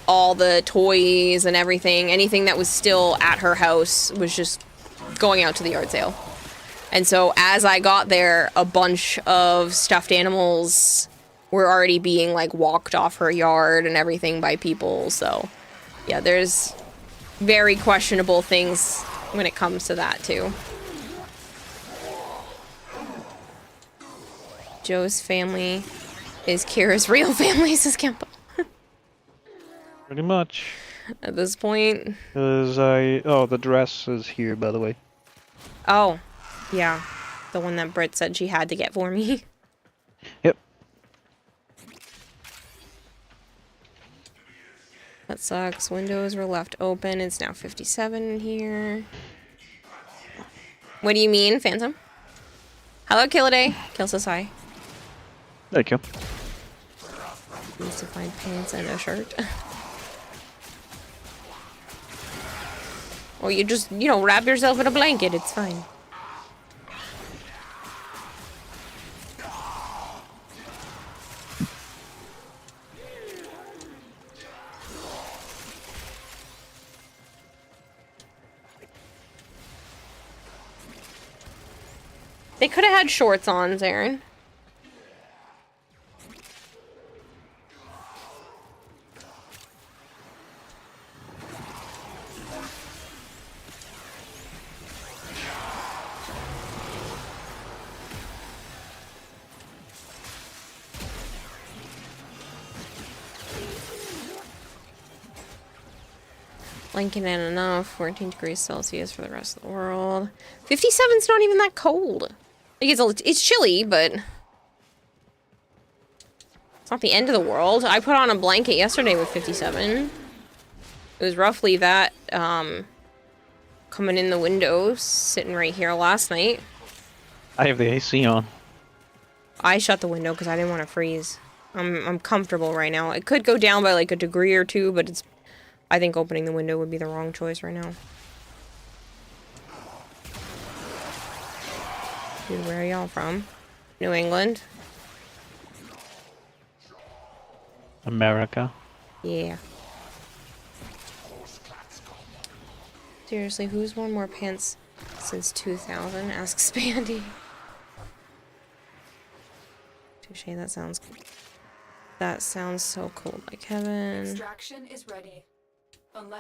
all the toys and anything that was still at her house was just going out to the yard sale. And so as I got there, a bunch of stuffed animals were already being like walked off her yard and everything by people. So yeah, there's very questionable things when it comes to that too. Joe's family is Kira's real family, says Kempo. Pretty much. At this point. Oh, the dress is here, by the way. Oh, yeah. The one that Britt said she had to get for me. Yep. That sucks. Windows were left open. It's now 57 in here. What do you mean, Phantom? Hello, Killaday. Kill says hi. Thank you. Needs to find pants and a shirt. Or you just, wrap yourself in a blanket. It's fine. They could have had shorts on, Zarin. Blanket ain't enough. 14 degrees Celsius for the rest of the world. 57's not even that cold. Like it's chilly, but it's not the end of the world. I put on a blanket yesterday with 57. It was roughly that coming in the window, sitting right here last night. I have the AC on. I shut the window because I didn't want to freeze. I'm comfortable right now. It could go down by like a degree or two, but I think opening the window would be the wrong choice right now. Dude, where are y'all from? New England? America. Yeah. Seriously, who's worn more pants since 2000? Asks Spandy. Touche, that sounds so cool. Like Kevin. Extraction is ready.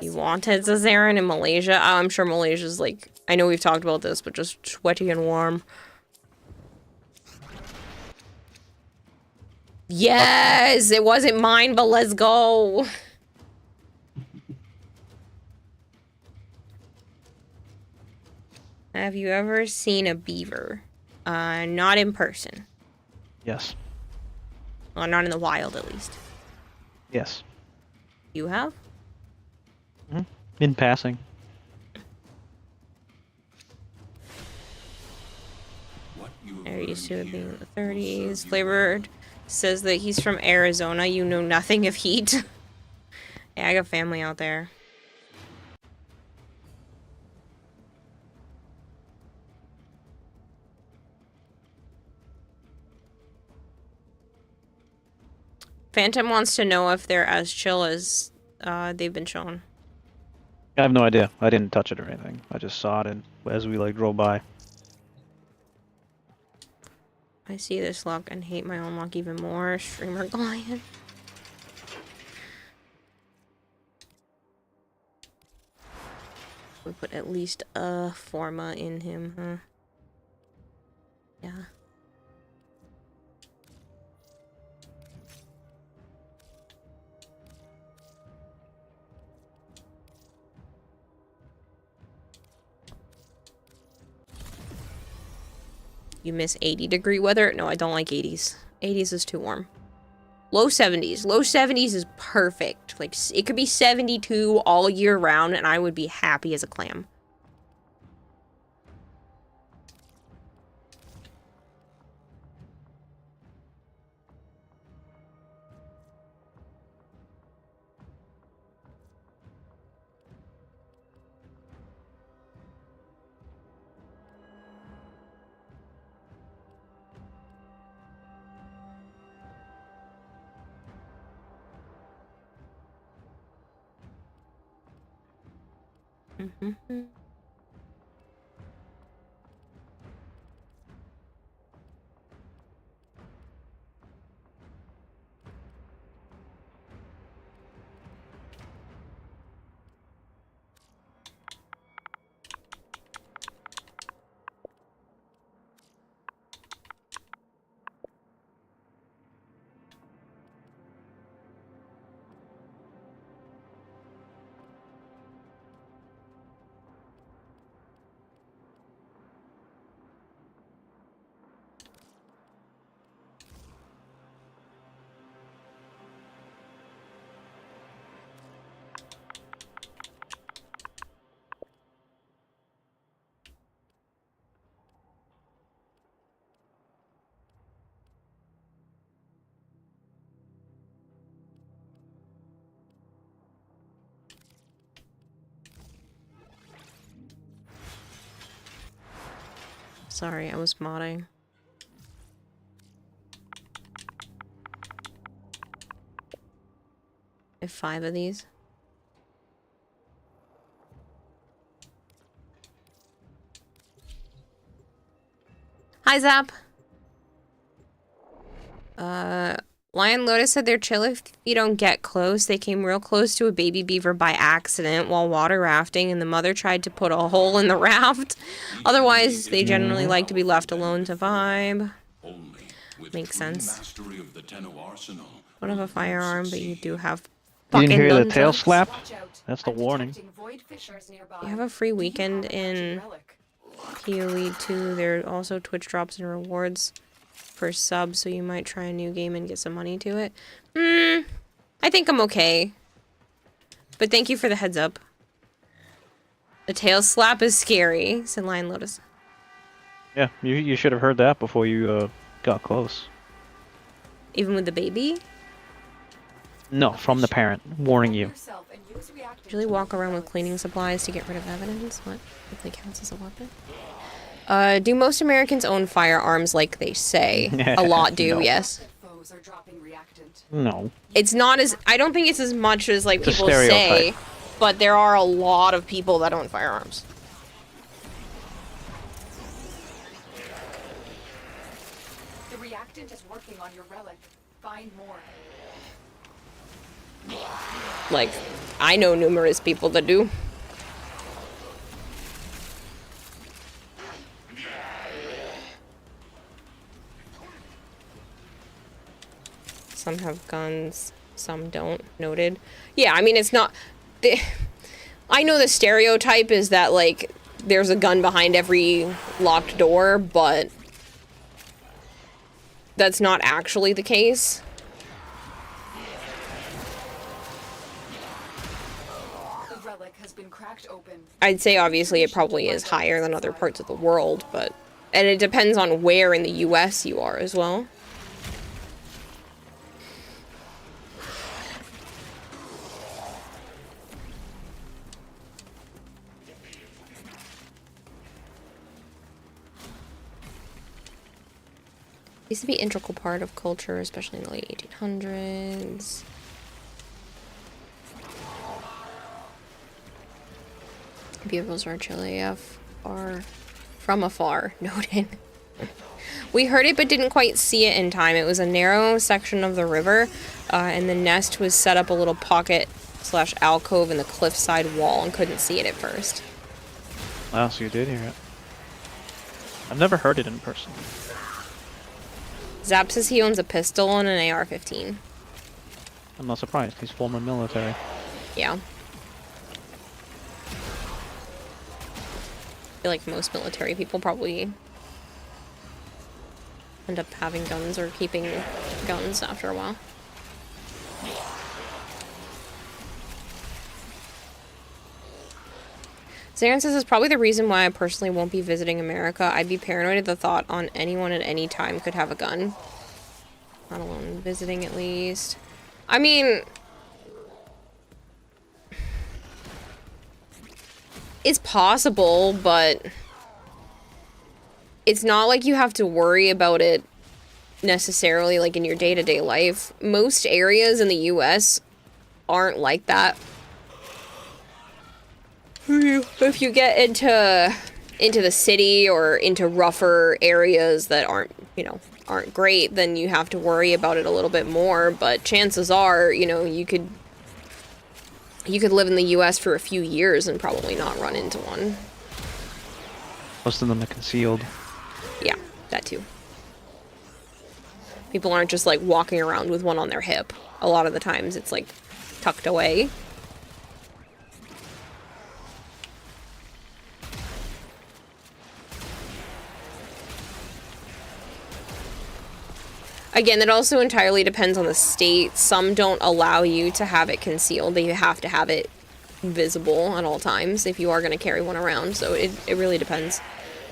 You wanted Zarin in Malaysia? Oh, I'm sure Malaysia's like, I know we've talked about this, but just sweaty and warm. Yes! It wasn't mine, but let's go! Have you ever seen a beaver? Not in person. Yes. Well, not in the wild, at least. Yes. You have? Mm-hmm. In passing. They're used to it being in the 30s. Flavored says that he's from Arizona. You know nothing of heat. Yeah, I got family out there. Phantom wants to know if they're as chill as they've been shown. I have no idea. I didn't touch it or anything. I just saw it as we drove by. I see this luck and hate my own luck even more. Streamer Goliath. We put at least a forma in him, huh? Yeah. You miss 80-degree weather? No, I don't like 80s. 80s is too warm. Low 70s. Low 70s is perfect. Like, it could be 72 all year round, and I would be happy as a clam. Mm-hmm. Sorry, I was modding. I have 5 of these. Hi, Zap. Lion Lotus said they're chill if you don't get close. They came real close to a baby beaver by accident while water rafting, and the mother tried to put a hole in the raft. Otherwise, they generally like to be left alone to vibe. Makes sense. Don't have a firearm, but you do have You fucking didn't hear the tail nunchucks. slap? That's the warning. You have a free weekend in PoE 2. There are also Twitch drops and rewards for subs, so you might try a new game and get some money to it. I think I'm okay. But thank you for the heads up. The tail slap is scary, said Lion Lotus. Yeah, you should have heard that before you got close. Even with the baby? No, from the parent, warning you. Usually walk around with cleaning supplies to get rid of evidence. What? If they counts as a weapon? Do most Americans own firearms like they say? A lot do, No. yes. No. It's not as... I don't think it's as much as, like, It's a people say, stereotype. but there are a lot of people that own firearms. The reactant is working on your relic. Find more. Like, I know numerous people that do. Some have guns, some don't. Noted. Yeah, I mean, it's not... I know the stereotype is that, like, there's a gun behind every locked door, but that's not actually the case. The relic has been cracked open. I'd say obviously it probably is higher than other parts of the world, but... And it depends on where in the US you are as well. Used to be an integral part of culture, especially in the late 1800s. Beavers are Chile are from afar, noted. We heard it but didn't quite see it in time. It was a narrow section of the river, and the nest was set up a little pocket / alcove in the cliffside wall and couldn't see it at first. Wow, so you did hear it. I've never heard it in person. Zap says he owns a pistol and an AR-15. I'm not surprised, he's former military. Yeah. I feel like most military people probably end up having guns or keeping guns after a while. Zarin says it's probably the reason why I personally won't be visiting America. I'd be paranoid at the thought on anyone at any time could have a gun. Not alone visiting, at least. I mean... it's possible, but... it's not like you have to worry about it necessarily, like, in your day-to-day life. Most areas in the US aren't like that. If you get into the city or into rougher areas that aren't, you know, aren't great, then you have to worry about it a little bit more. But chances are, you know, you could live in the US for a few years and probably not run into one. Most of them are concealed. Yeah, that too. People aren't just like walking around with one on their hip. A lot of the times it's like tucked away. Again, it also entirely depends on the state. Some don't allow you to have it concealed. You have to have it visible at all times if you are going to carry one around. So it really depends.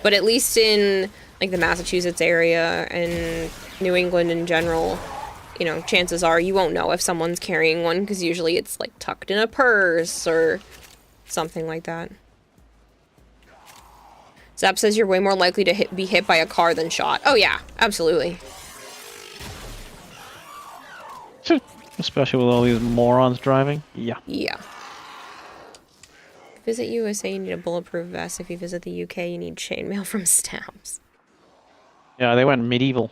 But at least in like the Massachusetts area and New England in general, you know, chances are you won't know if someone's carrying one because usually it's like tucked in a purse or something like that. Zap says you're way more likely to be hit by a car than shot. Oh yeah, absolutely. Especially with all these morons driving. Yeah. Yeah. Visit USA, you need a bulletproof vest. If you visit the UK, you need chainmail from stabs. Yeah, they went medieval.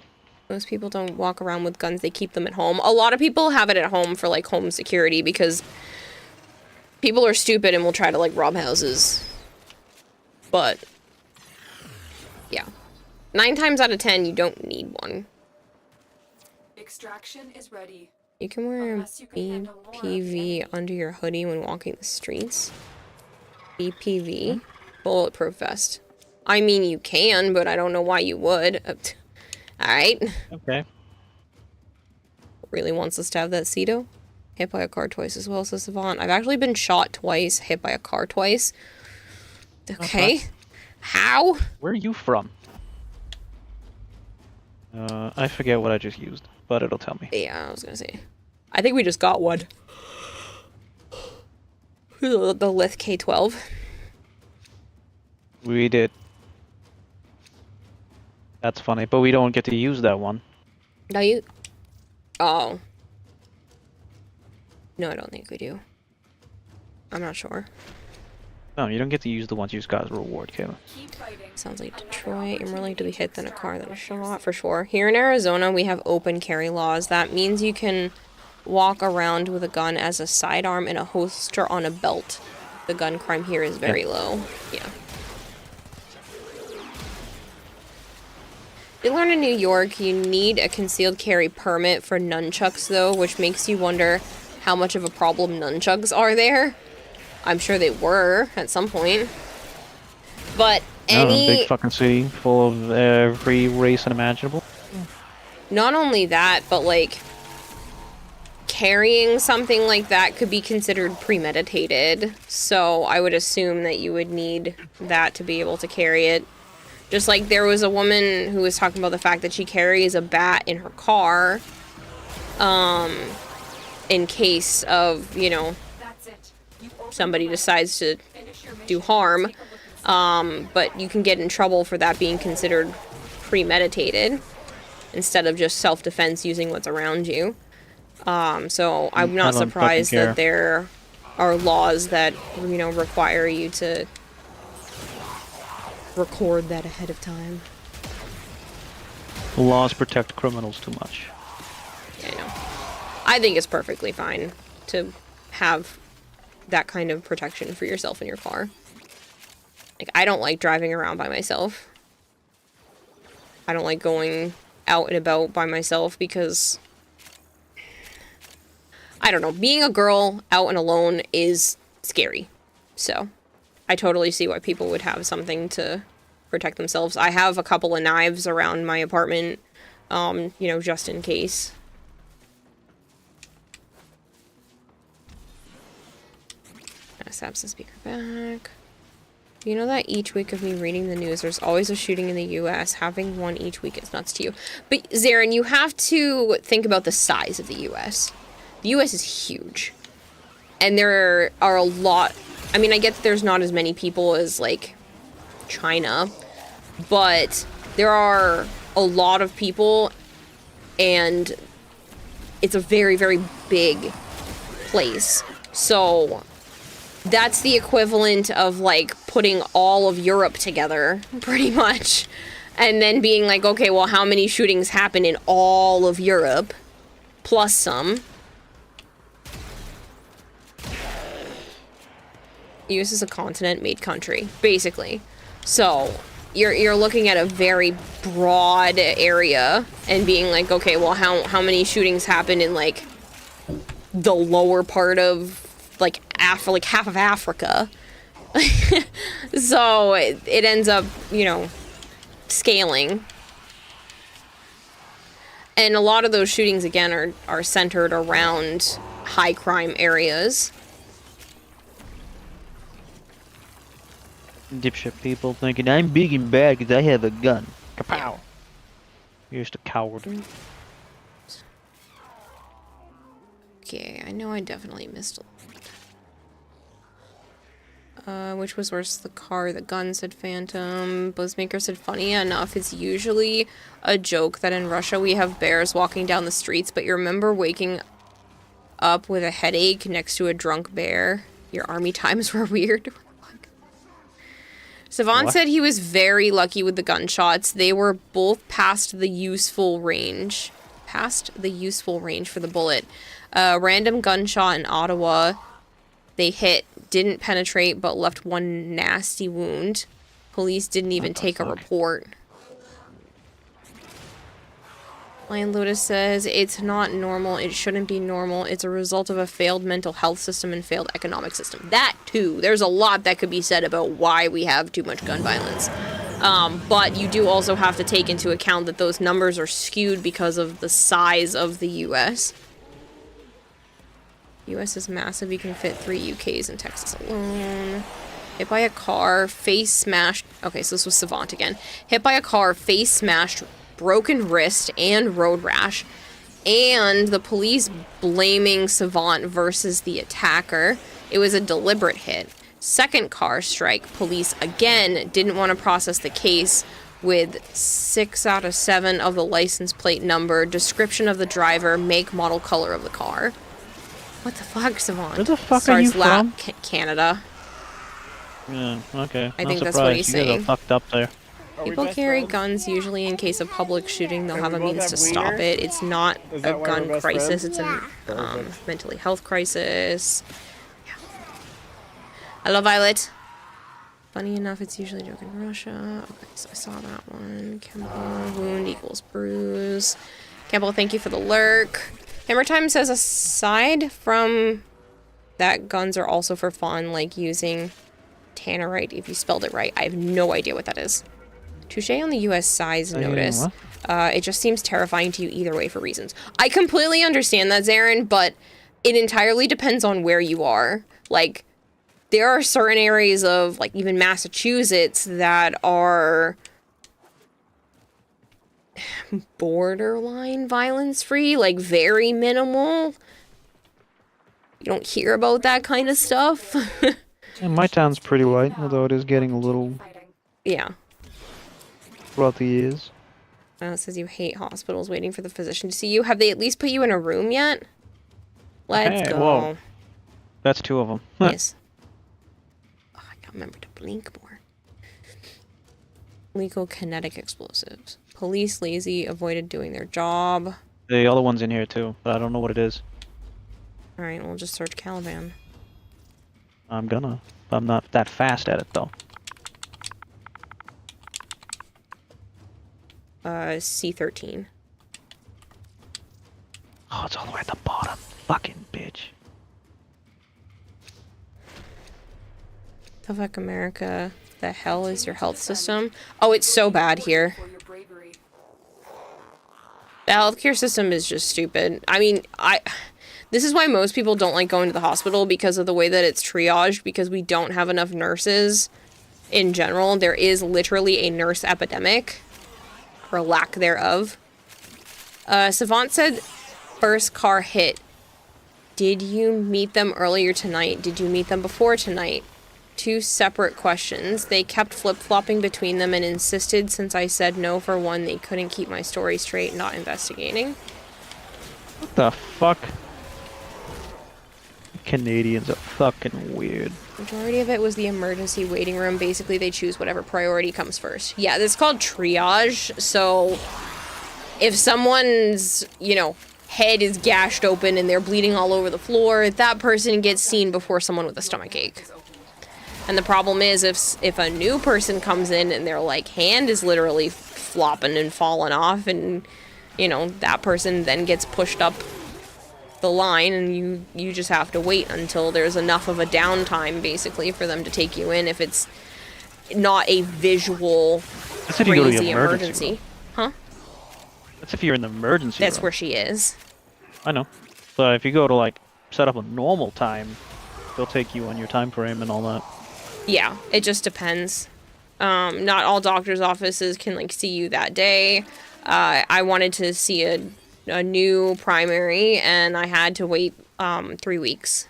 Most people don't walk around with guns. They keep them at home. A lot of people have it at home for, like, home security because people are stupid and will try to, like, rob houses. But, yeah. 9 times out of 10, you don't need one. Extraction is ready. You can wear a BPV under your hoodie when walking the streets. BPV? Bulletproof vest. I mean, you can, but I don't know why you would. Alright. Okay. Really wants us to have that Cedo? Hit by a car twice as well, says Savant. I've actually been shot twice, hit by a car twice. Okay. How? Where are you from? I forget what I just used, but it'll tell me. Yeah, I was gonna say. I think we just got one. The Lith K-12. We did. That's funny, but we don't get to use that one. No, you... Oh. No, I don't think we do. I'm not sure. No, you don't get to use the ones you just got as a reward, Kayla. Sounds like Detroit. I'm more likely to be hit than a car than a shot, for sure. Here in Arizona, we have open carry laws. That means you can walk around with a gun as a sidearm in a holster on a belt. The gun crime here is very low. Yeah. Did learn in New York you need a concealed carry permit for nunchucks, though, which makes you wonder how much of a problem nunchucks are there. I'm sure they were at some point. But any... big fucking city full of every race unimaginable. Not only that, but like... carrying something like that could be considered premeditated. So I would assume that you would need that to be able to carry it. Just like there was a woman who was talking about the fact that she carries a bat in her car. In case of, you know... somebody decides to do harm, but you can get in trouble for that being considered premeditated instead of just self-defense using what's around you. So I'm not surprised that there are laws that, you know, require you to record that ahead of time. Laws protect criminals too much. Yeah, I know. I think it's perfectly fine to have that kind of protection for yourself in your car. Like, I don't like driving around by myself. I don't like going out and about by myself because... I don't know. Being a girl out and alone is scary. So, I totally see why people would have something to protect themselves. I have a couple of knives around my apartment, you know, just in case. Snaps the speaker back. You know that each week of me reading the news, there's always a shooting in the U.S. Having one each week is nuts to you. But, Zarin, you have to think about the size of the U.S. The U.S. is huge. And there are a lot... I mean, I get that there's not as many people as, like, China. But there are a lot of people, and it's a very, very big place. So... that's the equivalent of, like, putting all of Europe together, pretty much. And then being like, okay, well, how many shootings happen in all of Europe? Plus some. US is a continent-made country, basically. So, you're looking at a very broad area and being like, okay, well, how many shootings happen in, like, the lower part of... like half of Africa. So it ends up, you know, scaling. And a lot of those shootings, again, are centered around high crime areas. Dipshit people thinking, I'm big and bad because I have a gun. Kapow. You're just a coward. Okay, I know I definitely missed a lot. Which was worse, the car or the gun, said Phantom. Buzzmaker said, funny enough, it's usually a joke that in Russia we have bears walking down the streets, but you remember waking up with a headache next to a drunk bear? Your army times were weird. Savant said he was very lucky with the gunshots. They were both past the useful range. Past the useful range for the bullet. Random gunshot in Ottawa. They hit, didn't penetrate, but left one nasty wound. Police didn't even take a report. Lion Lotus says, it's not normal. It shouldn't be normal. It's a result of a failed mental health system and failed economic system. That, too. There's a lot that could be said about why we have too much gun violence. But you do also have to take into account that those numbers are skewed because of the size of the U.S. U.S. is massive. You can fit 3 UKs in Texas alone. Hit by a car, face smashed. Okay, so this was Savant again. Hit by a car, face smashed, broken wrist, and road rash. And the police blaming Savant versus the attacker. It was a deliberate hit. Second car strike, police again didn't want to process the case with 6 out of 7 of the license plate number, description of the driver, make, model, color of the car. What the fuck, Savant? Where the fuck are you from? Canada. Yeah, okay. I think that's what he's saying. You guys are fucked up there. People carry guns usually in case of public shooting. They'll have a means to stop it. It's not a gun crisis. It's a mentally health crisis. Yeah. Hello, Violet. Funny enough, it's usually a joke in Russia. Okay, so I saw that one. Campbell, wound equals bruise. Campbell, thank you for the lurk. Hammer Time says, aside from that, guns are also for fun, like using tannerite, if you spelled it right. I have no idea what that is. Touche on the U.S. size notice. It just seems terrifying to you either way for reasons. I completely understand that, Zarin, but it entirely depends on where you are. Like, there are certain areas of, like, even Massachusetts that are borderline violence-free, like, very minimal. You don't hear about that kind of stuff. Yeah, my town's pretty light, although it is getting a little... Yeah. Throughout the years. It says you hate hospitals waiting for the physician to see you. Have they at least put you in a room yet? Let's go. Whoa. That's 2 of them. Yes. Oh, I gotta remember to blink more. Legal kinetic explosives. Police lazy, avoided doing their job. The other one's in here too, but I don't know what it is. Alright, we'll just search Caliban. I'm gonna. I'm not that fast at it though. C13. Oh, it's all the way at the bottom. Fucking bitch. The fuck, America? The hell is your health system? Oh, it's so bad here. The healthcare system is just stupid. I mean, This is why most people don't like going to the hospital, because of the way that it's triaged, because we don't have enough nurses in general. There is literally a nurse epidemic, or lack thereof. Savant said, first car hit. Did you meet them earlier tonight? Did you meet them before tonight? 2 separate questions. They kept flip-flopping between them and insisted since I said no for one, they couldn't keep my story straight, not investigating. What the fuck? Canadians are fucking weird. Majority of it was the emergency waiting room. Basically, they choose whatever priority comes first. Yeah, this is called triage. So if someone's, you know, head is gashed open and they're bleeding all over the floor, that person gets seen before someone with a stomach ache. And the problem is if a new person comes in and their like hand is literally flopping and falling off, and you know, that person then gets pushed up the line, and you just have to wait until there's enough of a downtime basically for them to take you in, if it's not a visual crazy emergency. Huh? That's if you're in the emergency That's room. where she is. I know. But if you go to like set up a normal time, they'll take you on your time frame and all that. Yeah, it just depends. Not all doctor's offices can like see you that day. I wanted to see a new primary, and I had to wait 3 weeks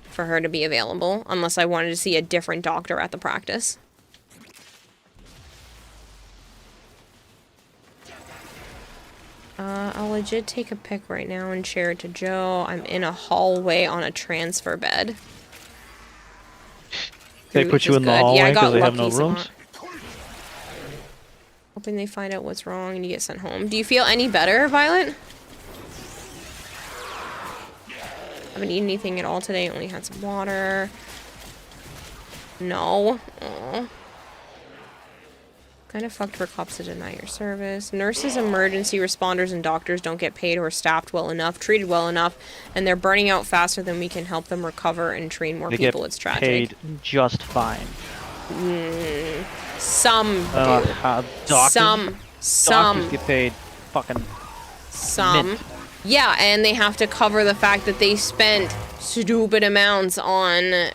for her to be available, unless I wanted to see a different doctor at the practice. I'll legit take a pic right now and share it to Joe. I'm in a hallway on a transfer bed. They put you in the hallway because they have no rooms? Hoping they find out what's wrong and you get sent home. Do you feel any better, Violet? Haven't eaten anything at all today. Only had some water. No. Aww. Kind of fucked for cops to deny your service. Nurses, emergency responders, and doctors don't get paid or staffed well enough, treated well enough, and they're burning out faster than we can help them recover and train more people. It's tragic. They get paid just fine. Some do. Doctors get paid fucking mint. Yeah, and they have to cover the fact that they spent stupid amounts on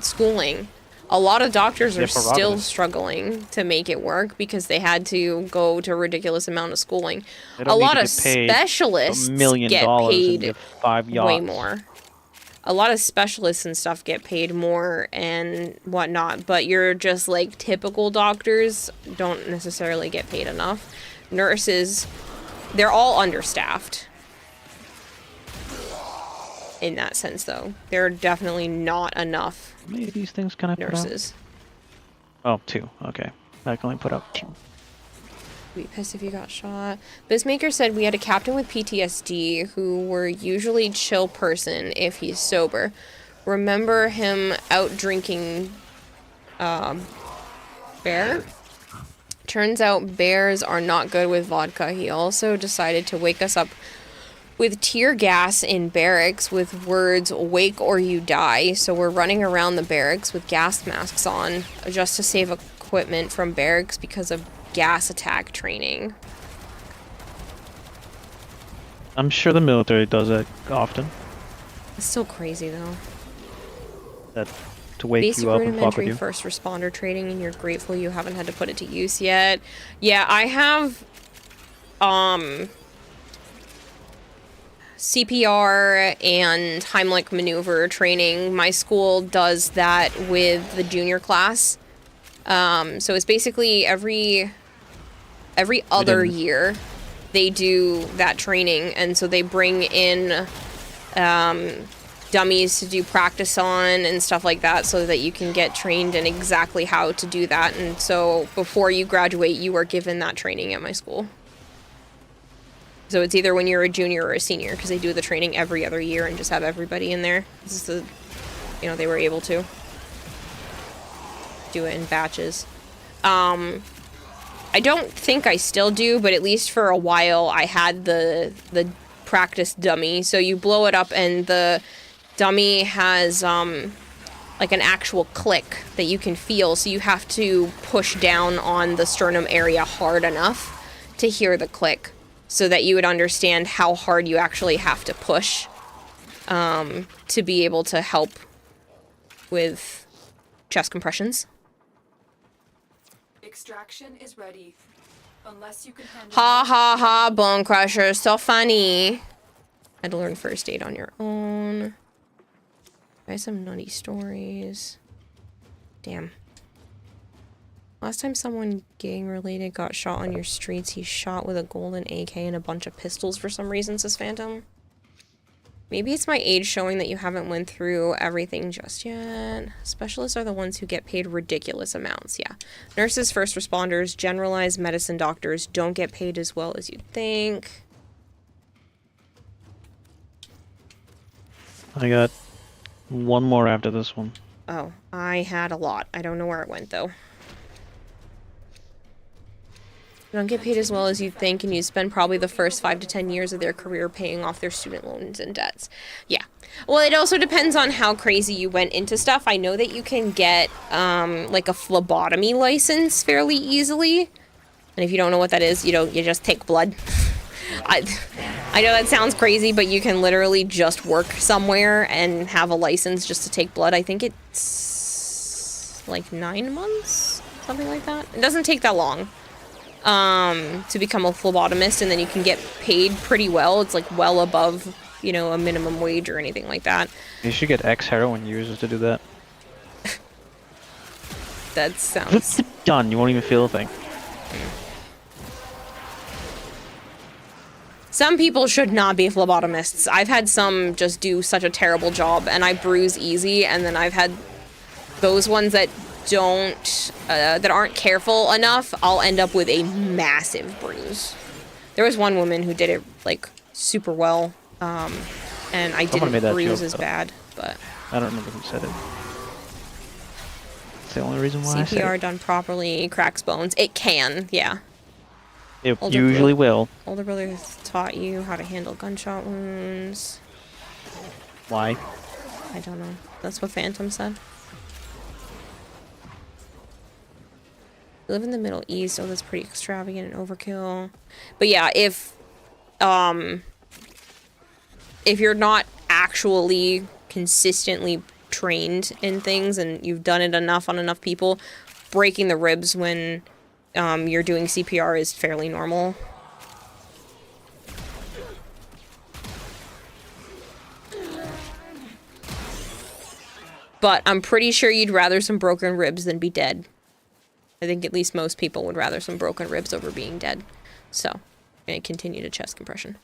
schooling. A lot of doctors are still struggling to make it work because they had to go to a ridiculous amount of schooling. A lot of specialists get paid way more. A lot of specialists and stuff get paid more and whatnot, but you're just like typical doctors don't necessarily get paid enough. Nurses, they're all understaffed. In that sense, though, there are definitely not enough Maybe these things can I nurses. Put out? Oh, 2. Okay. I can only put out 2. Be pissed if you got shot. Bizmaker said we had a captain with PTSD who were usually chill person if he's sober. Remember him out drinking bear? Turns out bears are not good with vodka. He also decided to wake us up with tear gas in barracks with words, "Wake or you die." So we're running around the barracks with gas masks on just to save equipment from barracks because of gas attack training. I'm sure the military does that often. It's still crazy though. That to wake Basic you up and fuck with rudimentary you. first responder training, and you're grateful you haven't had to put it to use yet. Yeah, I have CPR and Heimlich maneuver training. My school does that with the junior class. So it's basically every other year they do that training, and so they bring in dummies to do practice on and stuff like that so that you can get trained in exactly how to do that. And so before you graduate, you are given that training at my school. So it's either when you're a junior or a senior, because they do the training every other year and just have everybody in there. This is the, you know, they were able to do it in batches. I don't think I still do, but at least for a while I had the practice dummy. So you blow it up and the dummy has like an actual click that you can feel. So you have to push down on the sternum area hard enough to hear the click. so that you would understand how hard you actually have to push to be able to help with chest compressions. Extraction is ready. Unless you can handle Ha ha ha, Bone Crusher, so funny. Had to learn first aid on your own. Try some nutty stories. Damn. Last time someone gang-related got shot on your streets, he shot with a golden AK and a bunch of pistols for some reason, says Phantom. Maybe it's my age showing that you haven't went through everything just yet. Specialists are the ones who get paid ridiculous amounts, yeah. Nurses, first responders, generalized medicine doctors don't get paid as well as you'd think. I got one more after this one. Oh, I had a lot. I don't know where it went, though. You don't get paid as well as you think, and you spend probably the first 5 to 10 years of their career paying off their student loans and debts. Yeah. Well, it also depends on how crazy you went into stuff. I know that you can get, like, a phlebotomy license fairly easily. And if you don't know what that is, you just take blood. I know that sounds crazy, but you can literally just work somewhere and have a license just to take blood. I think it's, like, 9 months? Something like that. It doesn't take that long. To become a phlebotomist, and then you can get paid pretty well. It's like well above, you know, a minimum wage or anything like that. You should get ex-heroin users to do that. That sounds... Done, you won't even feel a thing. Some people should not be phlebotomists. I've had some just do such a terrible job, and I bruise easy, and then I've had those ones that that aren't careful enough, I'll end up with a massive bruise. There was one woman who did it, like, super well, and I didn't bruise as bad, but... I don't remember who said it. It's the only reason why I said CPR it. done properly cracks bones. It can, yeah. It usually will. Older brother taught you how to handle gunshot wounds. Why? I don't know. That's what Phantom said. Live in the Middle East, so that's pretty extravagant and overkill. But yeah, if you're not actually consistently trained in things and you've done it enough on enough people, breaking the ribs when you're doing CPR is fairly normal. But I'm pretty sure you'd rather some broken ribs than be dead. I think at least most people would rather some broken ribs over being dead. So, I'm gonna continue to chest compression.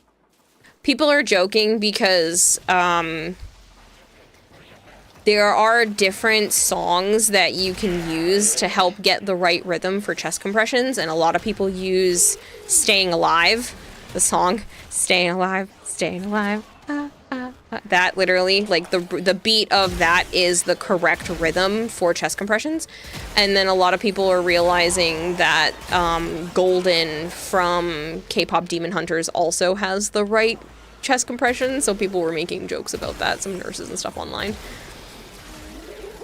People are joking because there are different songs that you can use to help get the right rhythm for chest compressions, and a lot of people use Staying Alive, the song Staying Alive, Staying Alive. That literally, like, the beat of that is the correct rhythm for chest compressions. And then a lot of people are realizing that Golden from K-pop Demon Hunters also has the right chest compression, so people were making jokes about that, some nurses and stuff online.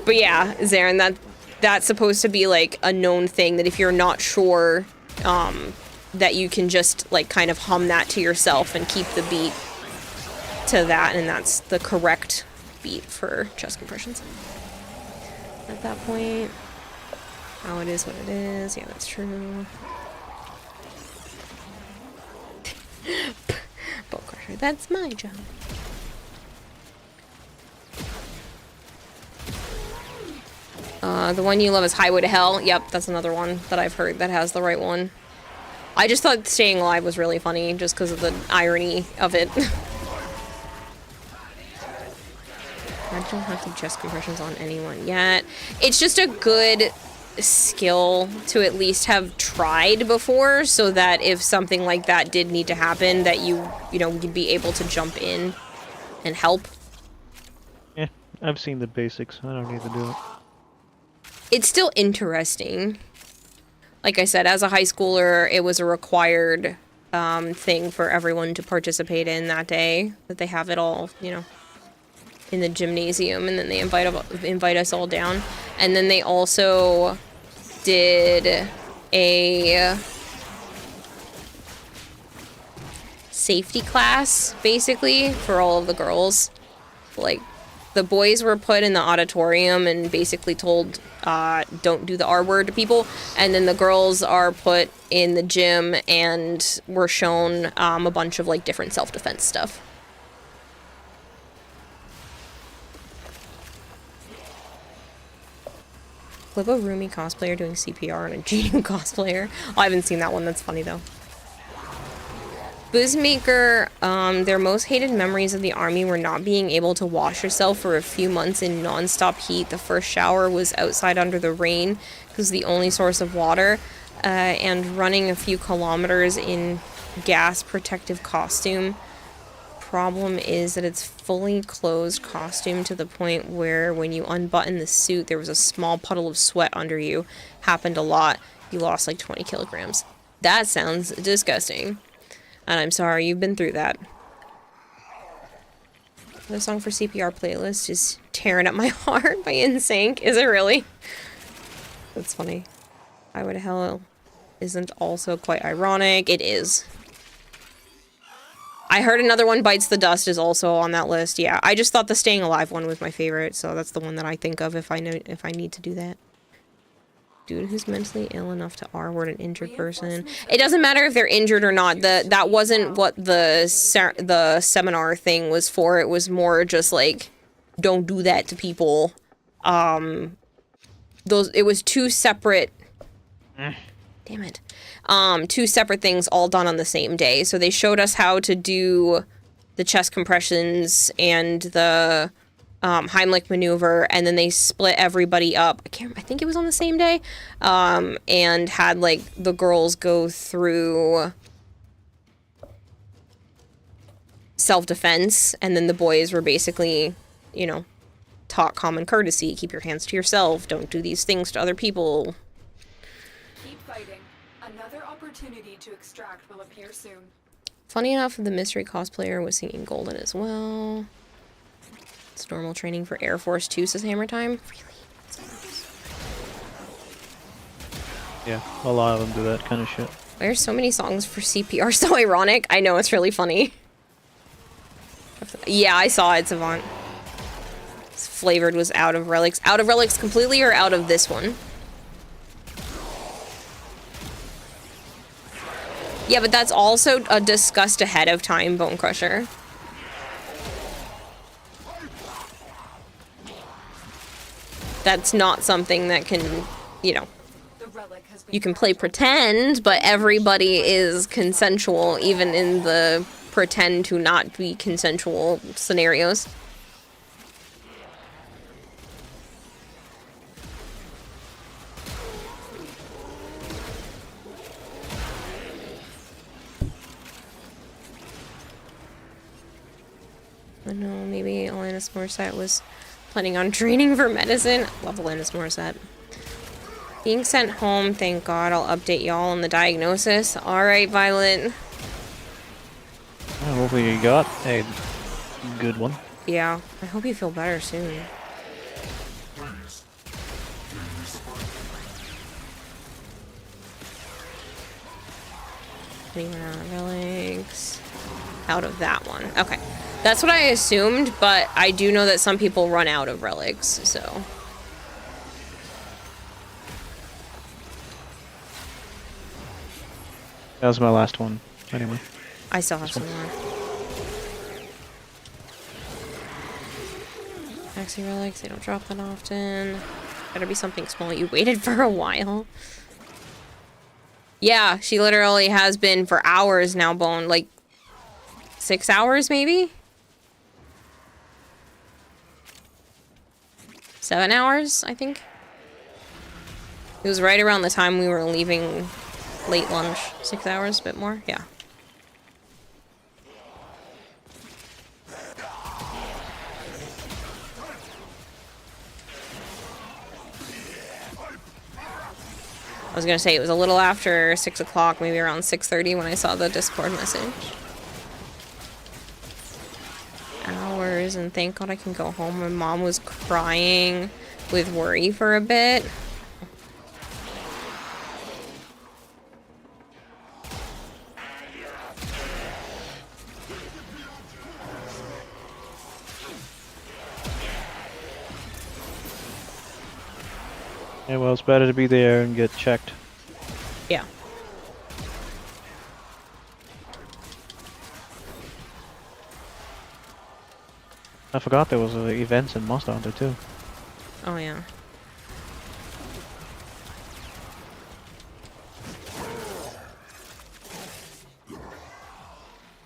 But yeah, Zarin, that's supposed to be like a known thing, that if you're not sure, that you can just like kind of hum that to yourself and keep the beat to that, and that's the correct beat for chest compressions. At that point, oh, it is what it is. Yeah, that's true. Bolt crusher, that's my job. The one you love is Highway to Hell. Yep, that's another one that I've heard that has the right one. I just thought Staying Alive was really funny just because of the irony of it. I don't have to chest compressions on anyone yet. It's just a good skill to at least have tried before, so that if something like that did need to happen, that you know, you'd be able to jump in and help. Yeah, I've seen the basics. I don't need to do it. It's still interesting. Like I said, as a high schooler, it was a required thing for everyone to participate in that day, that they have it all, you know, in the gymnasium, and then they invite us all down. And then they also did a safety class, basically, for all of the girls. Like, the boys were put in the auditorium and basically told, don't do the R word to people. And then the girls are put in the gym and were shown a bunch of, like, different self-defense stuff. Clip of Rumi cosplayer doing CPR on a Genu cosplayer. Oh, I haven't seen that one. That's funny, though. Boozemaker, their most hated memories of the army were not being able to wash yourself for a few months in non-stop heat. The first shower was outside under the rain because the only source of water, and running a few kilometers in gas protective costume. Problem is that it's fully closed costume to the point where when you unbutton the suit, there was a small puddle of sweat under you. Happened a lot. You lost like 20 kilograms. That sounds disgusting. And I'm sorry you've been through that. The song for CPR playlist is Tearing Up My Heart by NSYNC. Is it really? That's funny. I Would Hell isn't also quite ironic. It is. I heard another one, Bites the Dust, is also on that list. Yeah, I just thought the Staying Alive one was my favorite, so that's the one that I think of if I need to do that. Dude who's mentally ill enough to R-word an injured person. It doesn't matter if they're injured or not. That wasn't what the seminar thing was for. It was more just like, don't do that to people. It was two separate. Damn it. Two separate things all done on the same day. So they showed us how to do the chest compressions and the Heimlich maneuver, and then they split everybody up. I think it was on the same day, and had like the girls go through self-defense, and then the boys were basically, you know, taught common courtesy, keep your hands to yourself, don't do these things to other people. Keep fighting. Another opportunity to extract will appear soon. Funny enough, the mystery cosplayer was singing Golden as well. It's normal training for Air Force 2, says Hammer Time. Really? Yeah, a lot of them do that kind of shit. Why are so many songs for CPR so ironic? I know, it's really funny. Yeah, I saw it, Savant. It's flavored was Out of Relics. Out of Relics completely or out of this one? Yeah, but that's also discussed ahead of time, Bone Crusher. That's not something that can, you know, you can play pretend, but everybody is consensual, even in the pretend to not be consensual scenarios. I don't know, maybe Alanis Morissette was planning on training for medicine. Love Alanis Morissette. Being sent home, thank God. I'll update y'all on the diagnosis. Alright, Violet. Hopefully you got a good one. Yeah, I hope you feel better soon. Anyone out of relics? Out of that one. Okay. That's what I assumed, but I do know that some people run out of relics, so. That was my last one, anyway. I still have some more. Maxi relics, they don't drop that often. Better be something small. You waited for a while. Yeah, she literally has been for hours now, Bone. Like, 6 hours, maybe? 7 hours, I think. It was right around the time we were leaving late lunch. 6 hours, a bit more, yeah. I was gonna say it was a little after 6 o'clock, maybe around 6:30 when I saw the Discord message. Hours, and thank God I can go home. My mom was crying with worry for a bit. Yeah, well, it's better to be there and get checked. Yeah. I forgot there was events in Monster Hunter too. Oh yeah.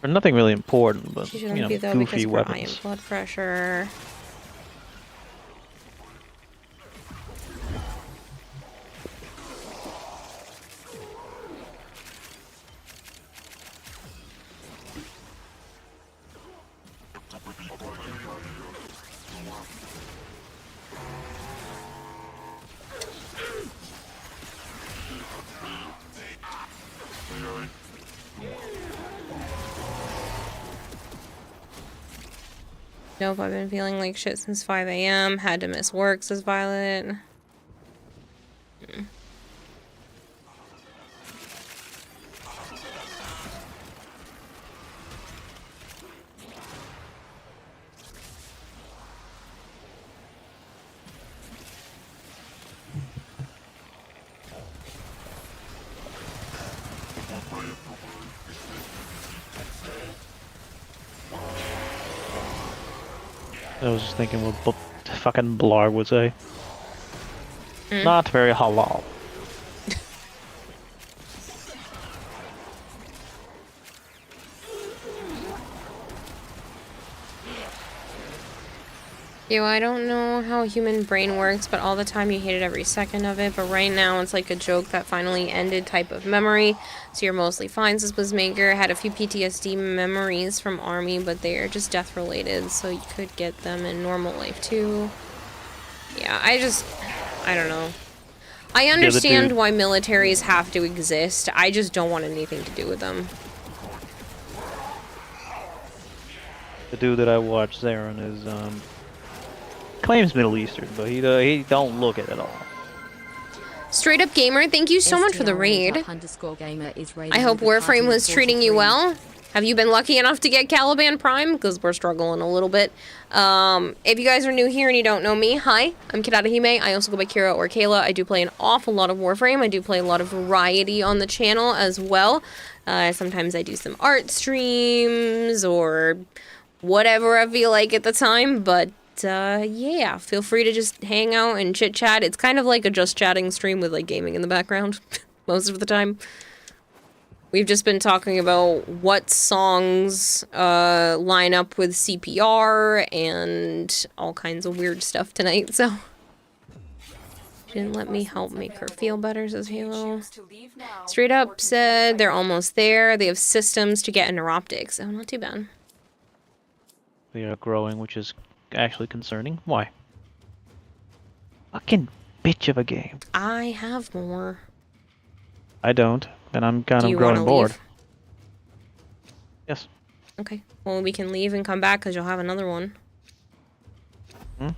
Or nothing really important, but She you shouldn't know, be though goofy because of her iron weapons. blood pressure. Nope, I've been feeling like shit since 5 a.m. Had to miss work, says Violet. I was just thinking what fucking Blar would say. Mm. Not very halal. Yo, I don't know how human brain works, but all the time you hated every second of it. But right now it's like a joke that finally ended type of memory. So you're mostly fine, says Blizzmaker. Had a few PTSD memories from Army, but they are just death related. So you could get them in normal life too. Yeah, I don't know. I understand why militaries have to exist. I just don't want anything to do with them. The dude that I watched, Zarin, is claims Middle Eastern, but he don't look it at all. Straight Up Gamer, thank you so much for the raid. I hope Warframe was treating you well. Have you been lucky enough to get Caliban Prime? Because we're struggling a little bit. If you guys are new here and you don't know me, hi, I'm Kirarahime. I also go by Kira or Kayla. I do play an awful lot of Warframe. I do play a lot of variety on the channel as well. Sometimes I do some art streams or whatever I feel like at the time, but yeah, feel free to just hang out and chit chat. It's kind of like a just chatting stream with like gaming in the background most of the time. We've just been talking about what songs line up with CPR and all kinds of weird stuff tonight, so. She didn't let me help make her feel better, says Halo. Straight Up said they're almost there. They have systems to get neuroptics. Oh, not too bad. They are growing, which is actually concerning. Why? Fucking bitch of a game. I have more. I don't, and I'm kind of Do you growing wanna bored. leave? Yes. Okay. Well, we can leave and come back because you'll have another one. Hmm?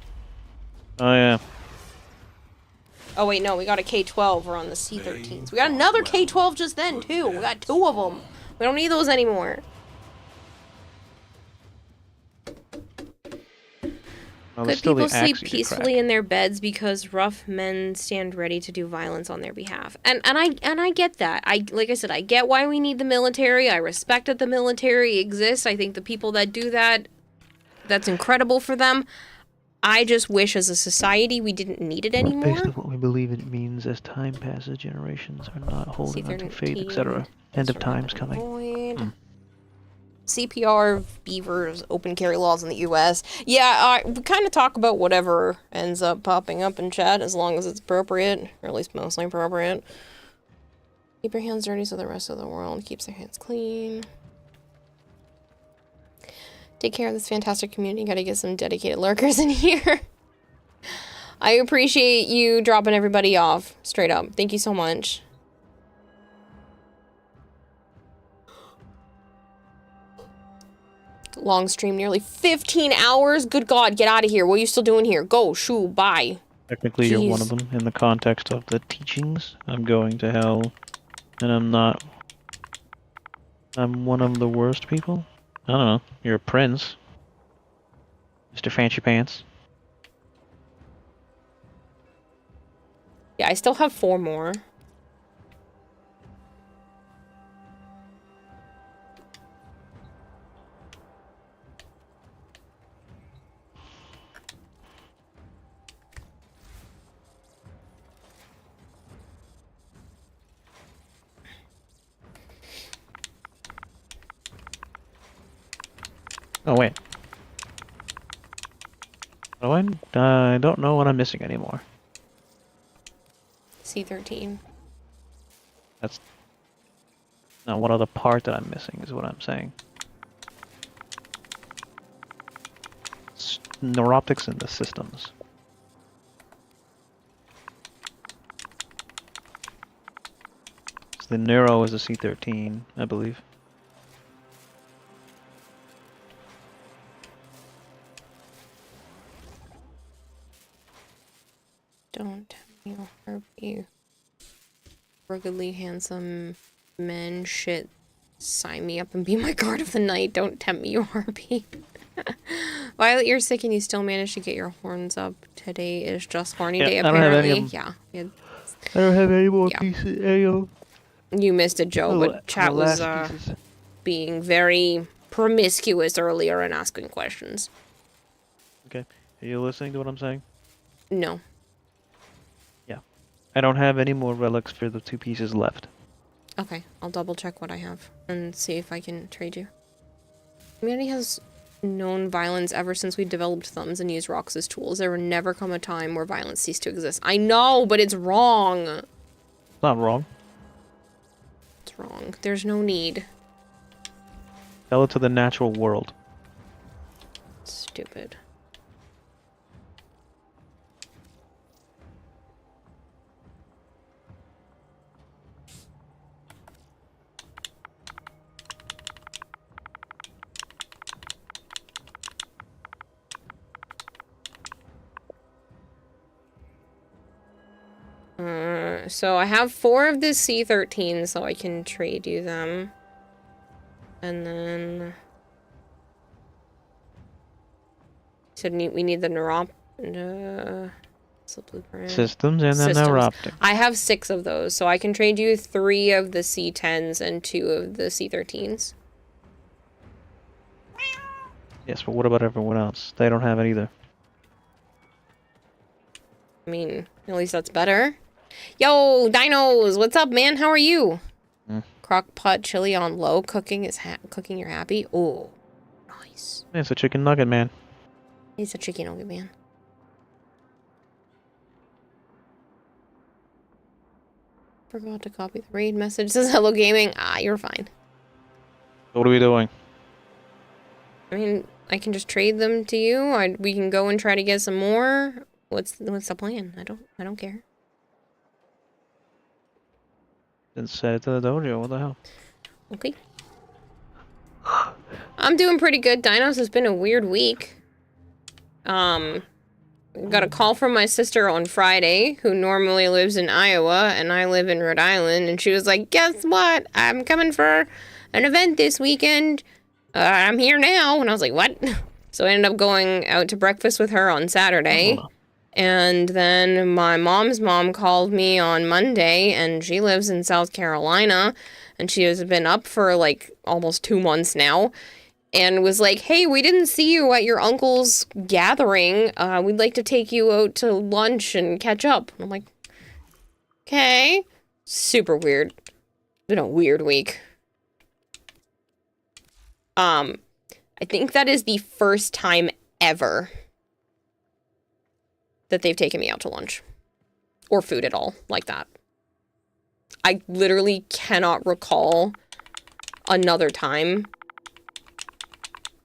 Oh, yeah. Oh, wait, no. We got a K-12. We're on the C-13s. We got another K-12 just then, too. We got 2 of them. We don't need those anymore. Well, Good people sleep peacefully in their beds because rough men stand ready to do violence on their behalf. And I get that. Like I said, I get why we need the military. I respect that the military exists. I think the people that do that, that's incredible for them. I just wish as a society we didn't need it anymore. Based on what we believe it means as time passes, generations are not holding onto fate, etc. End of times coming. CPR, beavers, open carry laws in the U.S. Yeah, we kind of talk about whatever ends up popping up in chat as long as it's appropriate, or at least mostly appropriate. Keep your hands dirty so the rest of the world keeps their hands clean. Take care of this fantastic community. Gotta get some dedicated lurkers in here. I appreciate you dropping everybody off, straight up. Thank you so much. Long stream, nearly 15 hours. Good God, get out of here. What are you still doing here? Go, shoo, bye. Technically, you're one of them in the context of the teachings. I'm going to hell, and I'm not. I'm one of the worst people. I don't know. You're a prince, Mr. Fancy Pants. Yeah, I still have 4 more. Oh, wait. Oh, I don't know what I'm missing anymore. C13. That's... No, what other part that I'm missing is what I'm saying. Neuroptics in the systems. So the neuro is a C13, I believe. Don't tell me you'll hurt you. Ruggedly handsome men shit. Sign me up and be my guard of the night. Don't tempt me, you harpy. Violet, you're sick and you still managed to get your horns up. Today is just horny day, apparently. Yeah. I don't have any more pieces. You missed it, Joe, but chat was being very promiscuous earlier and asking questions. Okay. Are you listening to what I'm saying? No. Yeah. I don't have any more relics for the 2 pieces left. Okay, I'll double check what I have and see if I can trade you. Humanity has known violence ever since we developed thumbs and used rocks as tools. There will never come a time where violence ceased to exist. I know, but it's wrong. It's not wrong. It's wrong. There's no need. Tell it to the natural world. Stupid. So I have 4 of the C13, so I can trade you them. And then... So we need the blueprint. Systems and then neuroptic. I have 6 of those, so I can trade you 3 of the C10s and 2 of the C13s. Yes, but what about everyone else? They don't have it either. I mean, at least that's better. Yo, Dinos, what's up, man? How are you? Crock pot chili on low, cooking you're happy. Oh, nice. It's a chicken nugget, man. He's a chicken nugget, man. Forgot to copy the raid message. Says hello gaming. Ah, you're fine. What are we doing? I mean, I can just trade them to you. We can go and try to get some more. What's the plan? I don't care. Then set it to the dojo. What the hell? Okay. I'm doing pretty good. Dinos has been a weird week. Got a call from my sister on Friday, who normally lives in Iowa, and I live in Rhode Island, and she was like, guess what? I'm coming for an event this weekend. I'm here now. And I was like, what? So I ended up going out to breakfast with her on Saturday. And then my mom's mom called me on Monday, and she lives in South Carolina, and she has been up for like almost 2 months now, and was like, hey, we didn't see you at your uncle's gathering. We'd like to take you out to lunch and catch up. And I'm like, okay. Super weird. It's been a weird week. I think that is the first time ever that they've taken me out to lunch. Or food at all, like that. I literally cannot recall another time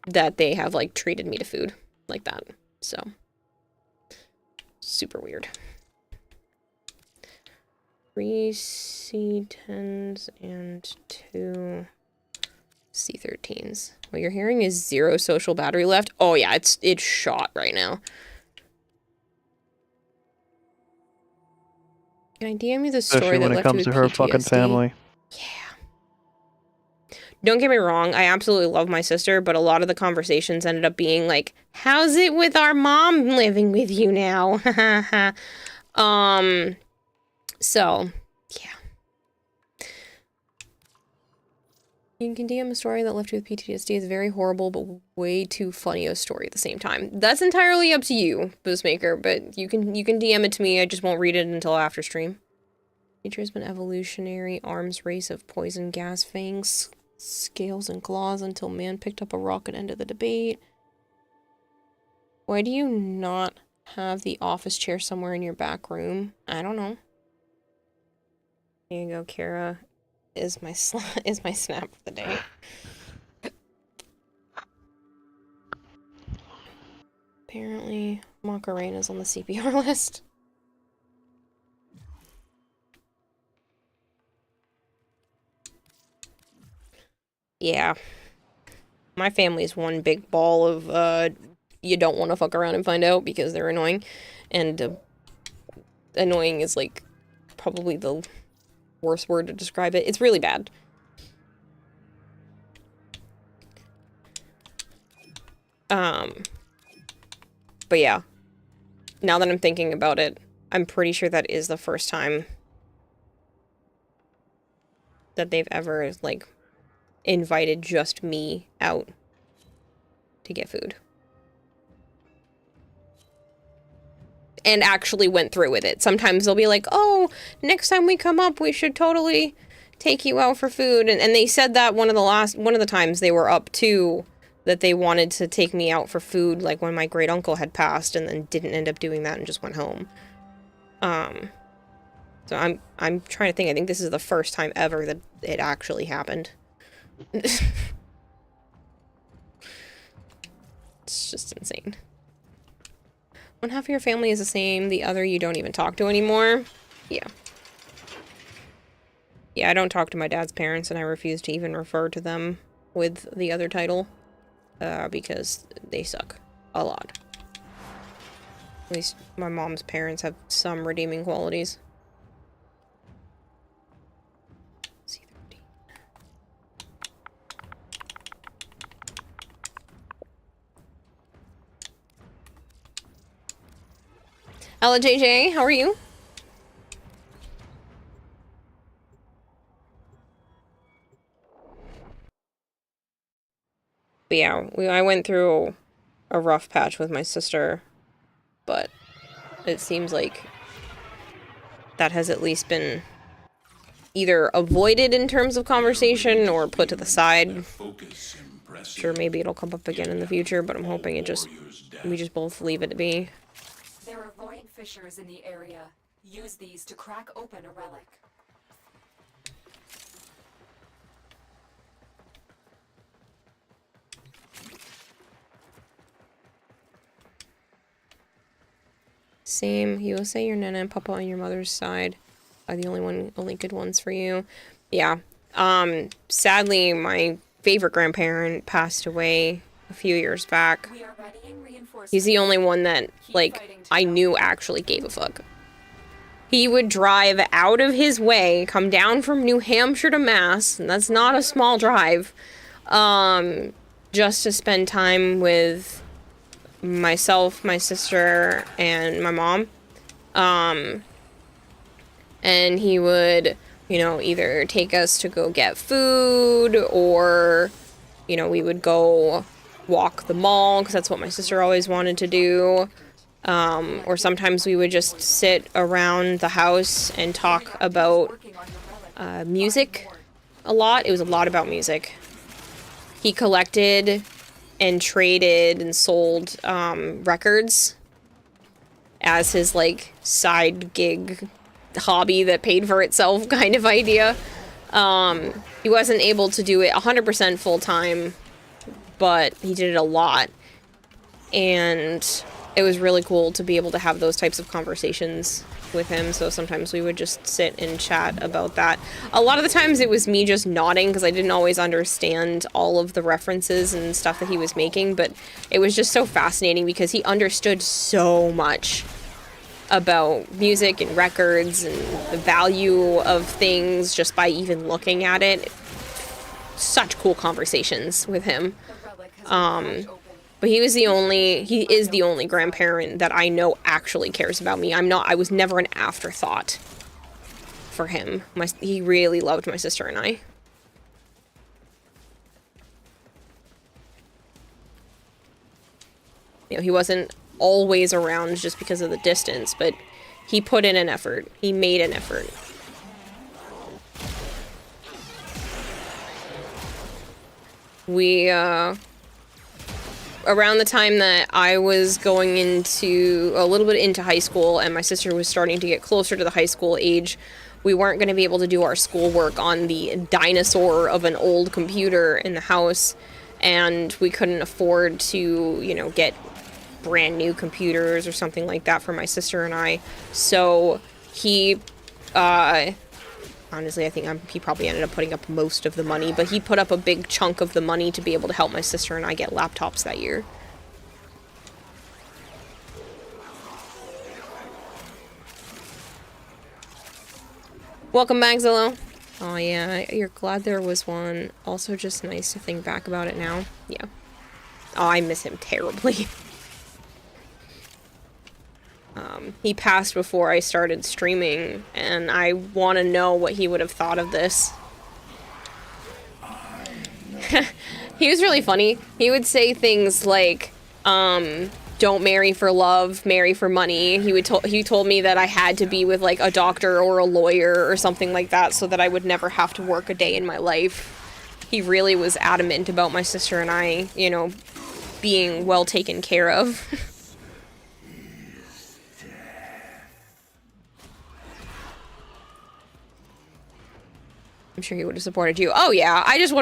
that they have, like, treated me to food like that. So, super weird. 3 C10s and 2 C13s. What you're hearing is 0 social battery left. Oh yeah, it's shot right now. Can I DM you the story Especially that when it left comes you to with her PTSD? fucking family. Don't get me wrong, I absolutely love my sister, but a lot of the conversations ended up being like, how's it with our mom living with you now? So, yeah. You can DM a story that left you with PTSD. It's very horrible, but way too funny a story at the same time. That's entirely up to you, Boostmaker, but you can DM it to me. I just won't read it until after stream. Nature has been evolutionary arms race of poison gas fangs, scales, and claws until man picked up a rock and ended the debate. Why do you not have the office chair somewhere in your back room? I don't know. Here you go, Kara. Is my snap for the day. Apparently, Macarena's on the CPR list. Yeah. My family's one big ball of, you don't want to fuck around and find out because they're annoying. And, annoying is, like, probably the worst word to describe it. It's really bad. But yeah. Now that I'm thinking about it, I'm pretty sure that is the first time that they've ever, like, invited just me out to get food. And actually went through with it. Sometimes they'll be like, oh, next time we come up, we should totally take you out for food. And they said that one of the times they were up too, that they wanted to take me out for food, like when my great uncle had passed and then didn't end up doing that and just went home. So I'm trying to think. I think this is the first time ever that it actually happened. It's just insane. One half of your family is the same, the other you don't even talk to anymore. Yeah. Yeah, I don't talk to my dad's parents, and I refuse to even refer to them with the other title. Because they suck. A lot. At least my mom's parents have some redeeming qualities. C13. Hello, JJ. How are you? But yeah, I went through a rough patch with my sister, but it seems like that has at least been either avoided in terms of conversation or put to the side. Sure, maybe it'll come up again in the future, but I'm hoping we just both leave it to be. There are void fissures in the area. Use these to crack open a relic. Same. You will say your Nana and Papa on your mother's side are the only good ones for you. Yeah. Sadly, my favorite grandparent passed away a few years back. He's the only one that, like, I knew actually gave a fuck. He would drive out of his way, come down from New Hampshire to Mass, and that's not a small drive, just to spend time with myself, my sister, and my mom. And he would, you know, either take us to go get food, or, you know, we would go walk the mall, because that's what my sister always wanted to do. Or sometimes we would just sit around the house and talk about music a lot. It was a lot about music. He collected and traded and sold records as his, like, side gig hobby that paid for itself kind of idea. He wasn't able to do it 100% full time, but he did it a lot. And it was really cool to be able to have those types of conversations with him, so sometimes we would just sit and chat about that. A lot of the times it was me just nodding, because I didn't always understand all of the references and stuff that he was making, but it was just so fascinating because he understood so much about music and records and the value of things just by even looking at it. Such cool conversations with him. But he is the only grandparent that I know actually cares about me. I was never an afterthought for him. He really loved my sister and I. You know, he wasn't always around just because of the distance, but he put in an effort. He made an effort. We, around the time that I was going into, a little bit into high school, and my sister was starting to get closer to the high school age, we weren't going to be able to do our schoolwork on the dinosaur of an old computer in the house, and we couldn't afford to, you know, get brand new computers or something like that for my sister and I. So he, honestly, I think he probably ended up putting up most of the money, but he put up a big chunk of the money to be able to help my sister and I get laptops that year. Welcome back, Zillow. Oh yeah, you're glad there was one. Also just nice to think back about it now. Yeah. Oh, I miss him terribly. He passed before I started streaming, and I want to know what he would have thought of this. He was really funny. He would say things like, don't marry for love, marry for money. He told me that I had to be with like a doctor or a lawyer or something like that so that I would never have to work a day in my life. He really was adamant about my sister and I, you know, being well taken care of. I'm sure he would have supported you. Oh yeah, I just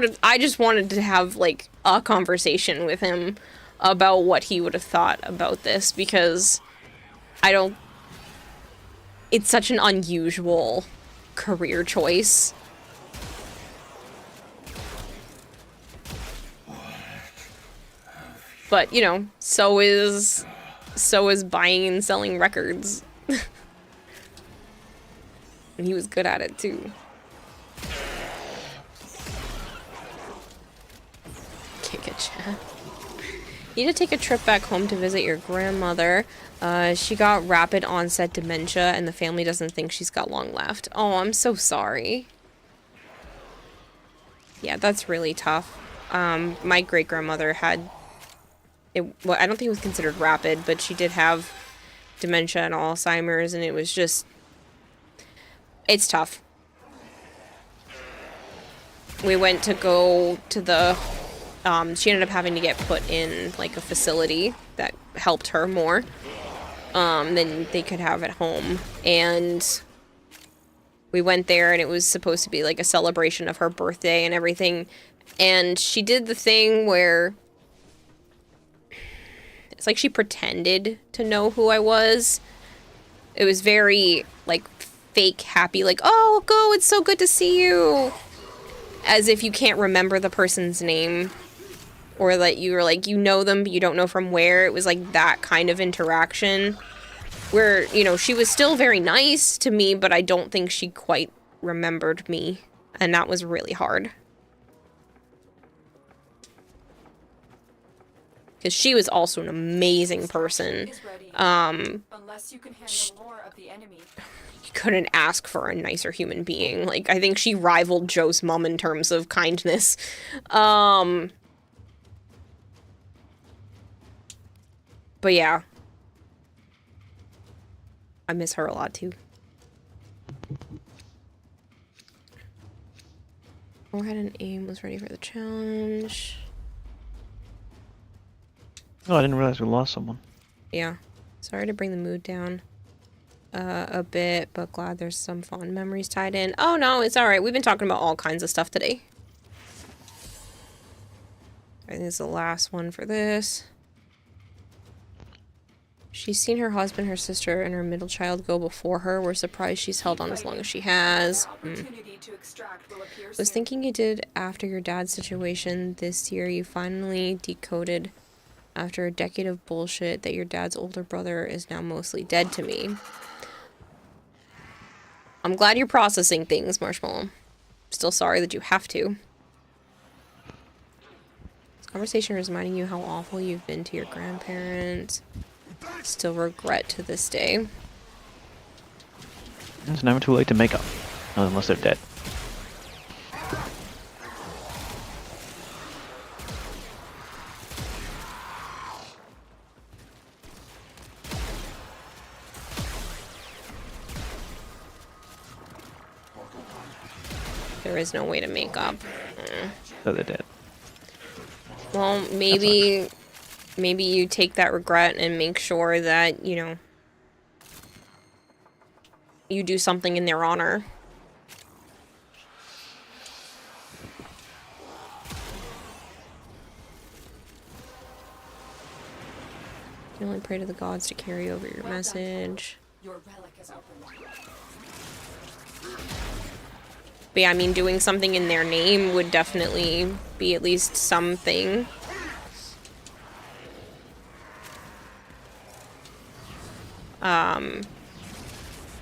wanted to have like a conversation with him about what he would have thought about this, because it's such an unusual career choice. But, you know, so is buying and selling records. And he was good at it too. Kick a chat. You need to take a trip back home to visit your grandmother. She got rapid onset dementia and the family doesn't think she's got long left. Oh, I'm so sorry. Yeah, that's really tough. My great-grandmother had... well, I don't think it was considered rapid, but she did have dementia and Alzheimer's, and it was just... It's tough. We went to go to the... she ended up having to get put in, like, a facility that helped her more than they could have at home. And we went there, and it was supposed to be, like, a celebration of her birthday and everything. And she did the thing where... It's like she pretended to know who I was. It was very, like, fake happy, like, oh, go, it's so good to see you. As if you can't remember the person's name. Or that you were like, you know them, but you don't know from where. It was like that kind of interaction. Where, you know, she was still very nice to me, but I don't think she quite remembered me. And that was really hard. Because she was also an amazing person. Unless you can handle more of the enemy. You couldn't ask for a nicer human being. Like, I think she rivaled Joe's mom in terms of kindness. But yeah. I miss her a lot too. Forehead and aim was ready for the challenge. Oh, I didn't realize we lost someone. Yeah. Sorry to bring the mood down a bit, but glad there's some fond memories tied in. Oh no, it's alright. We've been talking about all kinds of stuff today. I think this is the last one for this. She's seen her husband, her sister, and her middle child go before her. We're surprised she's held on as long as she has. Was thinking you did after your dad's situation this year. You finally decoded after a decade of bullshit that your dad's older brother is now mostly dead to me. I'm glad you're processing things, Marshmallow. Still sorry that you have to. This conversation is reminding you how awful you've been to your grandparents. Still regret to this day. It's never too late to make up. Unless they're dead. There is no way to make up. So they're dead. Well, maybe you take that regret and make sure that, you know, you do something in their honor. You only pray to the gods to carry over your message. Your relic is open. But yeah, I mean, doing something in their name would definitely be at least something.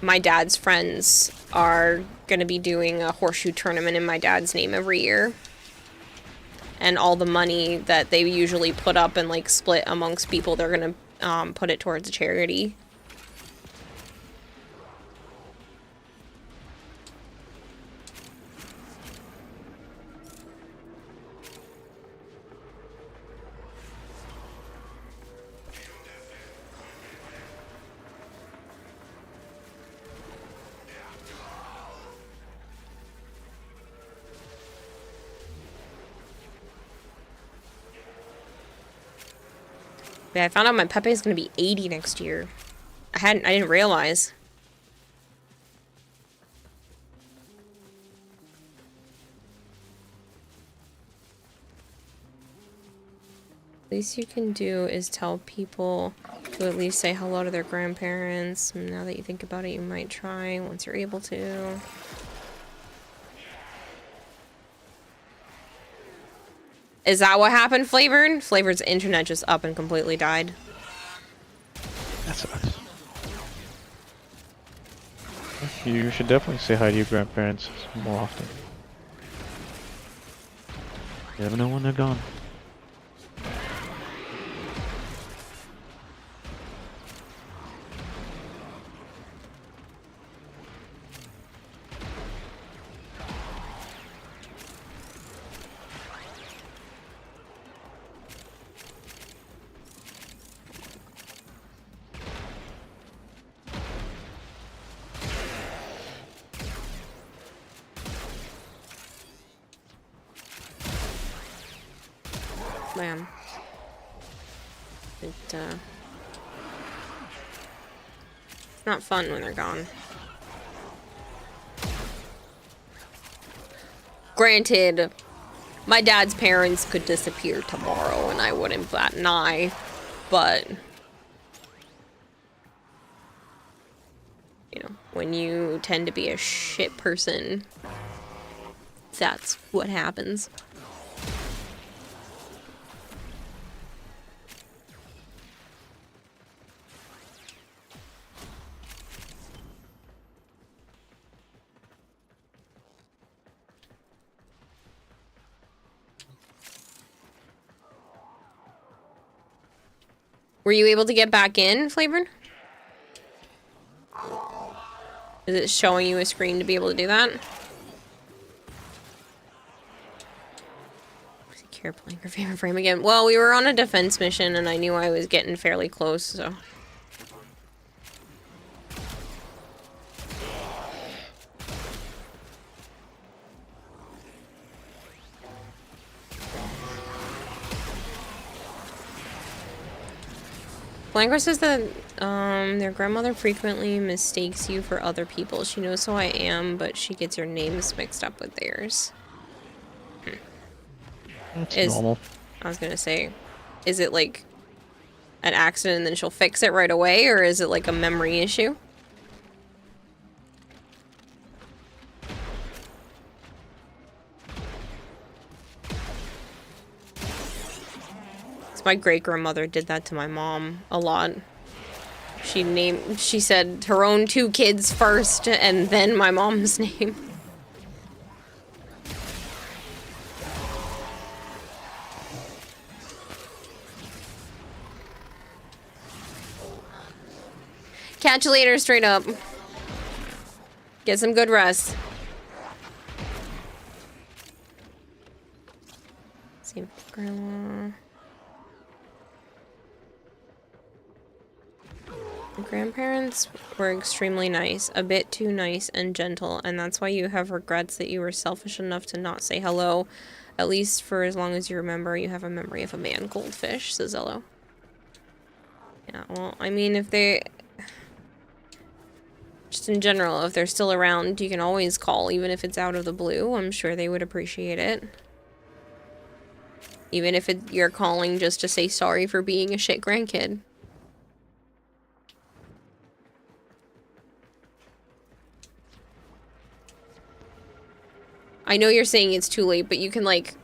My dad's friends are gonna be doing a horseshoe tournament in my dad's name every year. And all the money that they usually put up and like split amongst people, they're gonna put it towards a charity. Yeah, I found out my Pepe is gonna be 80 next year. I didn't realize. Least you can do is tell people to at least say hello to their grandparents. Now that you think about it, you might try once you're able to. Is that what happened, Flavored? Flavored's internet just up and completely died. That sucks. You should definitely say hi to your grandparents more often. You never know when they're gone. Man. It's not fun when they're gone. Granted, my dad's parents could disappear tomorrow and I wouldn't bat an eye, but you know, when you tend to be a shit person, that's what happens. Were you able to get back in, Flavored? Is it showing you a screen to be able to do that? Secure playing your favorite frame again. Well, we were on a defense mission and I knew I was getting fairly close, so. Blanco says that their grandmother frequently mistakes you for other people. She knows who I am, but she gets your names mixed up with theirs. That's normal. I was gonna say, is it like an accident and then she'll fix it right away, or is it like a memory issue? My great-grandmother did that to my mom a lot. She said her own 2 kids first and then my mom's name. Catch you later, straight up. Get some good rest. Same for grandma. My grandparents were extremely nice, a bit too nice and gentle, and that's why you have regrets that you were selfish enough to not say hello. At least for as long as you remember, you have a memory of a man goldfish, says Zello. Yeah, well, I mean, if they... Just in general, if they're still around, you can always call, even if it's out of the blue. I'm sure they would appreciate it. Even if you're calling just to say sorry for being a shit grandkid. I know you're saying it's too late, but you can, like,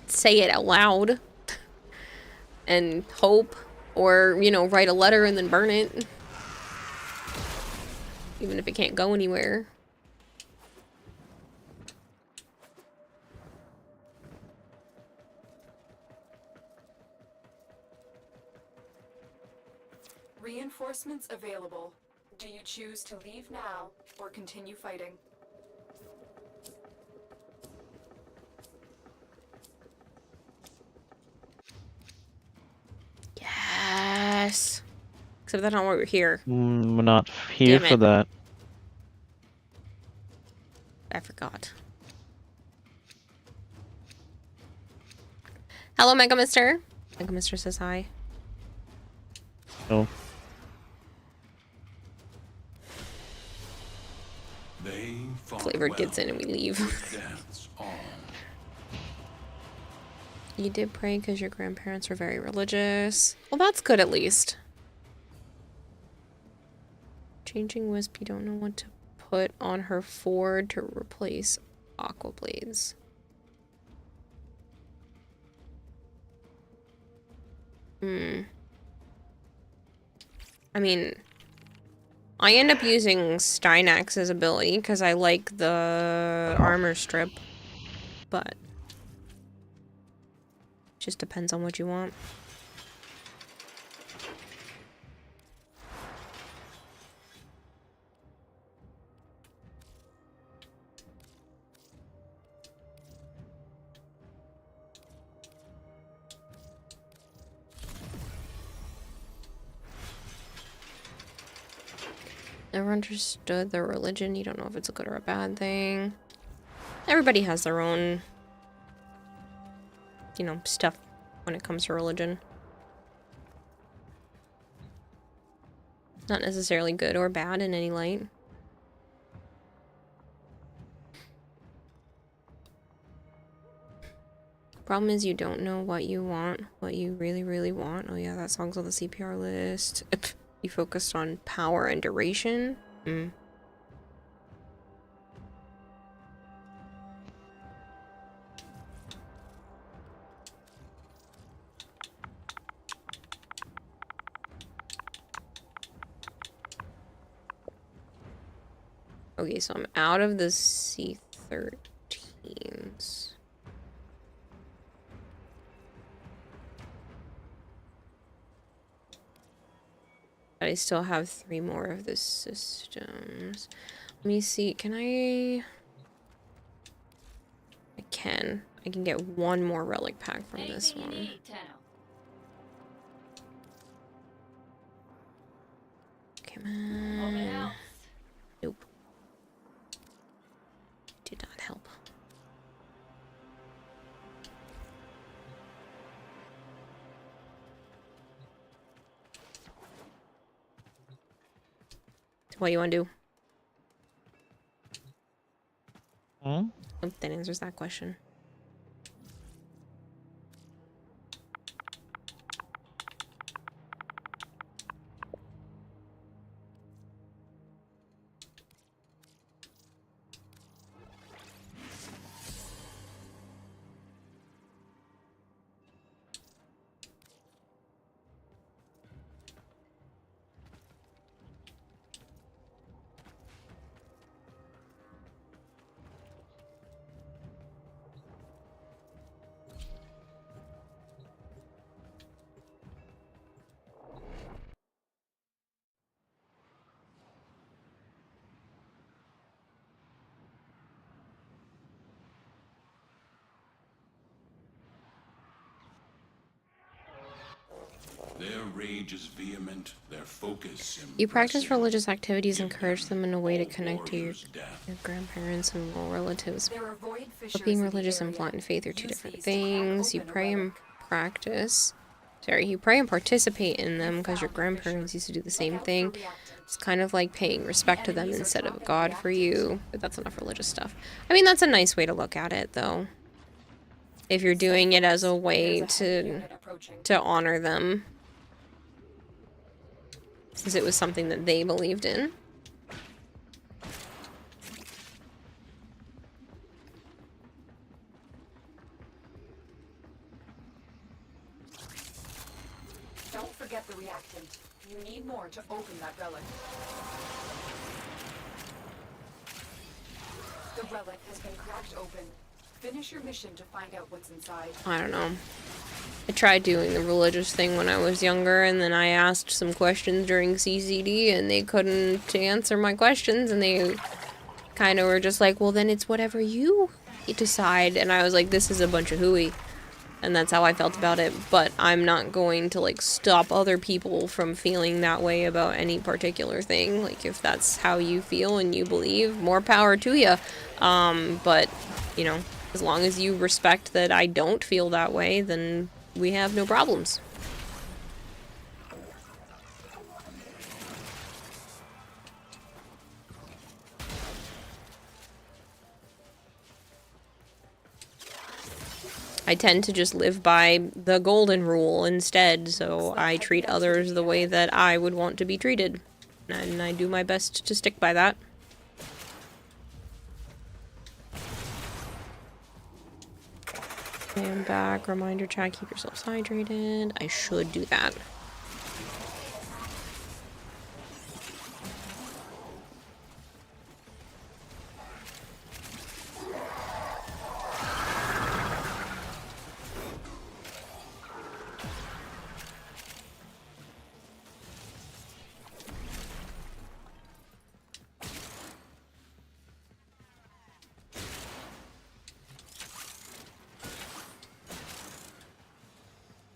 say it out loud. And hope. Or, you know, write a letter and then burn it. Even if it can't go anywhere. Reinforcements available. Do you choose to leave now or continue fighting? Yes. Except that's not why we're here. We're not here Damn for it. that. I forgot. Hello, Mega Mister. Mega Mister says hi. Oh. They fought Flavored well. gets in and we leave. Quick deaths all. You did pray because your grandparents were very religious. Well, that's good at least. Changing Wisp, you don't know what to put on her Ford to replace Aqua Blades. I mean, I end up using Steinax's ability because I like the armor strip, but just depends on what you want. Never understood their religion. You don't know if it's a good or a bad thing. Everybody has their own, you know, stuff when it comes to religion. Not necessarily good or bad in any light. Problem is you don't know what you want, what you really, really want. Oh yeah, that song's on the CPR list. You focused on power and duration? Okay, so I'm out of the C13s. But I still have 3 more of the systems. Let me see, can I can get 1 more relic pack from this one. Anything you need, Tenno. Come on. Nope. Did not help. So what you want to do? Oh, that answers that question. Their rage is vehement, their focus You practice impressive. religious activities, encourage them in a way to Old connect to your warrior's death. grandparents and more relatives. There are void fissures But being in the religious and area. blind faith are two Use different these to crack things. You open a pray and relic. practice. Sorry, you pray and participate in them because your grandparents used to do the same thing. It's kind of like paying respect to them instead of God for you. But that's enough religious stuff. I mean, that's a nice way to look at it, though. If you're doing it as a way to honor them. Since it was something that they believed in. Don't forget the reactant. You need more to open that relic. The relic has been cracked open. Finish your mission to find out what's inside. I don't know. I tried doing the religious thing when I was younger, and then I asked some questions during CCD, and they couldn't answer my questions, and they kind of were just like, well, then it's whatever you decide. And I was like, this is a bunch of hooey. And that's how I felt about it. But I'm not going to, like, stop other people from feeling that way about any particular thing. Like, if that's how you feel and you believe, more power to you. But, you know, as long as you respect that I don't feel that way, then we have no problems. I tend to just live by the golden rule instead, so I treat others the way that I would want to be treated. And I do my best to stick by that. And back, reminder chat, keep yourselves hydrated. I should do that.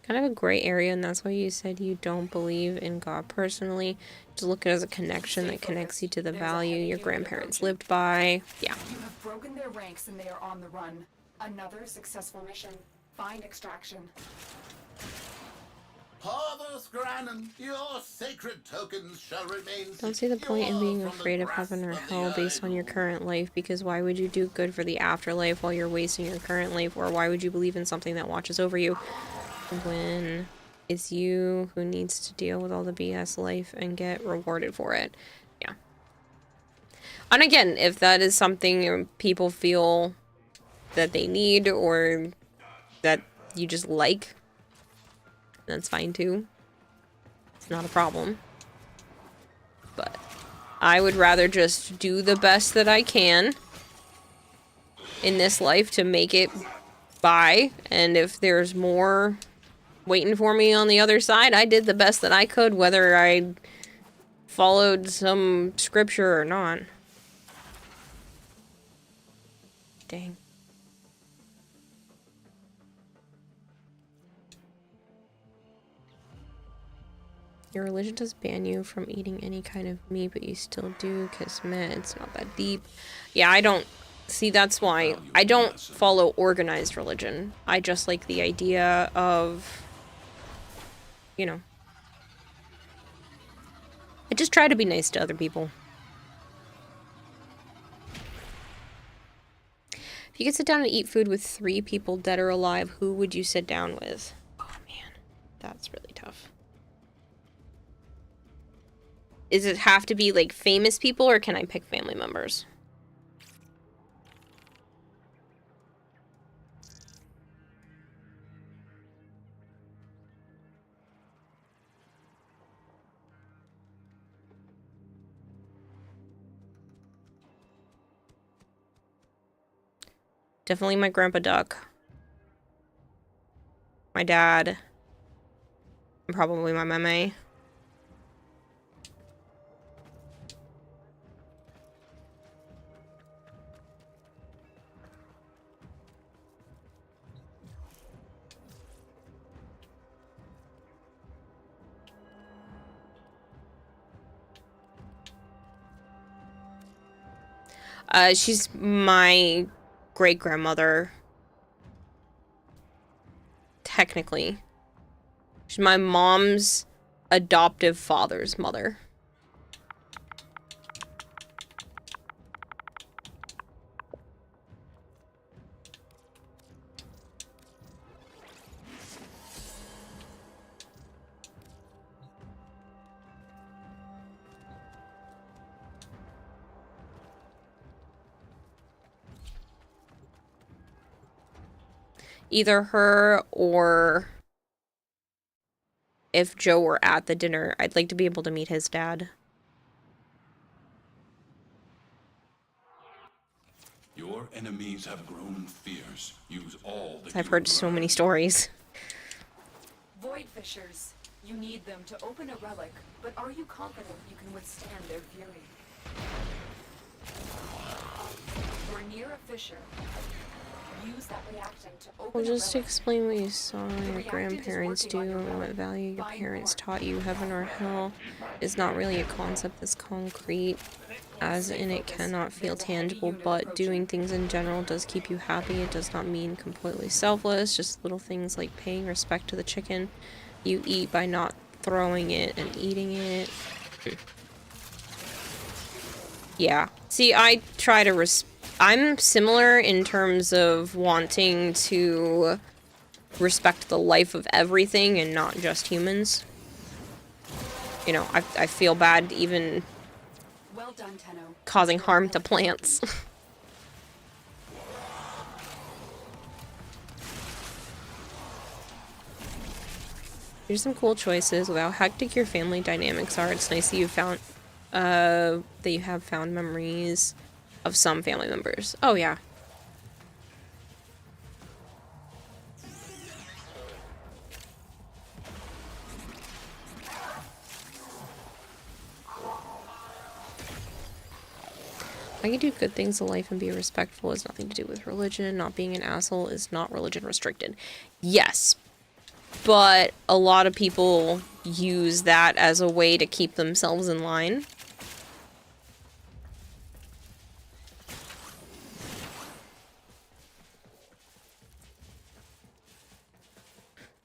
Kind of a gray area, and that's why you said you don't believe in God personally. Just look at it as a connection that connects you to the value your grandparents lived by. Yeah. You have broken their ranks and they are on the run. Another successful mission. Find extraction. Harvest Granon, your sacred tokens shall remain. Don't see the point in being afraid of heaven or hell based on your current life, because why would you do good for the afterlife while you're wasting your current life, or why would you believe in something that watches over you when it's you who needs to deal with all the BS life and get rewarded for it? Yeah. And again, if that is something people feel that they need or that you just like, that's fine too. It's not a problem. But I would rather just do the best that I can in this life to make it by, and if there's more waiting for me on the other side, I did the best that I could, whether I followed some scripture or not. Dang. Your religion does ban you from eating any kind of meat, but you still do, cause meh, it's not that deep. Yeah, I don't... See, that's why I don't follow organized religion. I just like the idea of, you know, I just try to be nice to other people. If you could sit down and eat food with 3 people, dead or alive, who would you sit down with? Oh man, that's really tough. Does it have to be like famous people, or can I pick family members? Definitely my grandpa Duck. My dad. And probably my meme. She's my great-grandmother. Technically. She's my mom's adoptive father's mother. Either her or if Joe were at the dinner, I'd like to be able to meet his dad. Your enemies have grown fierce. Use all that I've you heard have so many learned. stories. Void fissures. You need them to open a relic, but are you confident you can withstand their fury? You're near a fissure. Use that reactant to open Well, a just to relic. explain what you saw your grandparents do and what value your parents taught you, heaven or hell is not really a concept that's concrete, as in it cannot feel tangible, but doing things in general does keep you happy. It does not mean completely selfless, just little things like paying respect to the chicken you eat by not throwing it and eating it. Yeah. See, I try to I'm similar in terms of wanting to respect the life of everything and not just humans. You know, I feel bad even Well done, Tenno. causing harm to plants. Here's some cool choices with how hectic your family dynamics are. It's nice that you have found memories of some family members. Oh yeah. I can do good things in life and be respectful. It's nothing to do with religion. Not being an asshole is not religion restricted. Yes, but a lot of people use that as a way to keep themselves in line.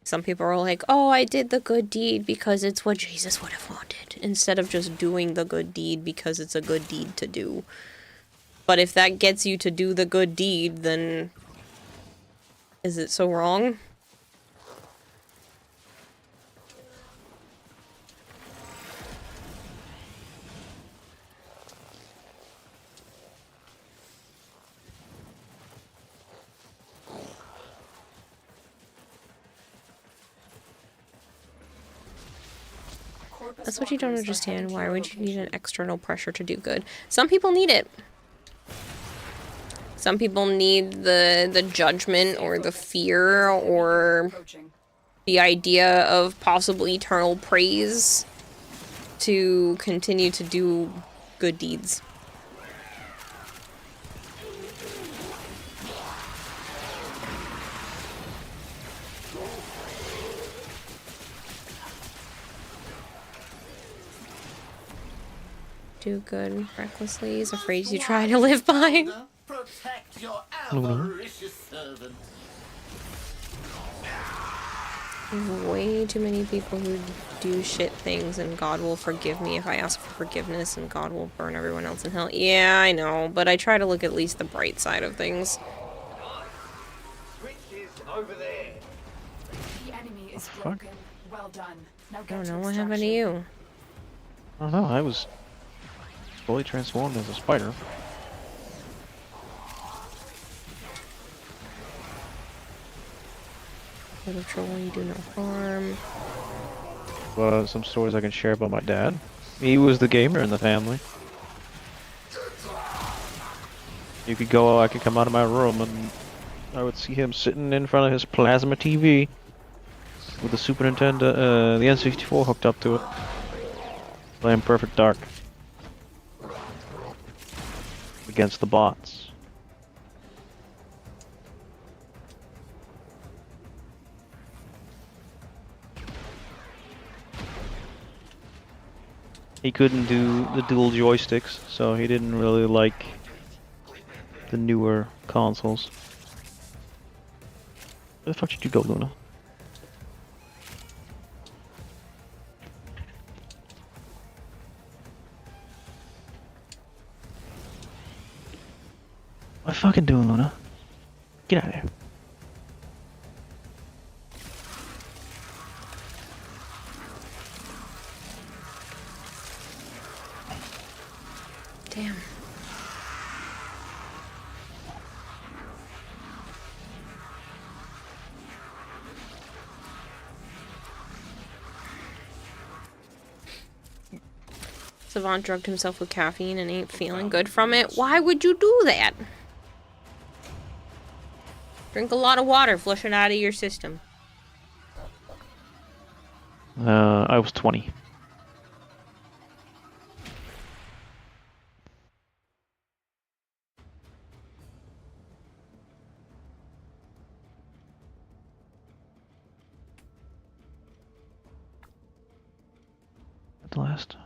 Some people are like, oh, I did the good deed because it's what Jesus would have wanted, instead of just doing the good deed because it's a good deed to do. But if that gets you to do the good deed, then is it so wrong? That's what you don't understand. Why would you need an external pressure to do good? Some people need it. Some people need the judgment or the fear or the idea of possible eternal praise to continue to do good deeds. Do good recklessly is a phrase you try to live by. Protect your avaricious servant. There's way too many people who do shit things, and God will forgive me if I ask for forgiveness, and God will burn everyone else in hell. Yeah, I know, but I try to look at least the bright side of things. Switch is over there. The enemy is broken. Well done. Now I get don't to know what happened to you. I don't know, I was fully transformed as a spider. Little troll, you do no harm. Some stories I can share about my dad. He was the gamer in the family. You could go, I could come out of my room and I would see him sitting in front of his plasma TV with the Super Nintendo, the N64 hooked up to it, playing Perfect Dark against the bots. He couldn't do the dual joysticks, so he didn't really like the newer consoles. Where the fuck did you go, Luna? What am I fucking doing, Luna? Get out of there. Damn. Savant drugged himself with caffeine and ain't feeling good from it. Why would you do that? Drink a lot of water, flush it out of your system. I was 20. The last.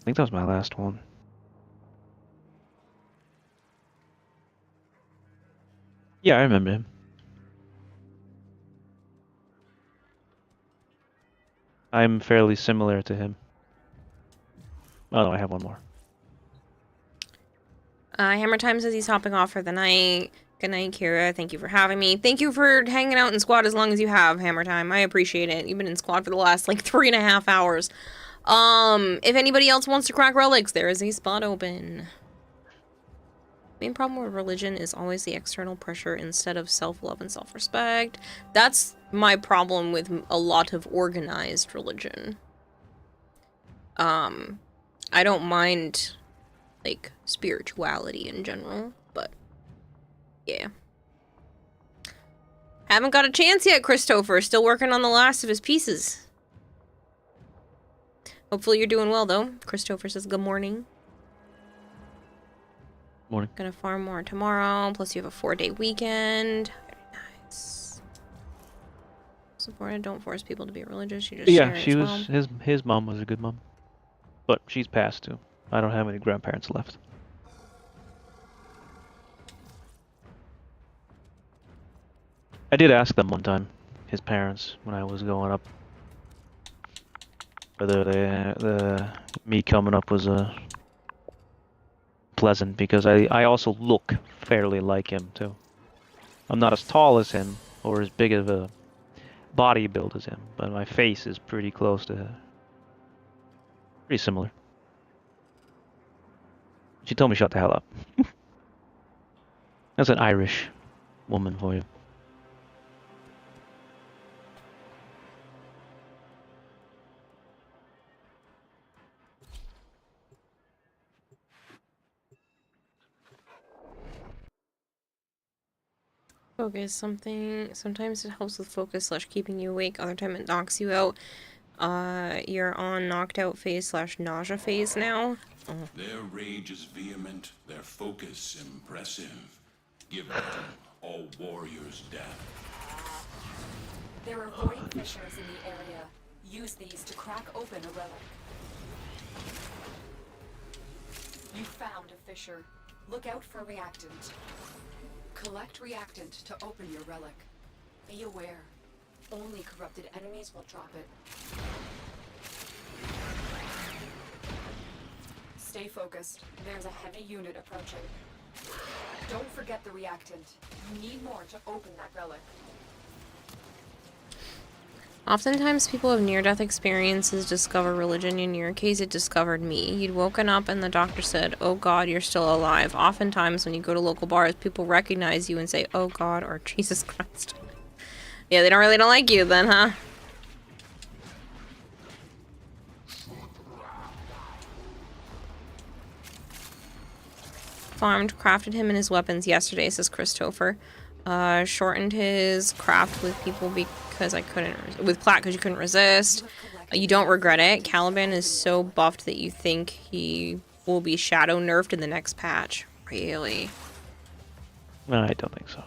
I think that was my last one. Yeah, I remember him. I'm fairly similar to him. Oh no, I have one more. Hammer Time says he's hopping off for the night. Good night, Kira. Thank you for having me. Thank you for hanging out in squad as long as you have, Hammer Time. I appreciate it. You've been in squad for the last, like, 3.5 hours. If anybody else wants to crack relics, there is a spot open. Main problem with religion is always the external pressure instead of self-love and self-respect. That's my problem with a lot of organized religion. I don't mind, like, spirituality in general, but yeah. Haven't got a chance yet, Christopher. Still working on the last of his pieces. Hopefully you're doing well, though. Christopher says good morning. Morning. Gonna farm more tomorrow, plus you have a 4-day weekend. Very nice. Supported, don't force people to be religious, you just Yeah, share she as was, well. his mom was a good mom. But she's passed too. I don't have any grandparents left. I did ask them one time, his parents, when I was going up, whether me coming up was pleasant, because I also look fairly like him too. I'm not as tall as him or as big of a body build as him, but my face is pretty close to pretty similar. She told me shut the hell up. That's an Irish woman for you. Focus something. Sometimes it helps with focus / keeping you awake. Other time it knocks you out. You're on knocked out phase / nausea phase now. Oh. Their rage is vehement, their focus impressive. Give them all warriors death. There are void fissures in the area. Use these to crack open a relic. You found a fissure. Look out for reactant. Collect reactant to open your relic. Be aware. Only corrupted enemies will drop it. Stay focused. There's a heavy unit approaching. Don't forget the reactant. You need more to open that relic. Oftentimes people have near-death experiences discover religion. In your case, it discovered me. You'd woken up and the doctor said, "Oh God, you're still alive." Oftentimes when you go to local bars, people recognize you and say, "Oh God," or "Jesus Christ." Yeah, they don't like you then, huh? Farmed, crafted him and his weapons yesterday, says Christopher. Shortened his craft with people because I couldn't, with Clat because you couldn't resist. You don't regret it. Caliban is so buffed that you think he will be shadow nerfed in the next patch. Really? No, I don't think so.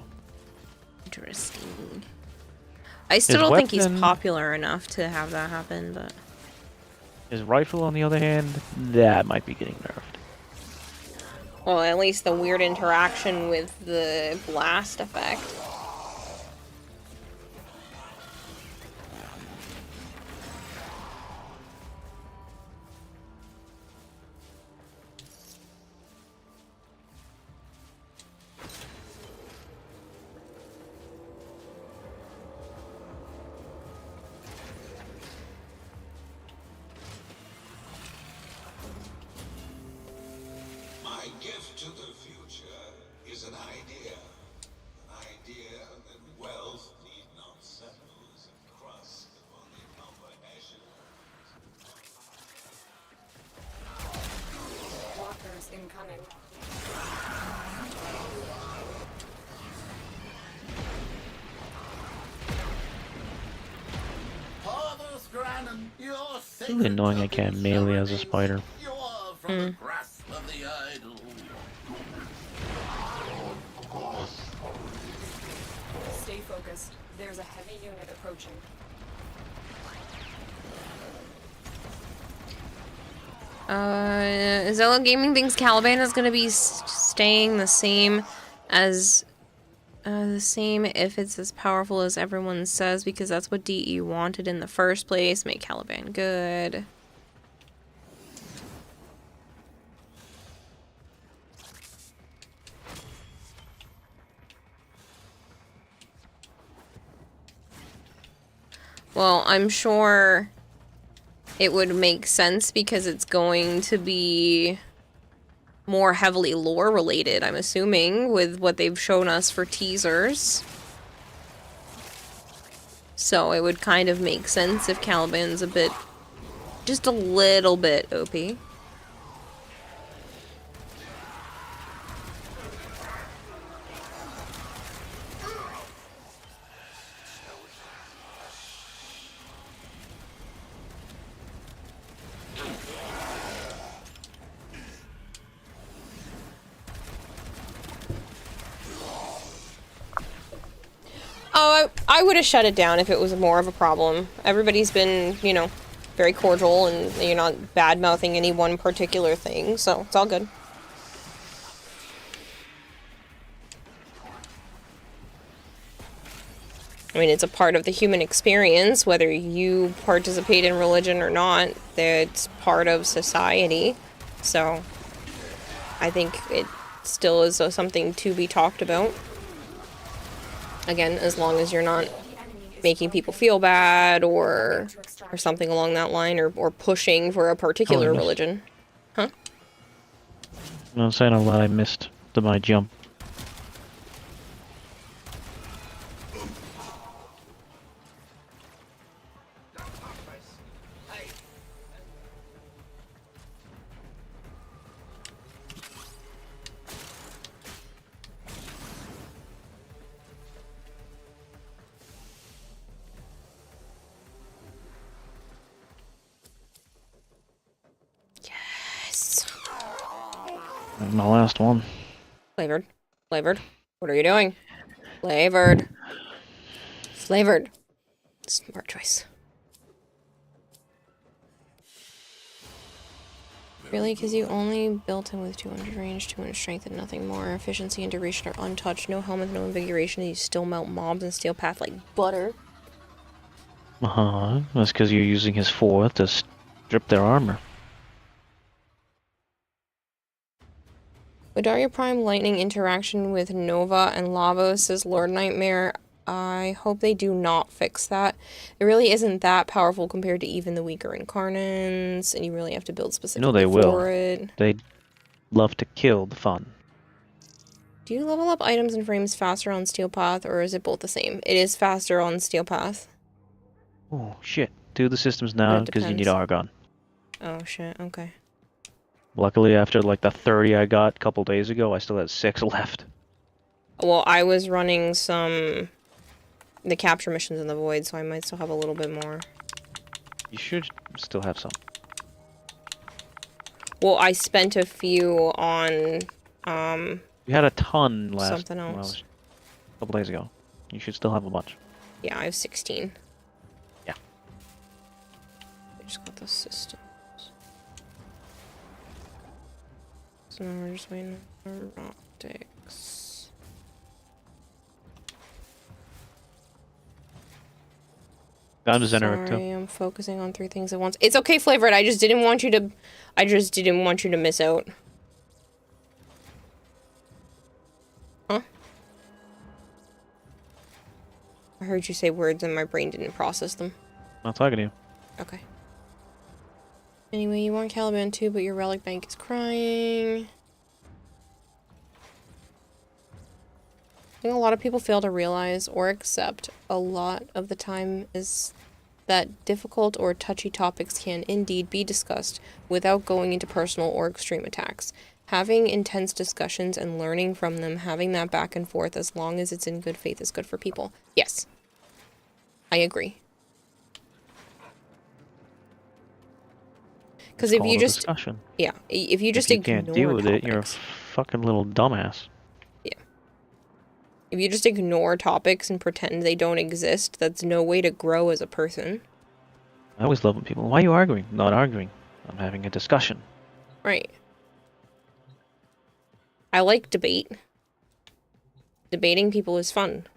Interesting. I still don't think he's popular enough to have that happen, but... His rifle, on the other hand, that might be getting nerfed. Well, at least the weird interaction with the blast effect. My gift to the future is an idea. An idea that wealth need not settle as a crust upon the upper echelons. Walkers incoming. Father Scrannon, your It's really annoying I can't melee as a spider. you are from the grasp of the idol. Stay focused. There's a heavy unit approaching. Zella Gaming thinks Caliban is gonna be staying the same as if it's as powerful as everyone says, because that's what DE wanted in the first place. Make Caliban good. Well, I'm sure it would make sense because it's going to be more heavily lore related, I'm assuming, with what they've shown us for teasers. So it would kind of make sense if Caliban's just a little bit OP. Oh, I would have shut it down if it was more of a problem. Everybody's been, you know, very cordial, and you're not bad-mouthing any one particular thing, so it's all good. I mean, it's a part of the human experience, whether you participate in religion or not. It's part of society, so I think it still is something to be talked about. Again, as long as you're not making people feel bad or something along that line, or pushing for a particular religion. Huh? I'm saying a lot. I missed my jump. My last one. Flavored. Flavored. What are you doing? Flavored. Flavored. Smart choice. Really? Because you only built him with 200 range, 200 strength, and nothing more. Efficiency and duration are untouched. No helmet, no invigoration. You still melt mobs and steel path like butter. That's because you're using his 4 to strip their armor. Daria Prime lightning interaction with Nova and Lavo, says Lord Nightmare. I hope they do not fix that. It really isn't that powerful compared to even the weaker Incarnants, and you really have to build specifically for it. They love to kill the fun. Do you level up items and frames faster on Steel Path, or is it both the same? It is faster on Steel Path. Oh shit. 2 of the systems now because you need Argon. Oh shit, okay. Luckily, after like the 30 I got a couple days ago, I still had 6 left. Well, I was running the capture missions in the Void, so I might still have a little bit more. You should still have some. Well, I spent a few on, You had a ton last something else. A couple days ago. You should still have a bunch. Yeah, I have 16. Yeah. I just got the system. So now we're just waiting for optics. Got his generic too. Sorry, I'm focusing on 3 things at once. It's okay, Flavored. I just didn't want you to miss out. Huh? I heard you say words and my brain didn't process them. I'm not talking to you. Okay. Anyway, you want Caliban too, but your relic bank is crying. I think a lot of people fail to realize or accept a lot of the time is that difficult or touchy topics can indeed be discussed without going into personal or extreme attacks. Having intense discussions and learning from them, having that back and forth as long as it's in good faith is good for people. Yes. I agree. Because if you just discussion. Yeah, if you just if you ignore can't deal with topics, it, you're a fucking little dumbass. Yeah. If you just ignore topics and pretend they don't exist, that's no way to grow as a person. I always love when people, why are you arguing? I'm not arguing. I'm having a discussion. Right. I like debate. Debating people is fun.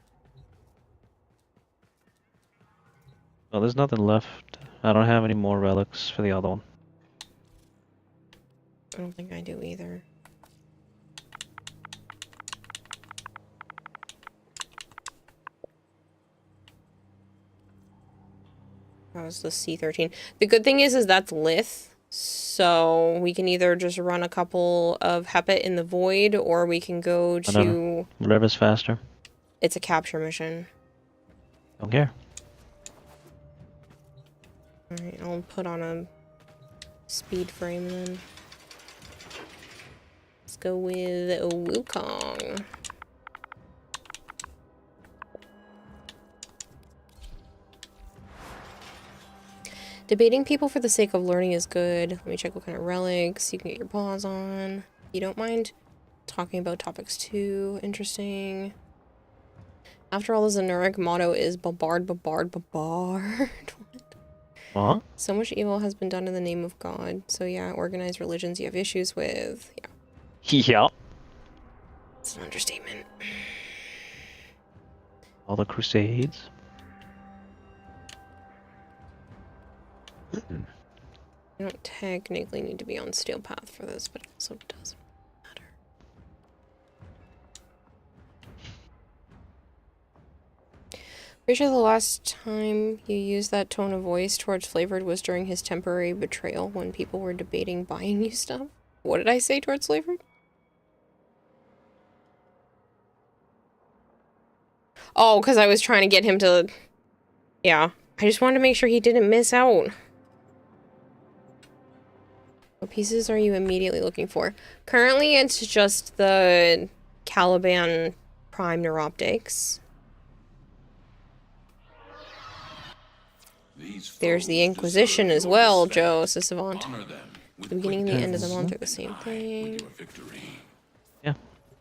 Well, there's nothing left. I don't have any more relics for the other one. I don't think I do either. That was the C13. The good thing is that's Lith, so we can either just run a couple of Hepit in the Void, or we can go to... Whatever's faster. It's a capture mission. Don't care. Alright, I'll put on a speed frame then. Let's go with Wukong. Debating people for the sake of learning is good. Let me check what kind of relics you can get your paws on. You don't mind talking about topics too. Interesting. After all, the Zenuric motto is Babard, Babard, Babard. What? So much evil has been done in the name of God. So yeah, organized religions you have issues with. Yeah. Yeah. It's an understatement. All the Crusades. You don't technically need to be on Steel Path for this, but it also doesn't matter. Pretty sure the last time you used that tone of voice towards Flavored was during his temporary betrayal when people were debating buying you stuff. What did I say towards Flavored? Oh, because I was trying to get him to... Yeah. I just wanted to make sure he didn't miss out. What pieces are you immediately looking for? Currently, it's just the Caliban Prime Neuroptics. There's the Inquisition as well, Joe, says Savant. The beginning and the end of the month are the same thing. Yeah,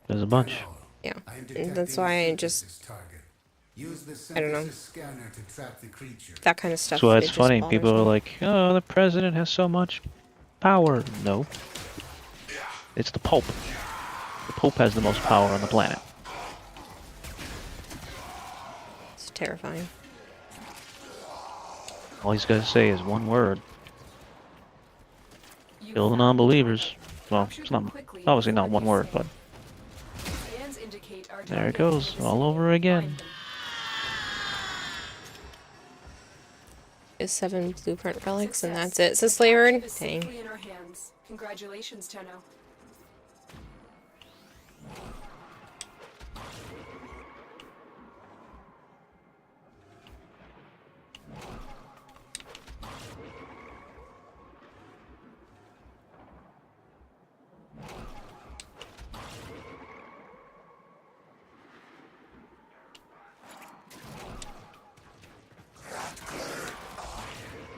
there's a bunch. Yeah, and that's why I just... I don't know. That kind of stuff. That's why it's funny. People are like, oh, the president has so much power. No. It's the Pope. The Pope has the most power on the planet. It's terrifying. All he's got to say is one word. Kill the non-believers. Well, it's not obviously not one word, but there it goes, all over again. Is 7 blueprint relics, and that's it. Says Flavored. Dang. Congratulations, Tenno.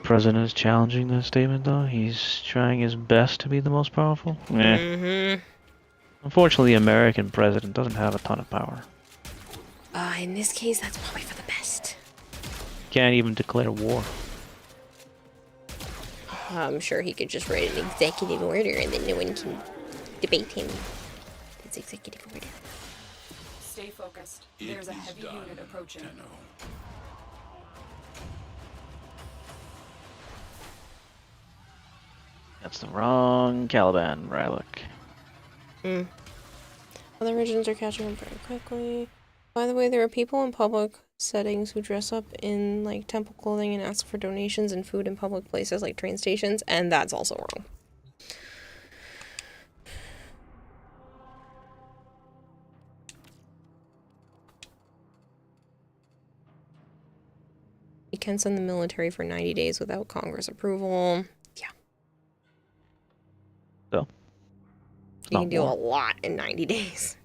President is challenging that statement, though. He's trying his best to be the most powerful. Unfortunately, the American president doesn't have a ton of power. In this case, that's probably for the best. Can't even declare war. I'm sure he could just write an executive order and then no one can debating. It's executive order. Stay focused. There's a heavy unit approaching. That's the wrong Caliban, Rylock. Other regions are catching up very quickly. By the way, there are people in public settings who dress up in like temple clothing and ask for donations and food in public places like train stations, and that's also wrong. You can send the military for 90 days without Congress approval. Yeah. So? You can do a lot in 90 days.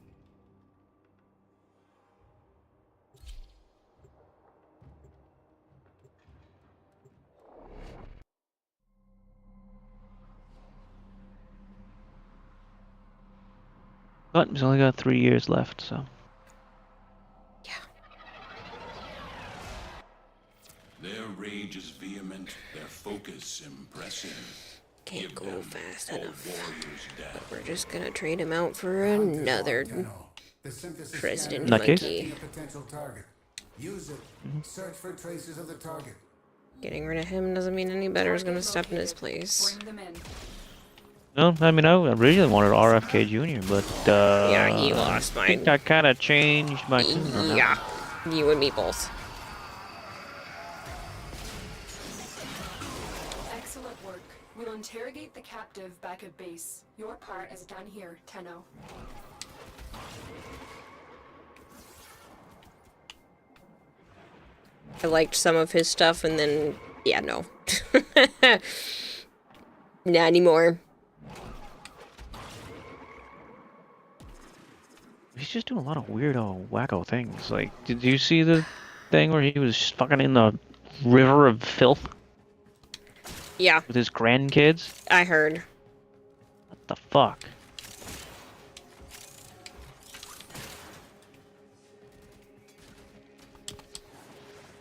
But he's only got 3 years left, so. Their rage is vehement, their focus impressive. Can't go fast enough. But we're just gonna trade him out for another President Monkey. Use it. Search for traces of the target. Getting rid of him doesn't mean any better is gonna step in his place. No, I mean, I originally wanted RFK Jr., but, yeah, he lost I think I kind of changed my tune on that. Yeah, you and me both. Excellent work. We'll interrogate the captive back at base. Your part is done here, Tenno. I liked some of his stuff, and then, yeah, no. Not anymore. He's just doing a lot of weirdo, wacko things. Like, did you see the thing where he was fucking in the river of filth? Yeah. With his grandkids? I heard. What the fuck?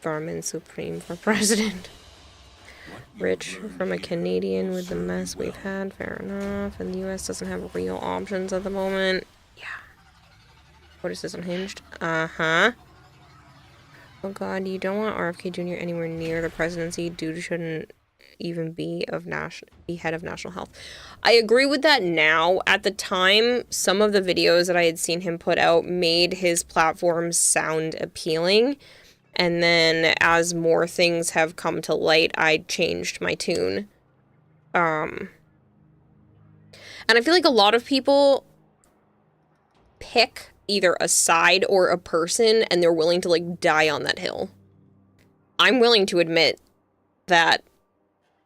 Garmin Supreme for president. Rich from a Canadian with the mess we've had, fair enough. And the US doesn't have real options at the moment. Yeah. What is this, unhinged? Uh-huh. Oh god, you don't want RFK Jr. anywhere near the presidency. Dude shouldn't even be head of national health. I agree with that now. At the time, some of the videos that I had seen him put out made his platform sound appealing. And then as more things have come to light, I changed my tune. And I feel like a lot of people pick either a side or a person, and they're willing to, like, die on that hill. I'm willing to admit that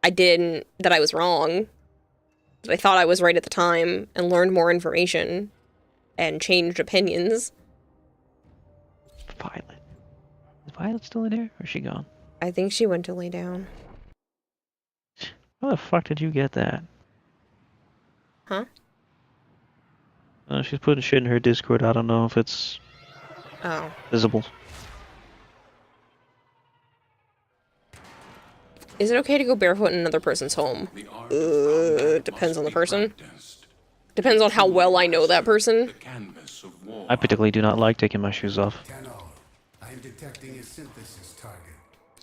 that I was wrong, that I thought I was right at the time, and learned more information, and changed opinions. Violet. Is Violet still in here, or is she gone? I think she went to lay down. How the fuck did you get that? Huh? She's putting shit in her Discord. I don't know if it's visible. Is it okay to go barefoot in another person's home? Depends on the person. Depends on how well I know that person. I particularly do not like taking my shoes off. I'm detecting a synthesis target.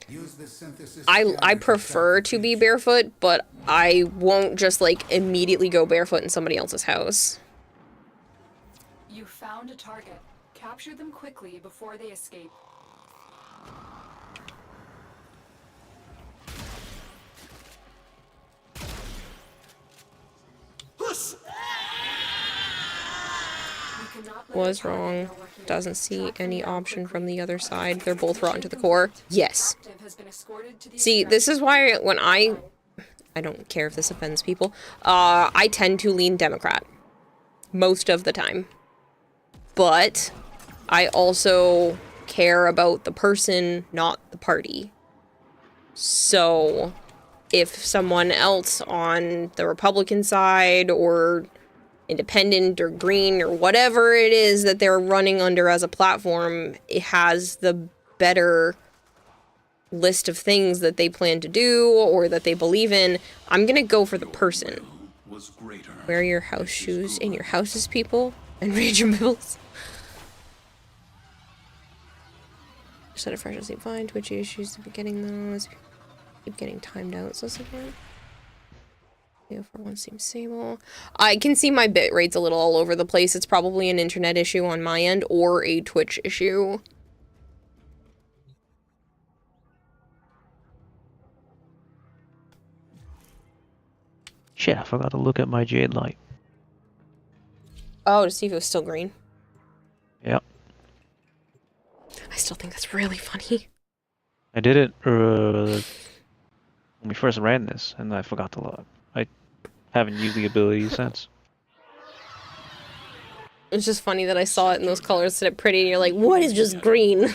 Use the synthesis I prefer to be barefoot, but I won't just, like, immediately go barefoot in somebody else's house. You found a target. Capture them quickly before they escape. Was wrong. Doesn't see any option from the other side. They're both rotten to the core. Yes. See, this is why when I don't care if this offends people, I tend to lean Democrat. Most of the time. But I also care about the person, not the party. So if someone else on the Republican side or independent or green or whatever it is that they're running under as a platform, it has the better list of things that they plan to do or that they believe in, I'm gonna go for the person. was greater. Wear your house shoes in your houses, people, and read your bills. Set a fresh sleep fine. Twitchy issues to be getting those. Keep getting timed out, so something. Yeah, for one seems stable. I can see my bit rate's a little all over the place. It's probably an internet issue on my end or a Twitch issue. Shit, I forgot to look at my jade light. Oh, to see if it was still green. Yep. I still think that's really funny. I did it when we first ran this, and I forgot to log. I haven't used the ability since. It's just funny that I saw it in those colors, said it pretty, and you're like, what is just green?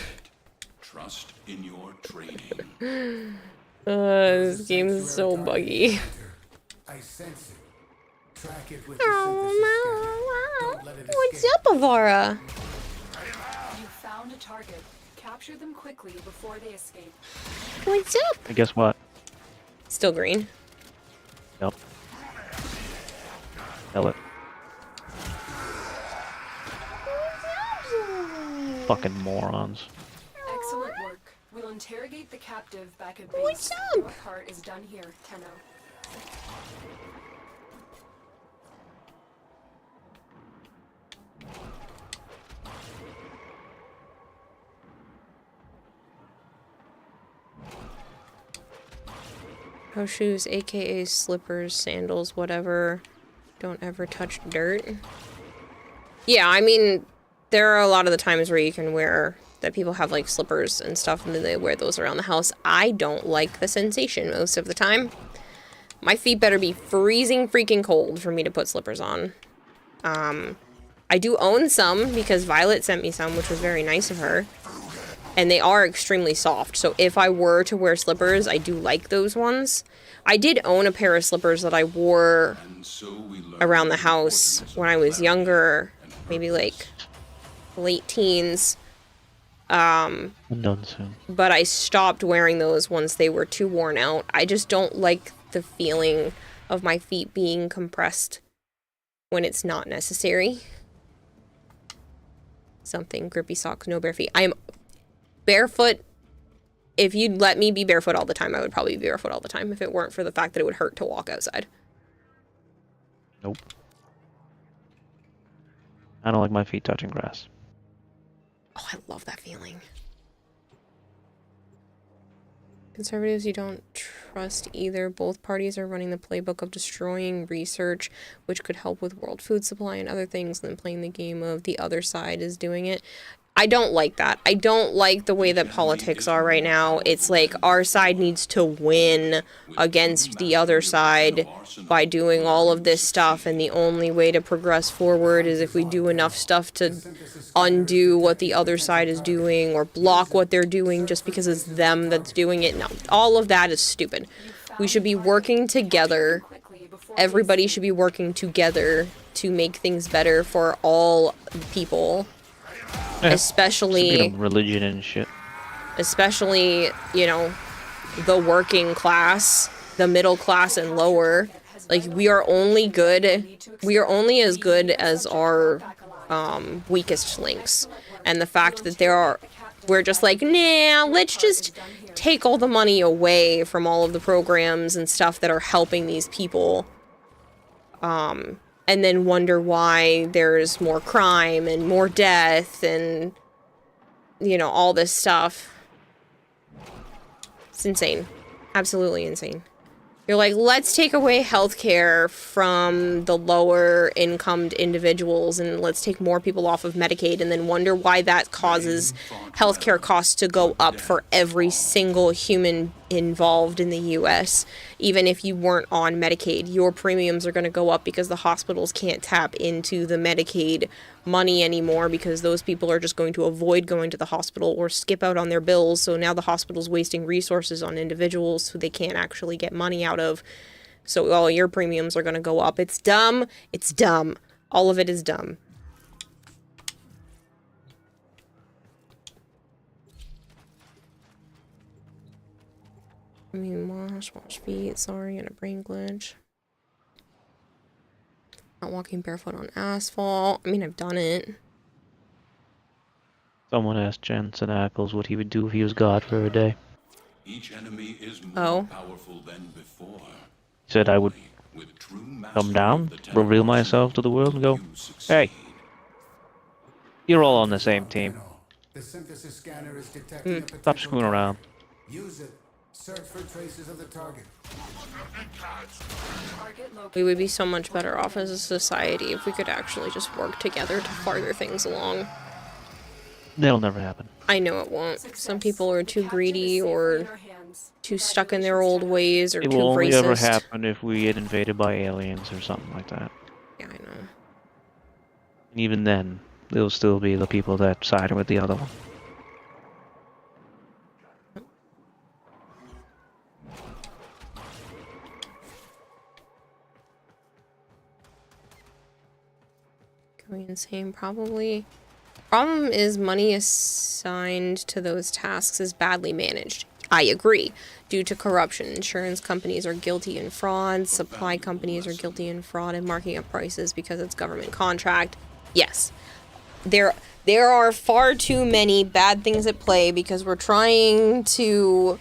Trust in your training. This game is so buggy. I sense it. Track it with What's up, Avara? You found a target. Capture them quickly before they escape. What's up? And guess what? Still green. Yep. Tell it. Fucking morons. Excellent work. We'll interrogate the captive back at base. What's up? Your part is done here, Tenno. House shoes, aka slippers, sandals, whatever. Don't ever touch dirt. Yeah, I mean, there are a lot of the times where you can wear, that people have like slippers and stuff and then they wear those around the house. I don't like the sensation most of the time. My feet better be freezing freaking cold for me to put slippers on. I do own some because Violet sent me some, which was very nice of her. And they are extremely soft, so if I were to wear slippers, I do like those ones. I did own a pair of slippers that I wore around the house when I was younger, maybe like late teens. I'm done soon. But I stopped wearing those once they were too worn out. I just don't like the feeling of my feet being compressed when it's not necessary. Something, grippy socks, no bare feet. I am barefoot. If you'd let me be barefoot all the time, I would probably be barefoot all the time if it weren't for the fact that it would hurt to walk outside. Nope. I don't like my feet touching grass. Oh, I love that feeling. Conservatives, you don't trust either. Both parties are running the playbook of destroying research, which could help with world food supply and other things, and then playing the game of the other side is doing it. I don't like that. I don't like the way that politics are right now. It's like our side needs to win against the other side by doing all of this stuff, and the only way to progress forward is if we do enough stuff to undo what the other side is doing or block what they're doing just because it's them that's doing it. No, all of that is stupid. We should be working together. Everybody should be working together to make things better for all people. Especially religion and shit. Especially, you know, the working class, the middle class and lower. Like, we are only as good as our weakest links. And the fact that we're just like, nah, let's just take all the money away from all of the programs and stuff that are helping these people. And then wonder why there's more crime and more death and, you know, all this stuff. It's insane. Absolutely insane. You're like, let's take away healthcare from the lower incomed individuals and let's take more people off of Medicaid, and then wonder why that causes healthcare costs to go up for every single human involved in the US. Even if you weren't on Medicaid, your premiums are going to go up because the hospitals can't tap into the Medicaid money anymore because those people are just going to avoid going to the hospital or skip out on their bills. So now the hospital's wasting resources on individuals who they can't actually get money out of. So all your premiums are going to go up. It's dumb. It's dumb. All of it is dumb. I mean, wash feet, sorry, and a brain glitch. Not walking barefoot on asphalt. I mean, I've done it. Someone asked Jensen Ackles what he would do if he was God for a day. Each enemy is more Oh. powerful than before. He said I would With true come mastery down, of the reveal teleportation, myself to the world, and go, hey, you're all on the same team. The synthesis scanner is detecting a Stop potential screwing around. Use it. Search for traces of the target. We would be so much better off as a society if we could actually just work together to farther things along. That'll never happen. I know it won't. Some people are too greedy or too stuck in their old ways or It too will only racist. ever happen if we get invaded by aliens or something like that. Yeah, I know. And even then, it'll still be the people that side with the other one. Going insane, probably. Problem is money assigned to those tasks is badly managed. I agree. Due to corruption, insurance companies are guilty in fraud, supply companies are guilty in fraud and marking up prices because it's government contract. Yes. There are far too many bad things at play because we're trying to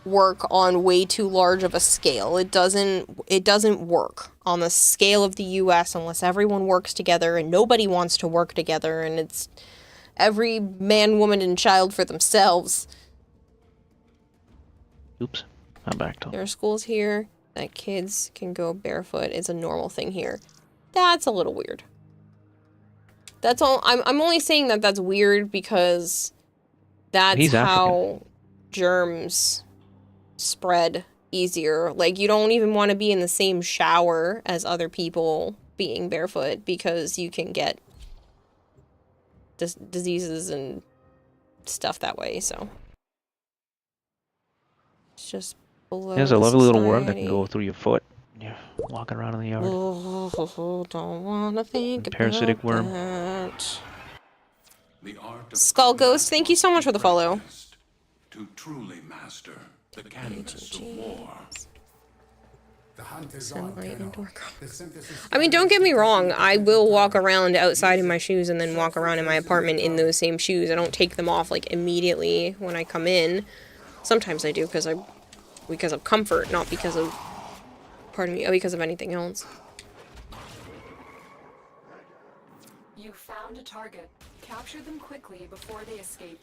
work on way too large of a scale. It doesn't work on the scale of the US unless everyone works together, and nobody wants to work together, and it's every man, woman, and child for themselves. Oops, I'm back to. There are schools here that kids can go barefoot. It's a normal thing here. That's a little weird. That's all. I'm only saying that that's weird because that's He's how germs spread easier. Like, you don't even want to be in the same shower as other people being barefoot because you can get diseases and stuff that way. So it's just below. There's a lovely little worm that society. can go through your foot. Yeah, walking around in the yard. Oh, don't wanna think Parasitic about worm. that. The art of Skull Ghost, thank you so much for the follow. to truly master the canvas of war. The hunters Sunlight indoor The synthesis I mean, don't get me wrong. I will walk around outside in my shoes and then walk around in my apartment in those same shoes. I don't take them off like immediately when I come in. Sometimes I do because of comfort, not because of, pardon me, because of anything else. You found a target. Capture them quickly before they escape.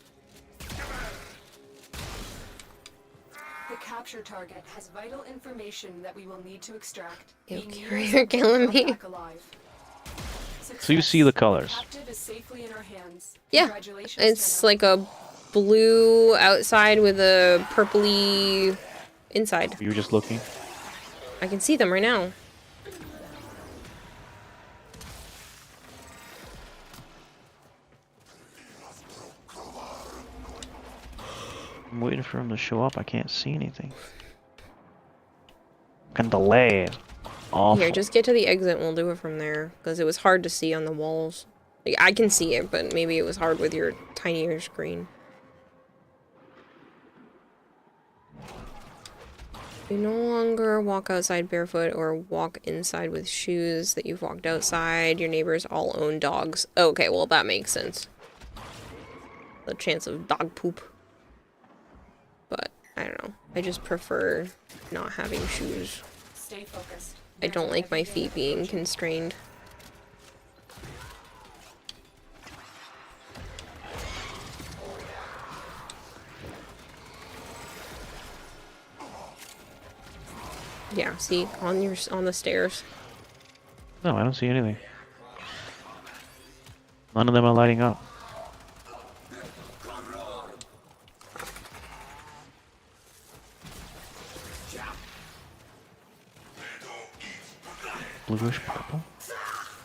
The capture target has vital information that we will need to extract. Ew, Be near Carrie, us you're and killing come me. back alive. So you see the colors. Captive is safely in our hands. Yeah, Congratulations, it's Jenna. like a blue outside with a purpley inside. You were just looking. I can see them right now. I'm waiting for him to show up. I can't see anything. Fucking delay. Awful. Here, just get to the exit and we'll do it from there. Because it was hard to see on the walls. Like, I can see it, but maybe it was hard with your tinier screen. You no longer walk outside barefoot or walk inside with shoes that you've walked outside. Your neighbors all own dogs. Okay, well, that makes sense. The chance of dog poop. But, I don't know. I just prefer not having shoes. Stay focused. I don't like my feet being constrained. Yeah, see, on the stairs. No, I don't see anything. None of them are lighting up. Bluish purple?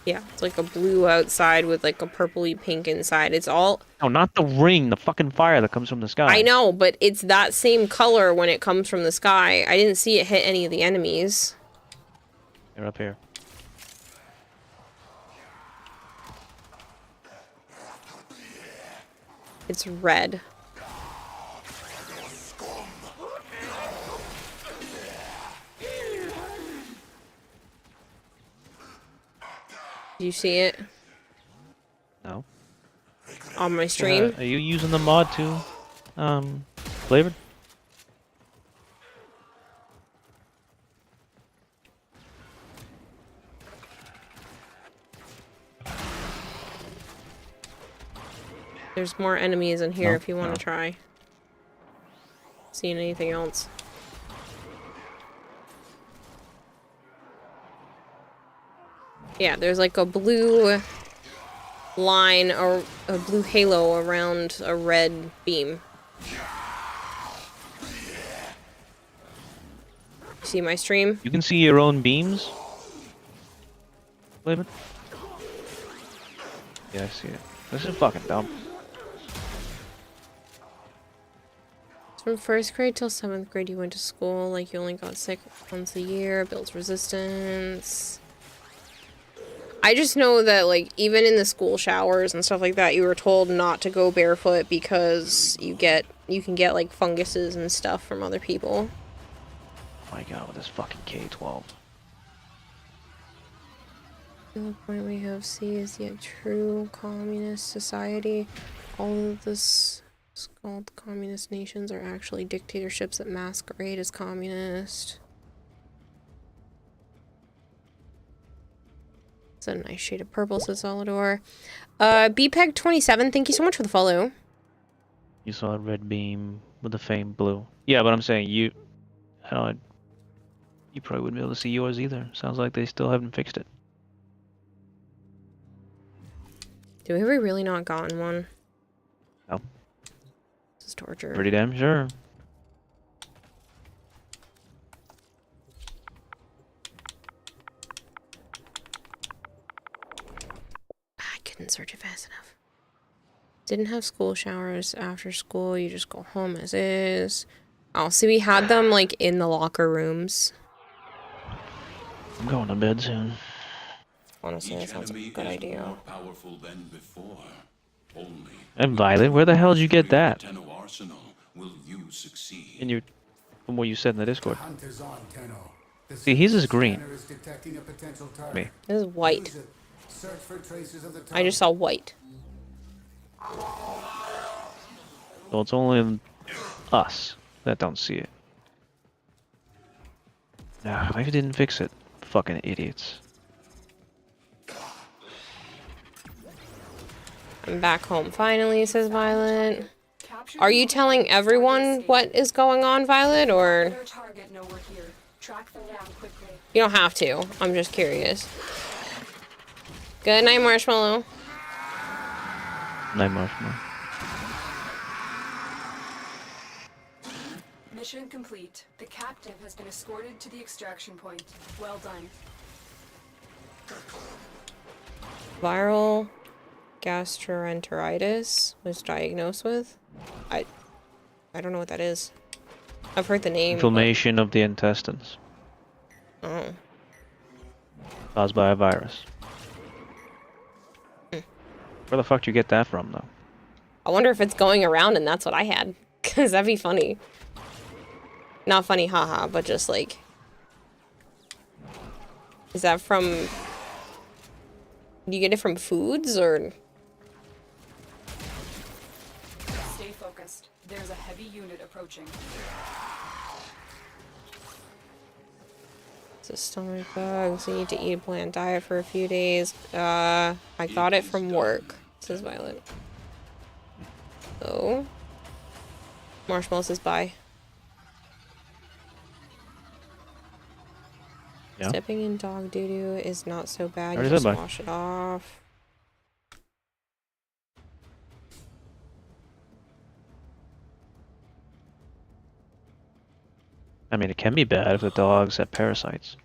Yeah, it's like a blue outside with like a purpley pink inside. It's all... No, not the ring, the fucking fire that comes from the sky. I know, but it's that same color when it comes from the sky. I didn't see it hit any of the enemies. They're up here. It's red. Do you see it No. on my stream? Are you using the mod too? Flavored? There's more enemies in here No? if you want No. to try. Seeing anything else? Yeah, there's like a blue line or a blue halo around a red beam. See my stream? You can see your own beams? Flavored? Yeah, I see it. This is fucking dumb. From 1st grade till 7th grade you went to school, like you only got sick once a year, builds resistance. I just know that, like, even in the school showers and stuff like that, you were told not to go barefoot because you can get, like, funguses and stuff from other people. Oh my god, with this fucking K-12. The point we have seized yet true communist society. All of this called communist nations are actually dictatorships that masquerade as communist. It's a nice shade of purple, says Solidor. BPEG27, thank you so much for the follow. You saw a red beam with the faint blue. Yeah, but I'm saying you probably wouldn't be able to see yours either. Sounds like they still haven't fixed it. Do we ever really not gotten one? No. This is torture. Pretty damn sure. I couldn't search it fast enough. Didn't have school showers after school. You just go home as is. Oh, see, we had them, like, in the locker rooms. I'm going to bed soon. Honestly, that sounds like a good idea. More powerful than before. Only And Violet, where the hell did you get that? arsenal will you succeed. In your, from what you said in the Discord. Hunters on, Tenno. The See, his is green. scanner is detecting a potential target. Me. This is white. Use it. Search for traces of the I just saw white. Well, it's only us that don't see it. Nah, maybe they didn't fix it. Fucking idiots. I'm back home finally, says Violet. Are you telling everyone what is going on, Violet, or... You don't have to. I'm just curious. Good night, Marshmallow. Night, Marshmallow. Mission complete. The captive has been escorted to the extraction point. Well done. Viral gastroenteritis was diagnosed with. I don't know what that is. I've heard the name. Inflammation of the intestines. Oh. Caused by a virus. Where the fuck did you get that from, though? I wonder if it's going around and that's what I had. Because that'd be funny. Not funny, haha, but just like... Is that from... Do you get it from foods, or... Stay focused. There's a heavy unit approaching. So stomach bugs, you need to eat a bland diet for a few days. I got it from work, says Violet. Oh. Marshmallow says bye. Yeah. Stepping in dog doo-doo is not so bad. Already You just said bye. wash it off. I mean, it can be bad if the dogs have parasites.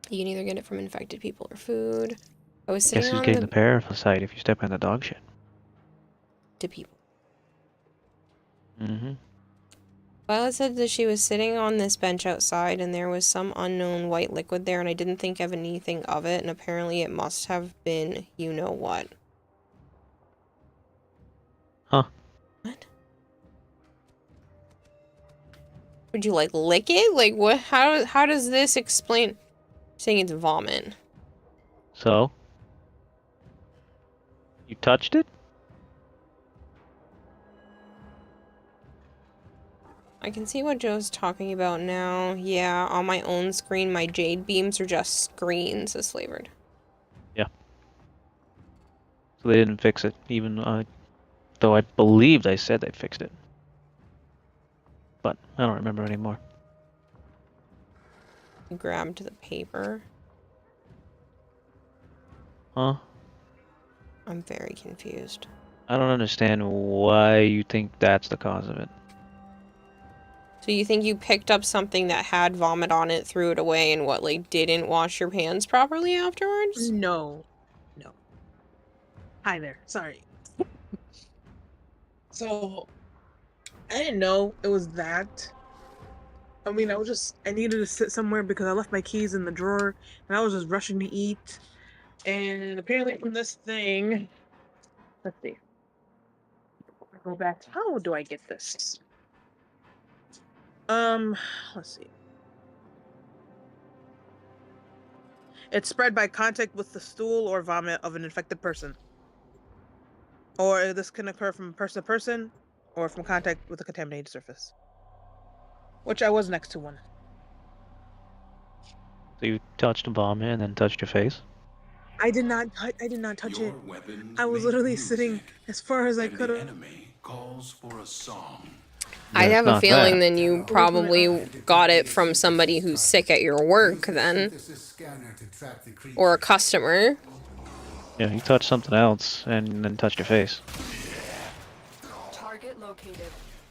You can either get it from infected people or food. I was Guess sitting who's on getting the the parasite if you step in the dog shit? to people. Mm-hmm. Violet said that she was sitting on this bench outside and there was some unknown white liquid there and I didn't think of anything of it and apparently it must have been you know what. Huh. What? Would you like lick it? Like what how does this explain? Saying it's vomit. So? You touched it? I can see what Joe's talking about now. Yeah, on my own screen, my jade beams are just screens as flavored. Yeah. So they didn't fix it, even though I believed I said they fixed it. But I don't remember anymore. You grabbed the paper. Huh? I'm very confused. I don't understand why you think that's the cause of it. So you think you picked up something that had vomit on it, threw it away, and what, like, didn't wash your hands properly afterwards? No. No. Hi there. Sorry. So, I didn't know it was that. I mean, I needed to sit somewhere because I left my keys in the drawer, and I was just rushing to eat. And apparently from this thing, let's see. Go back. How do I get this? Let's see. It's spread by contact with the stool or vomit of an infected person. Or this can occur from person to person, or from contact with a contaminated surface. Which I was next to one. So you touched a vomit and then touched your face? I did not touch it. I was literally sitting as far as I could have. Calls for a song. I have a not feeling bad. then you probably got it from somebody who's sick at your work then. Or a customer. Yeah, you touched something else and then touched your face. Target located.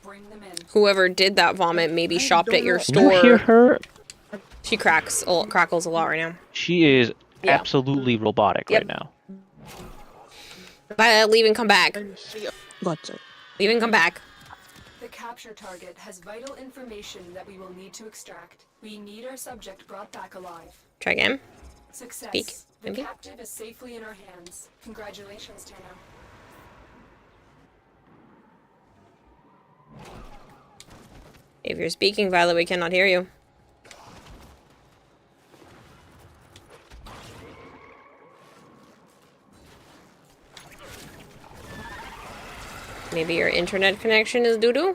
Bring them in. Whoever did that vomit maybe shopped at your You store. hear her? She crackles a lot right now. She is absolutely robotic right now. But leave and come back. Gotcha. Leave and come back. The capture target has vital information that we will need to extract. We need our subject brought back alive. Try again. Success. Speak. The Maybe. captive is safely in our hands. Congratulations, Tana. If you're speaking, Violet, we cannot hear you. Maybe your internet connection is doo-doo?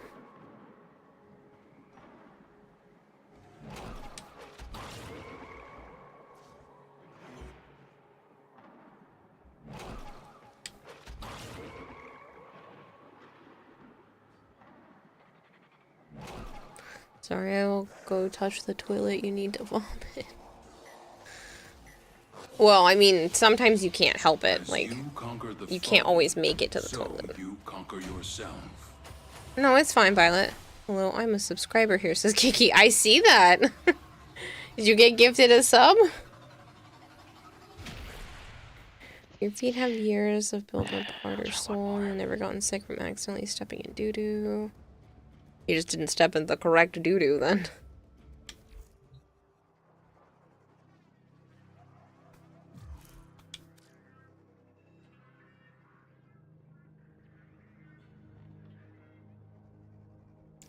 Sorry, I will go touch the toilet. You need to vomit. Well, I mean, sometimes you can't help it. Like, you can't always make it to the toilet. You conquer yourself. No, it's fine, Violet. Hello, I'm a subscriber here, says Kiki. I see that. Did you get gifted a sub? Your feet have years of built-up heart or soul. You've never gotten sick from accidentally stepping in doo-doo. You just didn't step in the correct doo-doo then.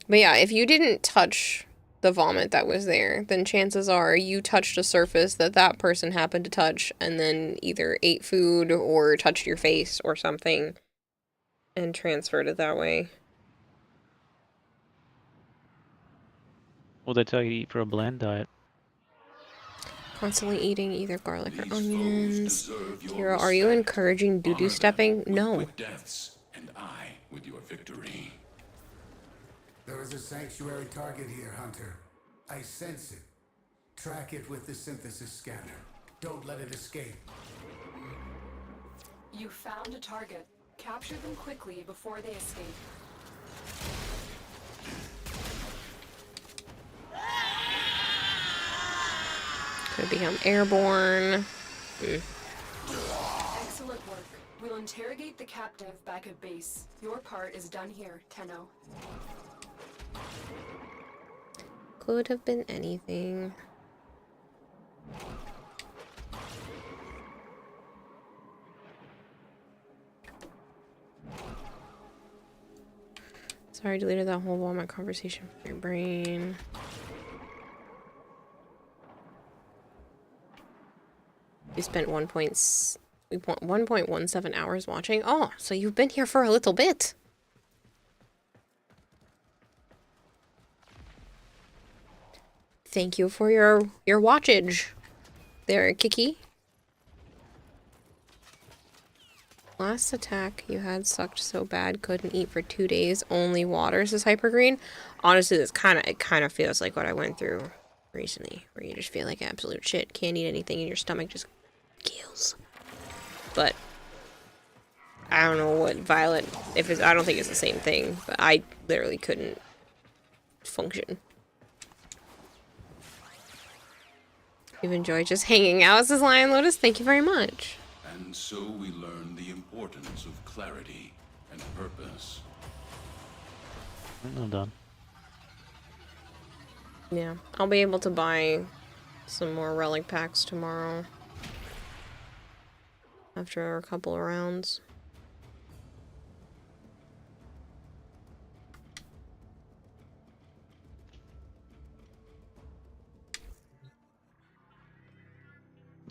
But yeah, if you didn't touch the vomit that was there, then chances are you touched a surface that that person happened to touch and then either ate food or touched your face or something and transferred it that way. What they tell you to eat for a bland diet? Constantly eating either garlic or onions. Kira, are you encouraging doo-doo stepping? No. Quick deaths, and I with your victory. There is a sanctuary target here, Hunter. I sense it. Track it with the synthesis scanner. Don't let it escape. You found a target. Capture them quickly before they escape. Could become airborne. Excellent work. We'll interrogate the captive back at base. Your part is done here, Tenno. Could have been anything. Sorry, I deleted that whole Walmart conversation from your brain. You spent 1.17 hours watching. Oh, so you've been here for a little bit. Thank you for your watchage there, Kiki. Last attack you had sucked so bad couldn't eat for 2 days. Only water, says Hypergreen. Honestly, it kind of feels like what I went through recently, where you just feel like absolute shit. Can't eat anything and your stomach just kills. But I don't know what Violet, I don't think it's the same thing, but I literally couldn't function. You've enjoyed just hanging out, says Lion Lotus. Thank you very much. And so we learn the importance of clarity and purpose. I'm done. Yeah, I'll be able to buy some more relic packs tomorrow. After a couple of rounds.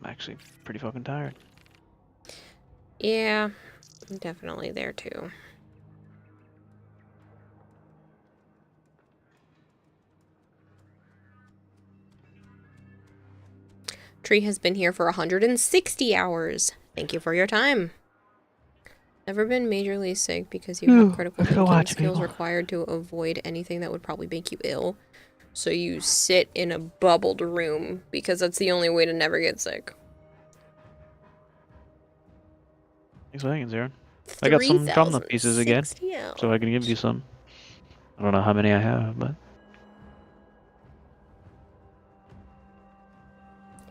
I'm actually pretty fucking tired. Yeah, I'm definitely there too. Tree has been here for 160 hours. Thank you for your time. Never been majorly sick because you have critical thinking skills required to avoid anything that would probably make you ill. So you sit in a bubbled room because that's the only way to never get sick. Thanks for hanging, Zaren. I got some drama pieces again, 3,060 hours. so I can give you some. I don't know how many I have, but...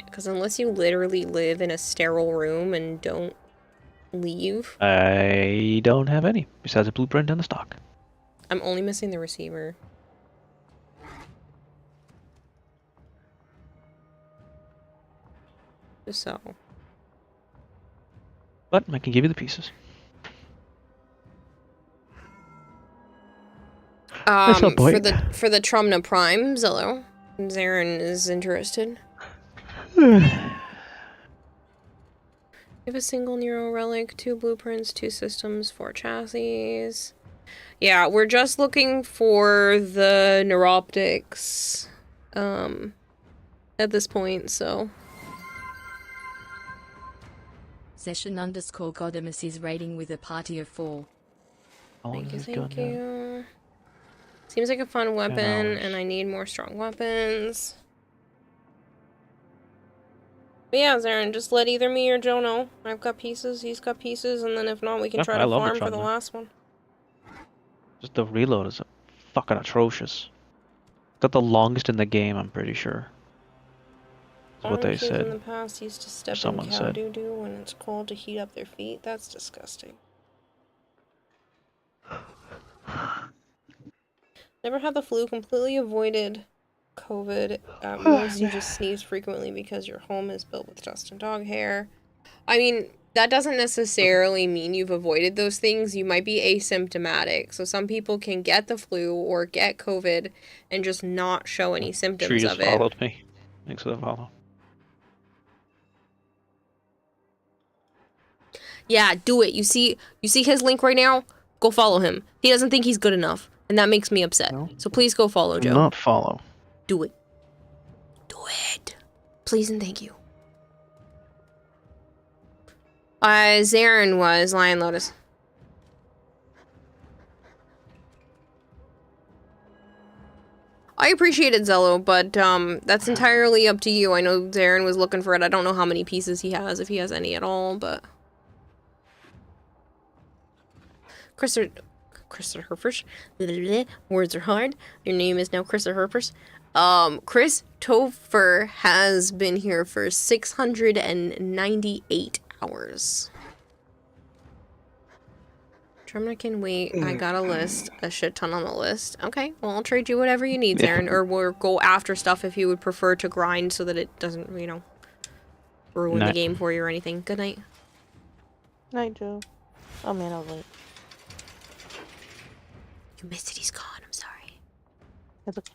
Because unless you literally live in a sterile room and don't leave... I don't have any, besides a blueprint and the stock. I'm only missing the receiver. So... But I can give you the pieces. For the Trumna Prime, Zillow, Zaren is interested. You have a single Nero relic, 2 blueprints, 2 systems, 4 chassis. Yeah, we're just looking for the neuroptics at this point, so. Session_Godimus is raiding with a party of 4. Thank you. Seems like a fun weapon, and I need more strong weapons. But yeah, Zaren, just let either me or Joe know. I've got pieces, he's got pieces, and then if not, we can try to farm for the last one. Just the reload is fucking atrocious. Got the longest in the game, I'm pretty sure. That's what they said. In the past used to step Someone in cow said. doo-doo when it's cold to heat up their feet. That's disgusting. Never had the flu, completely avoided COVID. Most you just sneeze frequently because your home is built with dust and dog hair. I mean, that doesn't necessarily mean you've avoided those things. You might be asymptomatic. So some people can get the flu or get COVID and just not show any symptoms Tree just of it. followed me. Thanks for the follow. Yeah, do it. You see his link right now? Go follow him. He doesn't think he's good enough, and that makes me upset. No. So please go follow Joe. Not follow. Do it. Do it. Please and thank you. Zaren was Lion Lotus. I appreciate it, Zello, but that's entirely up to you. I know Zaren was looking for it. I don't know how many pieces he has, if he has any at all, but... Christopher Herpers. Words are hard. Your name is now Christopher Herpers. Chris Topher has been here for 698 hours. Trumna can wait. I got a list. A shit ton on the list. Okay, well, I'll trade you whatever you need, Aaron. Or we'll go after stuff if you would prefer to grind so that it doesn't, you know, ruin the game for you or anything. Good night. Night, Joe. Oh, man, I was late. You missed it. He's gone. I'm sorry. It's okay.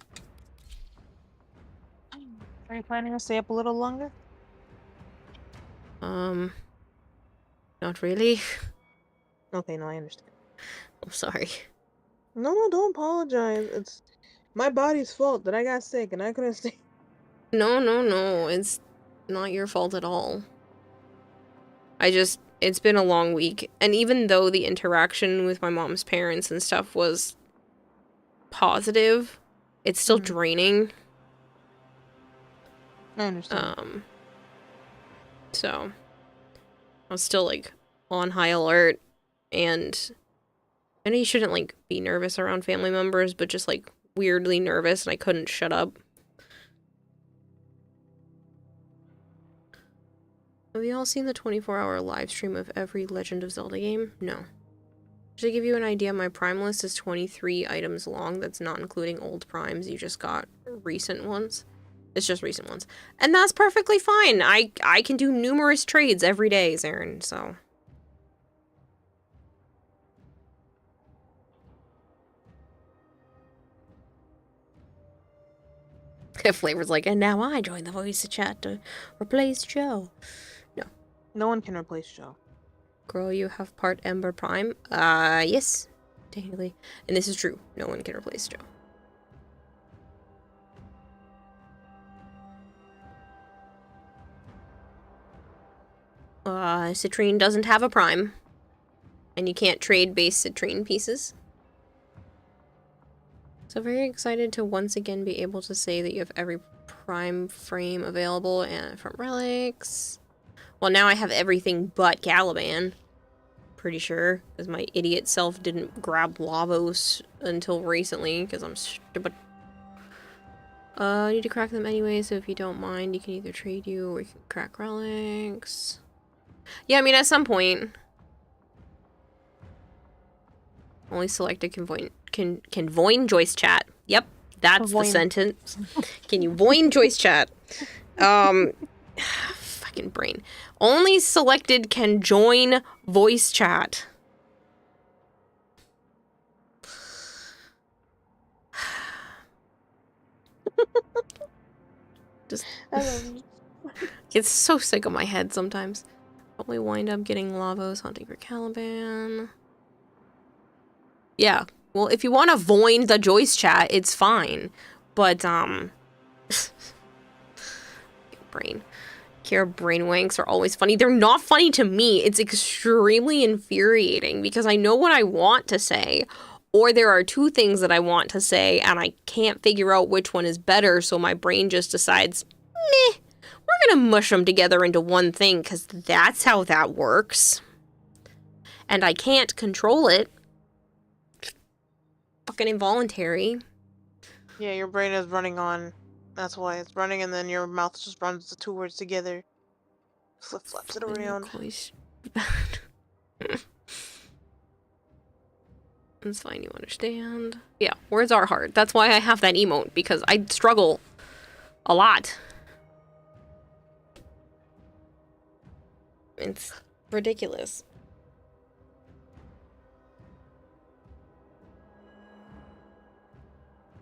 Are you planning to stay up a little longer? Not really. Okay, no, I understand. I'm sorry. No, don't apologize. It's my body's fault that I got sick and I couldn't stay. No. It's not your fault at all. It's been a long week. And even though the interaction with my mom's parents and stuff was positive, it's still draining. I understand. So I was still like on high alert, and I know you shouldn't like be nervous around family members, but just like weirdly nervous, and I couldn't shut up. Have you all seen the 24-hour live stream of every Legend of Zelda game? No. To give you an idea, my Prime list is 23 items long. That's not including old Primes. You just got recent ones. It's just recent ones. And that's perfectly fine. I can do numerous trades every day, Zarin, so. Flavor's like, and now I join the voice chat to replace Joe. No. No one can replace Joe. Girl, you have part Ember Prime? Yes. Technically. And this is true. No one can replace Joe. Citrine doesn't have a Prime. And you can't trade base Citrine pieces. So very excited to once again be able to say that you have every Prime frame available and from relics. Well, now I have everything but Caliban. Pretty sure, because my idiot self didn't grab Lavos until recently, because I'm stupid. I need to crack them anyway, so if you don't mind, you can either trade you or you can crack relics. Yeah, I mean, at some point. Only selected can voin Joyce chat. Yep, that's the sentence. Can you voin Joyce chat? Fucking brain. Only selected can join voice chat. Just it's so sick of my head sometimes. Probably wind up getting Lavos, hunting for Caliban. Yeah, well, if you want to void the Joyce chat, it's fine. But, brain. Kira brainwanks are always funny. They're not funny to me. It's extremely infuriating because I know what I want to say, or there are two things that I want to say, and I can't figure out which one is better, so my brain just decides, meh, we're gonna mush them together into one thing, because that's how that works. And I can't control it. Fucking involuntary. Yeah, your brain is running on. That's why it's running, and then your mouth just runs the two words together. Flip-flops it around. It's fine, you understand. Yeah, words are hard. That's why I have that emote, because I struggle a lot. It's ridiculous.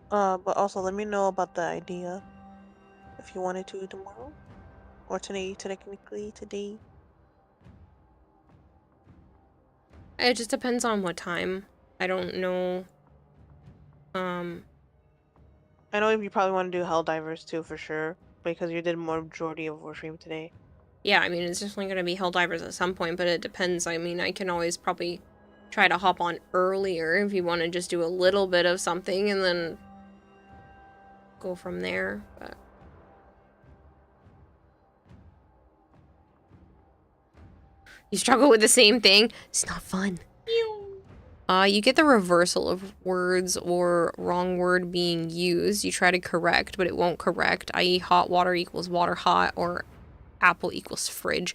But also let me know about the idea if you wanted to tomorrow or today, technically today. It just depends on what time. I don't know. I know you probably want to do Helldivers too for sure because you did more majority of Warframe today. Yeah, I mean, it's definitely going to be Helldivers at some point, but it depends. I mean, I can always probably try to hop on earlier if you want to just do a little bit of something and then go from there, but you struggle with the same thing. It's not fun. You get the reversal of words or wrong word being used. You try to correct, but it won't correct, i.e. hot water equals water hot or apple equals fridge.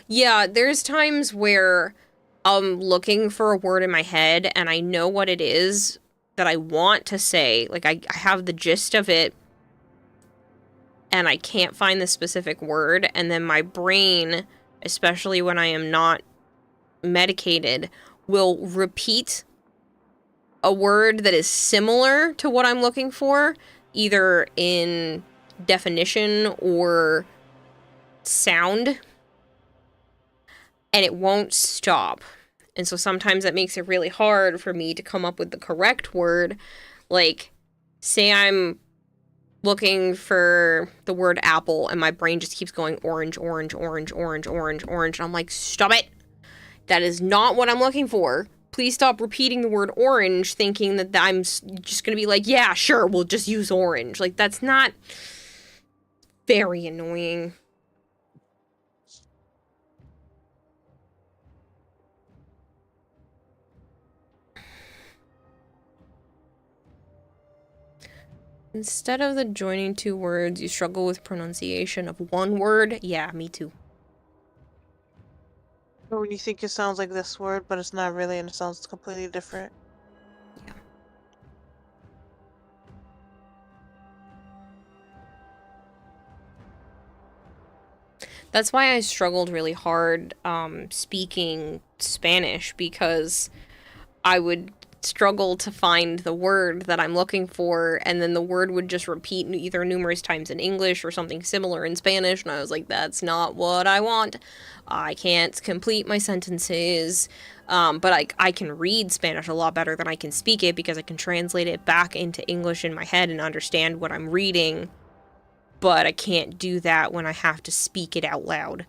Yeah, there's times where I'm looking for a word in my head and I know what it is that I want to say. Like, I have the gist of it and I can't find the specific word, and then my brain, especially when I am not medicated, will repeat a word that is similar to what I'm looking for, either in definition or sound. and it won't stop. And so sometimes that makes it really hard for me to come up with the correct word. Like, say I'm looking for the word apple and my brain just keeps going orange, orange, orange, orange, orange, orange. And I'm like, stop it. That is not what I'm looking for. Please stop repeating the word orange thinking that I'm just going to be like, yeah, sure, we'll just use orange. Like, that's not very annoying. Instead of the joining two words, you struggle with pronunciation of one word. Yeah, me too. Or when you think it sounds like this word, but it's not really, and it sounds completely different. Yeah. That's why I struggled really hard speaking Spanish, because I would struggle to find the word that I'm looking for, and then the word would just repeat either numerous times in English or something similar in Spanish, and I was like, that's not what I want. I can't complete my sentences, but I can read Spanish a lot better than I can speak it, because I can translate it back into English in my head and understand what I'm reading, but I can't do that when I have to speak it out loud.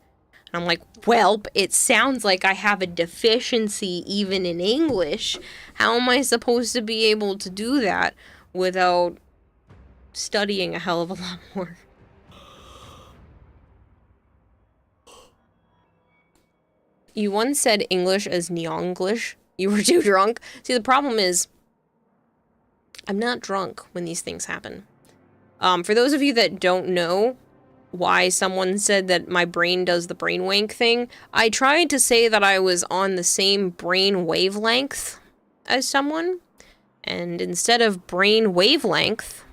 I'm like, well, it sounds like I have a deficiency even in English. How am I supposed to be able to do that without studying a hell of a lot more? You once said English as Neonglish. You were too drunk. See, the problem is, I'm not drunk when these things happen. For those of you that don't know why someone said that my brain does the brain wank thing, I tried to say that I was on the same brain wavelength as someone, and instead of brain wavelength,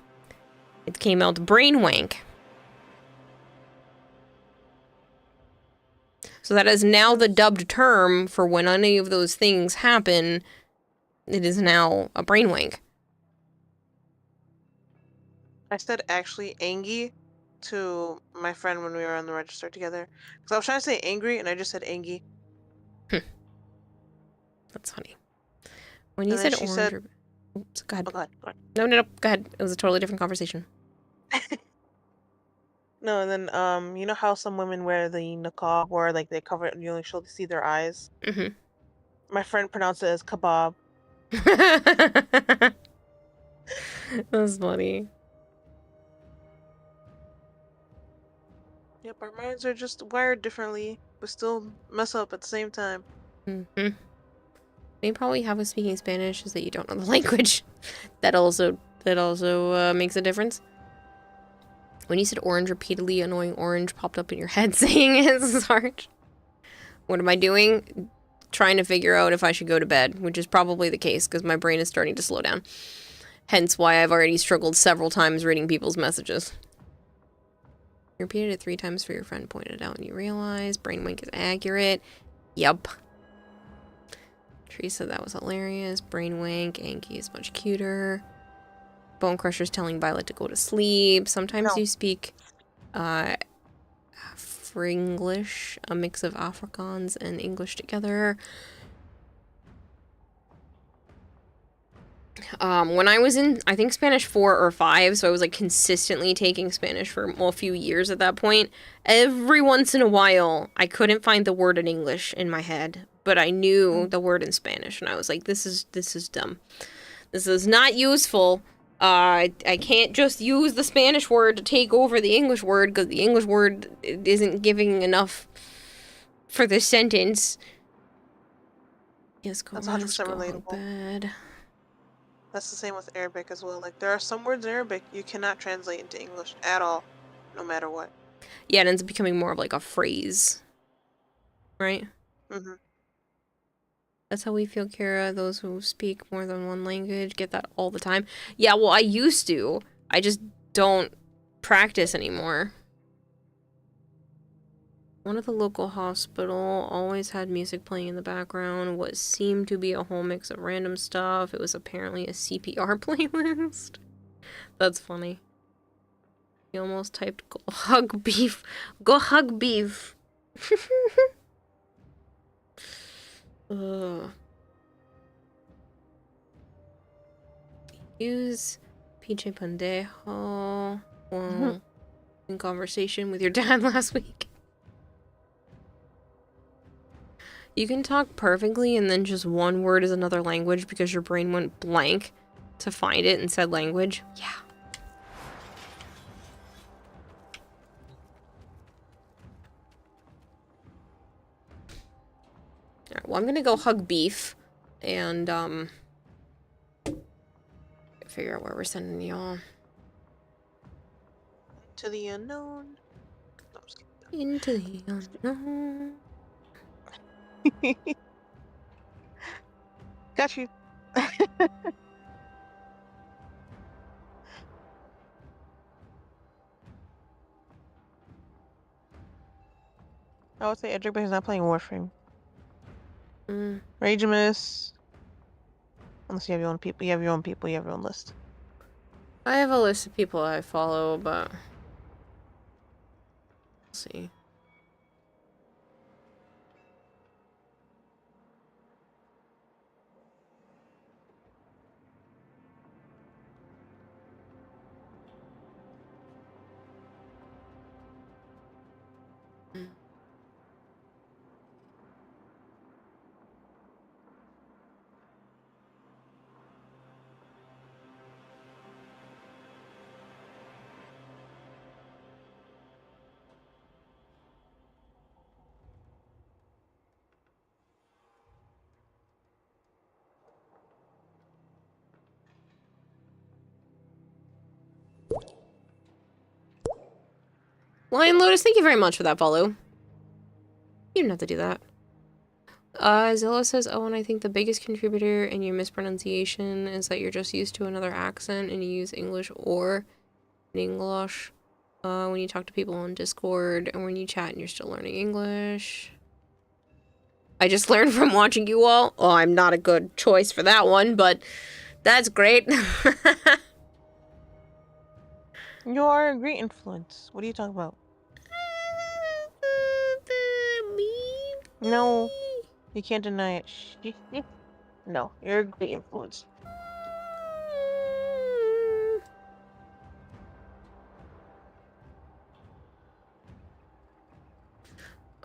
it came out brain wank. So that is now the dubbed term for when any of those things happen. It is now a brain wank. I said actually angy to my friend when we were on the register together. Because I was trying to say angry, and I just said angy. That's funny. When you said orange... Said, oops, go ahead. Oh, go ahead. No, go ahead. It was a totally different conversation. No, and then, you know how some women wear the niqab, where, like, they cover it and you only see their eyes? Mm-hmm. My friend pronounced it as kebab. That's funny. Yep, our minds are just wired differently, but still mess up at the same time. Mm-hmm. The problem you have with speaking Spanish is that you don't know the language. That also makes a difference. When you said orange repeatedly, annoying orange popped up in your head saying it's hard. What am I doing? Trying to figure out if I should go to bed, which is probably the case because my brain is starting to slow down. Hence why I've already struggled several times reading people's messages. You repeated it 3 times for your friend pointed out and you realize brain wink is accurate. Yup. Teresa, that was hilarious. Brain wank. Anki is much cuter. Bone Crusher's telling Violet to go to sleep. Sometimes you speak Fringlish, a mix of Afrikaans and English together. When I was in, I think, Spanish 4 or 5, so I was, like, consistently taking Spanish for a few years at that point. Every once in a while, I couldn't find the word in English in my head, but I knew the word in Spanish, and I was like, this is dumb. This is not useful. I can't just use the Spanish word to take over the English word, because the English word isn't giving enough for the sentence. Yes, go That's 100% relatable. Bed. That's the same with Arabic as well. Like, there are some words in Arabic you cannot translate into English at all, no matter what. Yeah, it ends up becoming more of like a phrase. Right? Mm-hmm. That's how we feel, Kara. Those who speak more than one language get that all the time. Yeah, well, I used to. I just don't practice anymore. One at the local hospital always had music playing in the background. What seemed to be a whole mix of random stuff. It was apparently a CPR playlist. That's funny. He almost typed, go hug beef. Go hug beef. Use PJ Pendejo while in conversation with your dad last week. You can talk perfectly and then just one word is another language because your brain went blank to find it in said language. Yeah. Alright, well, I'm gonna go hug Beef and, figure out where we're sending y'all. To the unknown. No, I'm just Into the unknown. kidding. Got you. I would say Edric, but he's not playing Warframe. Ragemus. Unless you have your own people, you have your own people, you have your own list. I have a list of people I follow, but we'll see. Lion Lotus, thank you very much for that follow. You didn't have to do that. Zilla says, oh, and I think the biggest contributor in your mispronunciation is that you're just used to another accent and you use English or English when you talk to people on Discord and when you chat and you're still learning English. I just learned from watching you all. Oh, I'm not a good choice for that one, but that's great. You are a great influence. What are you talking about? No, you can't deny it. No, you're a great influence.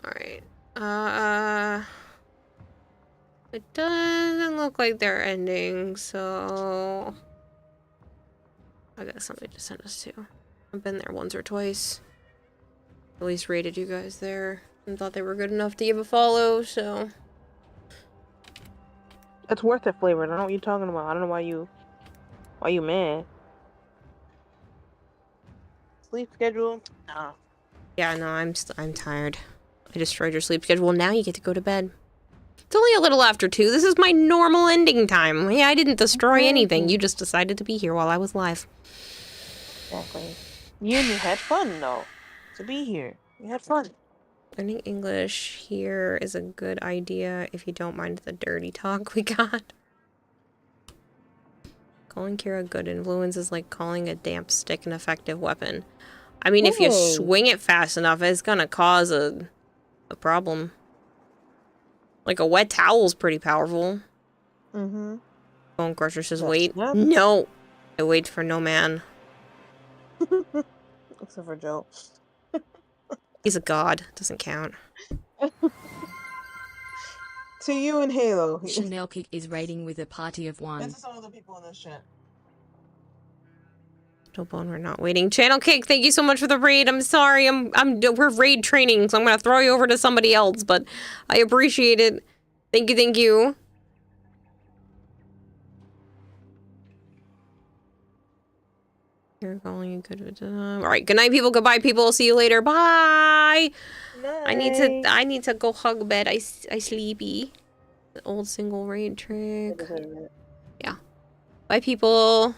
Alright. It doesn't look like they're ending, so I got somebody to send us to. I've been there once or twice. At least rated you guys there and thought they were good enough to give a follow, so. It's worth it, Flavor. I don't know what you're talking about. I don't know why you mad. Sleep schedule? Nah. Yeah, no, I'm tired. I destroyed your sleep schedule. Now you get to go to bed. It's only a little after 2. This is my normal ending time. Yeah, I didn't destroy anything. You just decided to be here while I was live. Exactly. You had fun, though, to be here. You had fun. Learning English here is a good idea if you don't mind the dirty talk we got. Calling Kira good influence is like calling a damp stick an effective weapon. I mean, if you swing it fast enough, it's gonna cause a problem. Like, a wet towel's pretty powerful. Mm-hmm. Bone Crusher says, wait. No! I wait for no man. Except for Joe. He's a god. Doesn't count. To you and Halo. Chanel Kick is raiding with a party of 1. And to some other people in this chat. No bone, we're not waiting. Channel Kick, thank you so much for the raid. I'm sorry, we're raid training, so I'm gonna throw you over to somebody else, but I appreciate it. Thank you, thank you. You're calling you good. Alright, good night, people. Goodbye, people. See you later. Bye! Night. I need to go hug bed. I sleepy. The old single raid trick. Yeah. Bye, people.